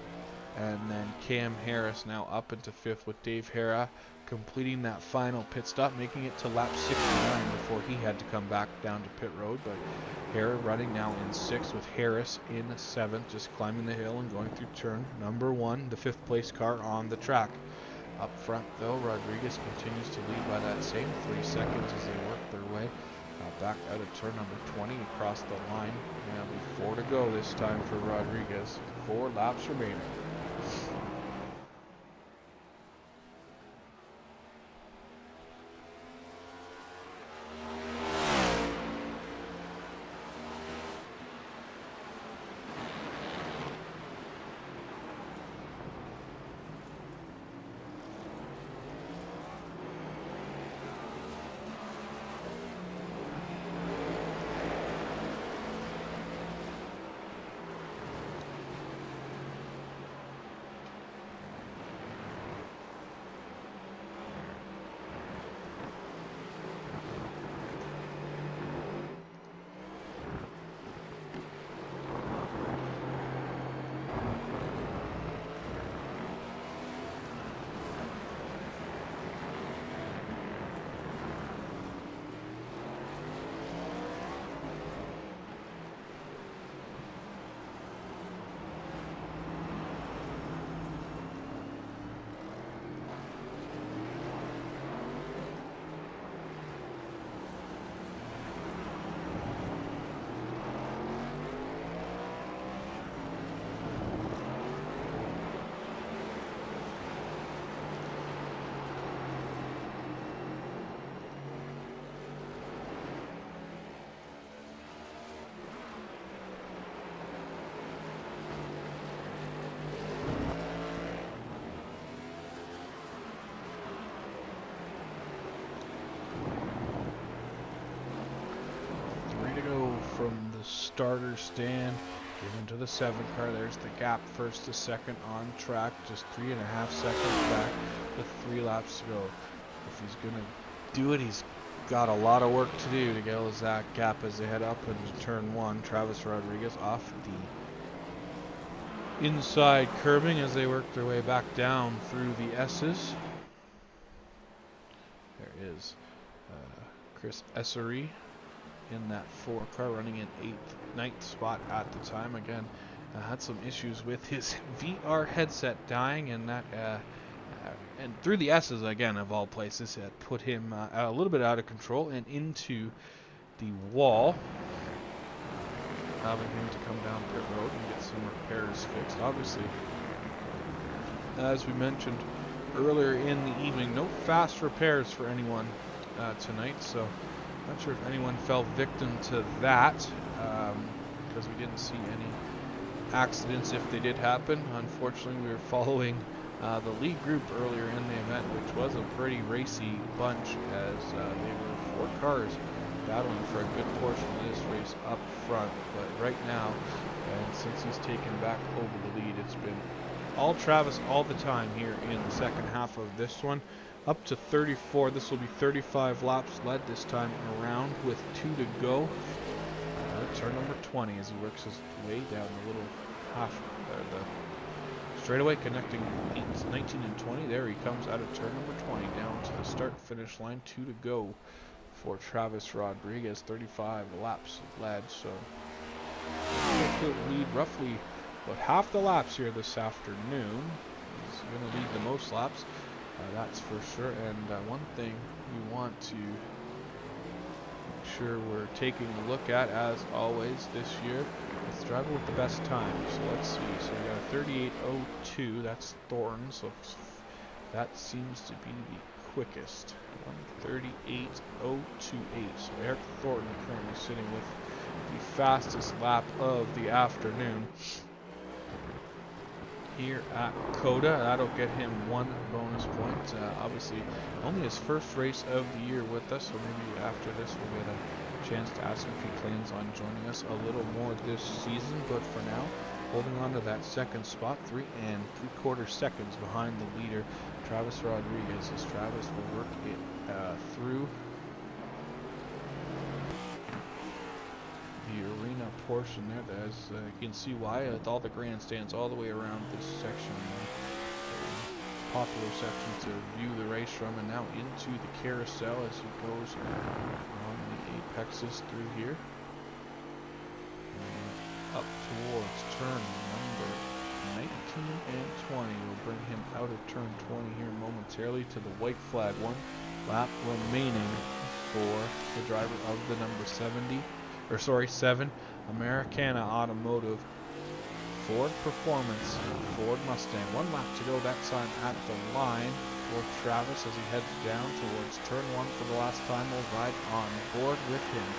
and then Cam Harris now up into 5th with Dave Hara completing that final pit stop, making it to lap 69 before he had to come back down to pit road. But Hara running now in 6th with Harris in 7th, just climbing the hill and going through turn number 1, the 5th place car on the track. Up front though, Rodriguez continues to lead by that same 3 seconds as they work their way back out of turn number 20 across the line. Now 4 to go this time for Rodriguez. 4 laps remaining. from the starter stand, given to the 7 car. There's the gap first to second on track, just 3.5 seconds back with 3 laps to go. If he's going to do it, he's got a lot of work to do to get that gap as they head up into turn 1. Travis Rodriguez off the inside curbing as they work their way back down through the S's. There is Chris Essery in that 4 car, running in 9th spot at the time. Again, had some issues with his VR headset dying, and that and through the S's again of all places, it put him a little bit out of control and into the wall, having him to come down pit road and get some repairs fixed. Obviously, as we mentioned earlier in the evening, no fast repairs for anyone tonight, so not sure if anyone fell victim to that, because we didn't see any accidents if they did happen. Unfortunately, we were following the lead group earlier in the event, which was a pretty racy bunch, as they were 4 cars battling for a good portion of this race up front. But right now, and since he's taken back over the lead, it's been all Travis all the time here in the second half of this one. Up to 34. This will be 35 laps led this time around with 2 to go. Turn number 20 as he works his way down the little the straightaway connecting 19 and 20. There he comes out of turn number 20 down to the start-finish line. 2 to go for Travis Rodriguez. 35 laps led, so he'll lead roughly about half the laps here this afternoon. He's going to lead the most laps. That's for sure, and one thing we want to make sure we're taking a look at, as always this year, is the driver with the best time. So let's see, so we got a 38.02, that's Thornton, so that seems to be the quickest. 1:38.028, so Eric Thornton currently sitting with the fastest lap of the afternoon here at COTA. That'll get him 1 bonus point. Obviously, only his first race of the year with us, so maybe after this we'll get a chance to ask him if he plans on joining us a little more this season. But for now, holding on to that second spot, 3 3/4 seconds behind the leader, Travis Rodriguez, as Travis will work it through the arena portion there. As you can see why, with all the grandstands all the way around this section, popular section to view the race from, and now into the carousel as he goes on the apexes through here, and up towards turn number 19 and 20. Will bring him out of turn 20 here momentarily to the white flag. 1 lap remaining for the driver of the number 7 Americana Automotive Ford Performance Ford Mustang. 1 lap to go that time at the line for Travis as he heads down towards turn 1 for the last time. We'll ride on board with him.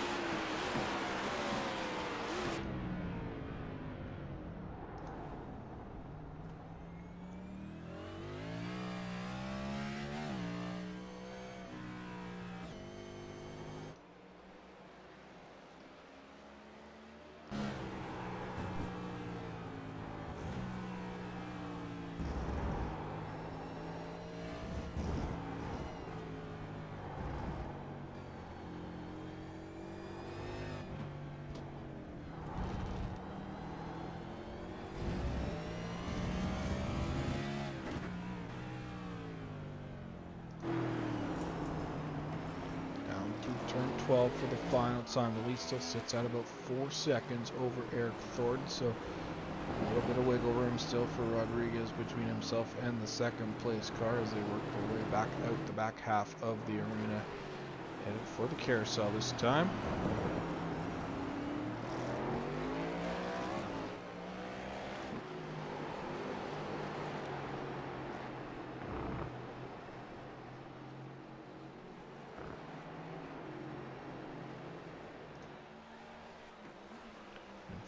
Turn 12 for the final time. The lead still sits at about 4 seconds over Eric Thornton, so a little bit of wiggle room still for Rodriguez between himself and the second place car as they work their way back out the back half of the arena, headed for the carousel this time.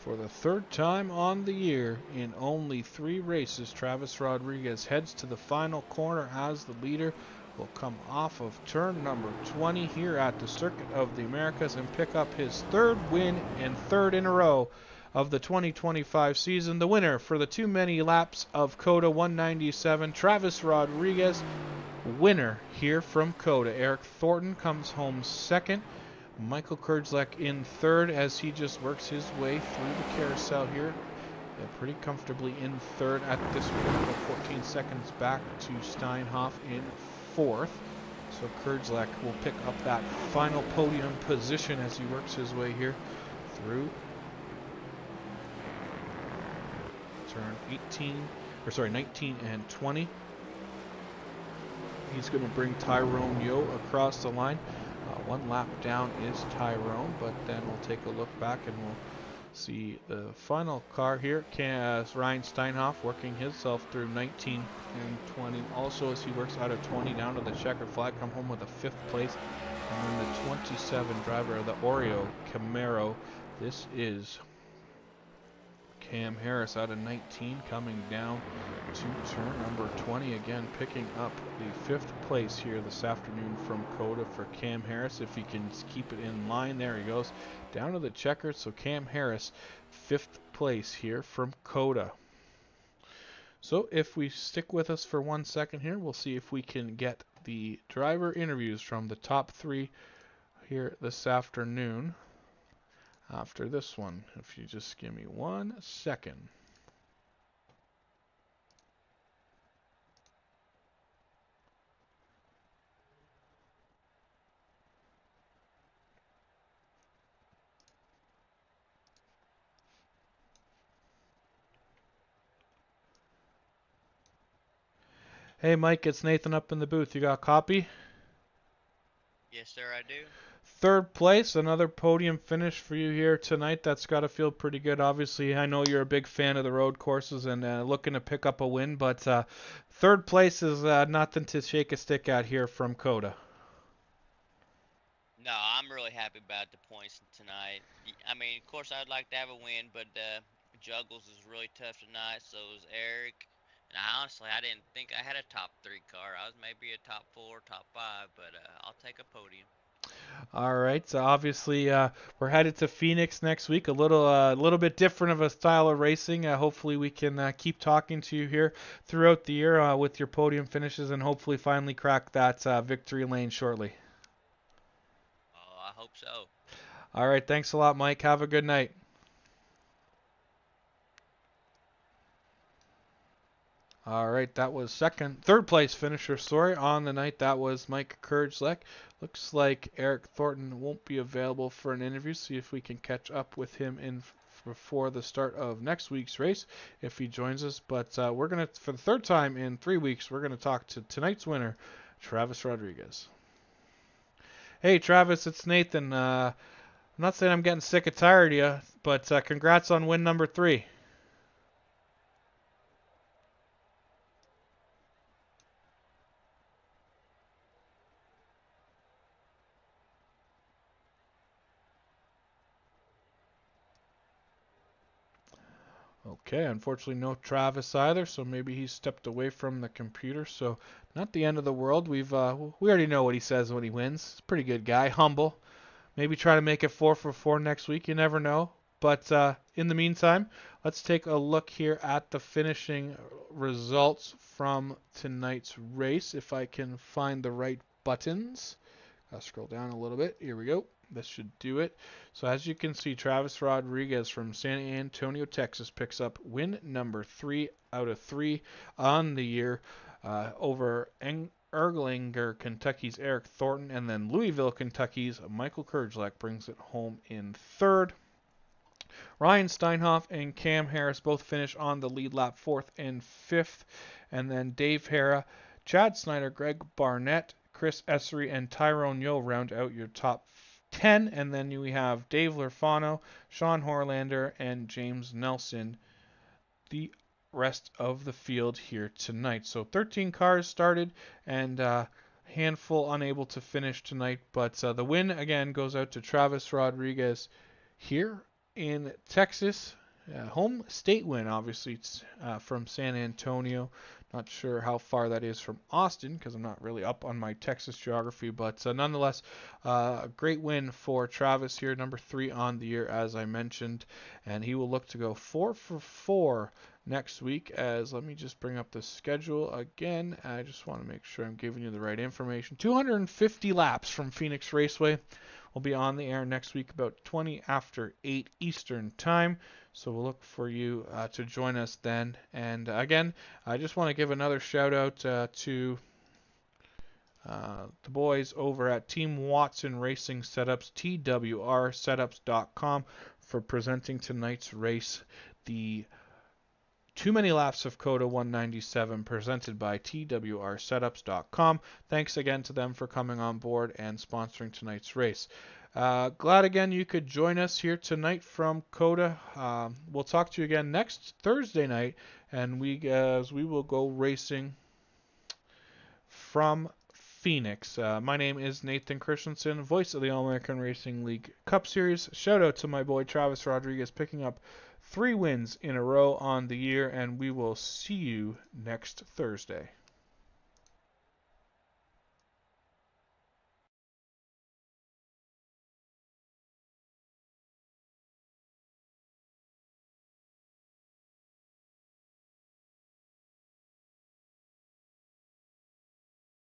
For the 3rd time on the year in only 3 races, Travis Rodriguez heads to the final corner as the leader will come off of turn number 20 here at the Circuit of the Americas and pick up his third win and third in a row of the 2025 season. The winner for the too many laps of COTA 197, Travis Rodriguez, winner here from COTA. Eric Thornton comes home second. Michael Kurdzlek in third as he just works his way through the carousel here. Pretty comfortably in third at this point, 14 seconds back to Steinhoff in fourth. So Kurdzlek will pick up that final podium position as he works his way here through turn 19 and 20. He's going to bring Tyrone Yo across the line. One lap down is Tyrone, but then we'll take a look back and we'll see the final car here. Ryan Steinhoff working himself through 19 and 20. Also, as he works out of 20 down to the checkered flag, come home with a 5th place. And then the 27 driver of the Oreo Camaro. This is Cam Harris out of 19 coming down to turn number 20 again, picking up the 5th place here this afternoon from COTA for Cam Harris. If he can keep it in line, there he goes down to the checkered. So Cam Harris 5th place here from COTA. So if we stick with us for 1 second here, we'll see if we can get the driver interviews from the top 3 here this afternoon. After this one, if you just give me 1 second. Hey Mike, it's Nathan up in the booth. You got a copy? Yes, sir, I do. 3rd place, another podium finish for you here tonight. That's got to feel pretty good. Obviously, I know you're a big fan of the road courses and looking to pick up a win, but 3rd place is nothing to shake a stick at here from COTA. No, I'm really happy about the points tonight. I mean, of course, I'd like to have a win, but Juggles is really tough tonight. So is Eric. And I didn't think I had a top 3 car. I was maybe a top 4, top 5, but I'll take a podium. All right, so obviously we're headed to Phoenix next week. A little bit different of a style of racing. Hopefully we can keep talking to you here throughout the year with your podium finishes and hopefully finally crack that victory lane shortly. Oh, I hope so. All right, thanks a lot, Mike. Have a good night. All right, that was 3rd place finisher, on the night. That was Mike Kurdzlek. Looks like Eric Thornton won't be available for an interview. See if we can catch up with him before the start of next week's race if he joins us. But we're going to, for the 3rd time in 3 weeks, we're going to talk to tonight's winner, Travis Rodriguez. Hey, Travis, it's Nathan. I'm not saying I'm getting sick or tired of you, but congrats on win number 3. Okay, unfortunately no Travis either, so maybe he stepped away from the computer. So not the end of the world. We already know what he says when he wins. He's a pretty good guy, humble. Maybe try to make it 4 for 4 next week. You never know. But in the meantime, let's take a look here at the finishing results from tonight's race. If I can find the right buttons. I'll scroll down a little bit. Here we go. This should do it. So as you can see, Travis Rodriguez from San Antonio, Texas picks up win number 3 out of 3 on the year over Erlanger, Kentucky's Eric Thornton, and then Louisville, Kentucky's Michael Kurdzlek brings it home in 3rd. Ryan Steinhoff and Cam Harris both finish on the lead lap 4th and 5th. And then Dave Hara, Chad Snyder, Greg Barnett, Chris Essery, and Tyrone Yo round out your top 10. And then we have Dave Lerfano, Sean Horlander, and James Nelson, the rest of the field here tonight. So 13 cars started and handful unable to finish tonight. But the win again goes out to Travis Rodriguez here in Texas. home state win, obviously. It's from San Antonio. Not sure how far that is from Austin because I'm not really up on my Texas geography, but nonetheless, a great win for Travis here, number 3 on the year, as I mentioned, and he will look to go 4 for 4 next week. As let me just bring up the schedule again. I just want to make sure I'm giving you the right information. 250 laps from Phoenix Raceway. Will be on the air next week about 20 after 8 Eastern Time. So we'll look for you to join us then. And again, I just want to give another shout out to the boys over at Team Watson Racing Setups, twrsetups.com, for presenting tonight's race, the Too Many Laps of COTA 197, presented by twrsetups.com. Thanks again to them for coming on board and sponsoring tonight's race. Glad again you could join us here tonight from COTA. We'll talk to you again next Thursday night, and we will go racing from Phoenix. My name is Nathan Christensen, voice of the All-American Racing League Cup Series. Shout out to my boy Travis Rodriguez, picking up 3 wins in a row on the year, and we will see you next Thursday.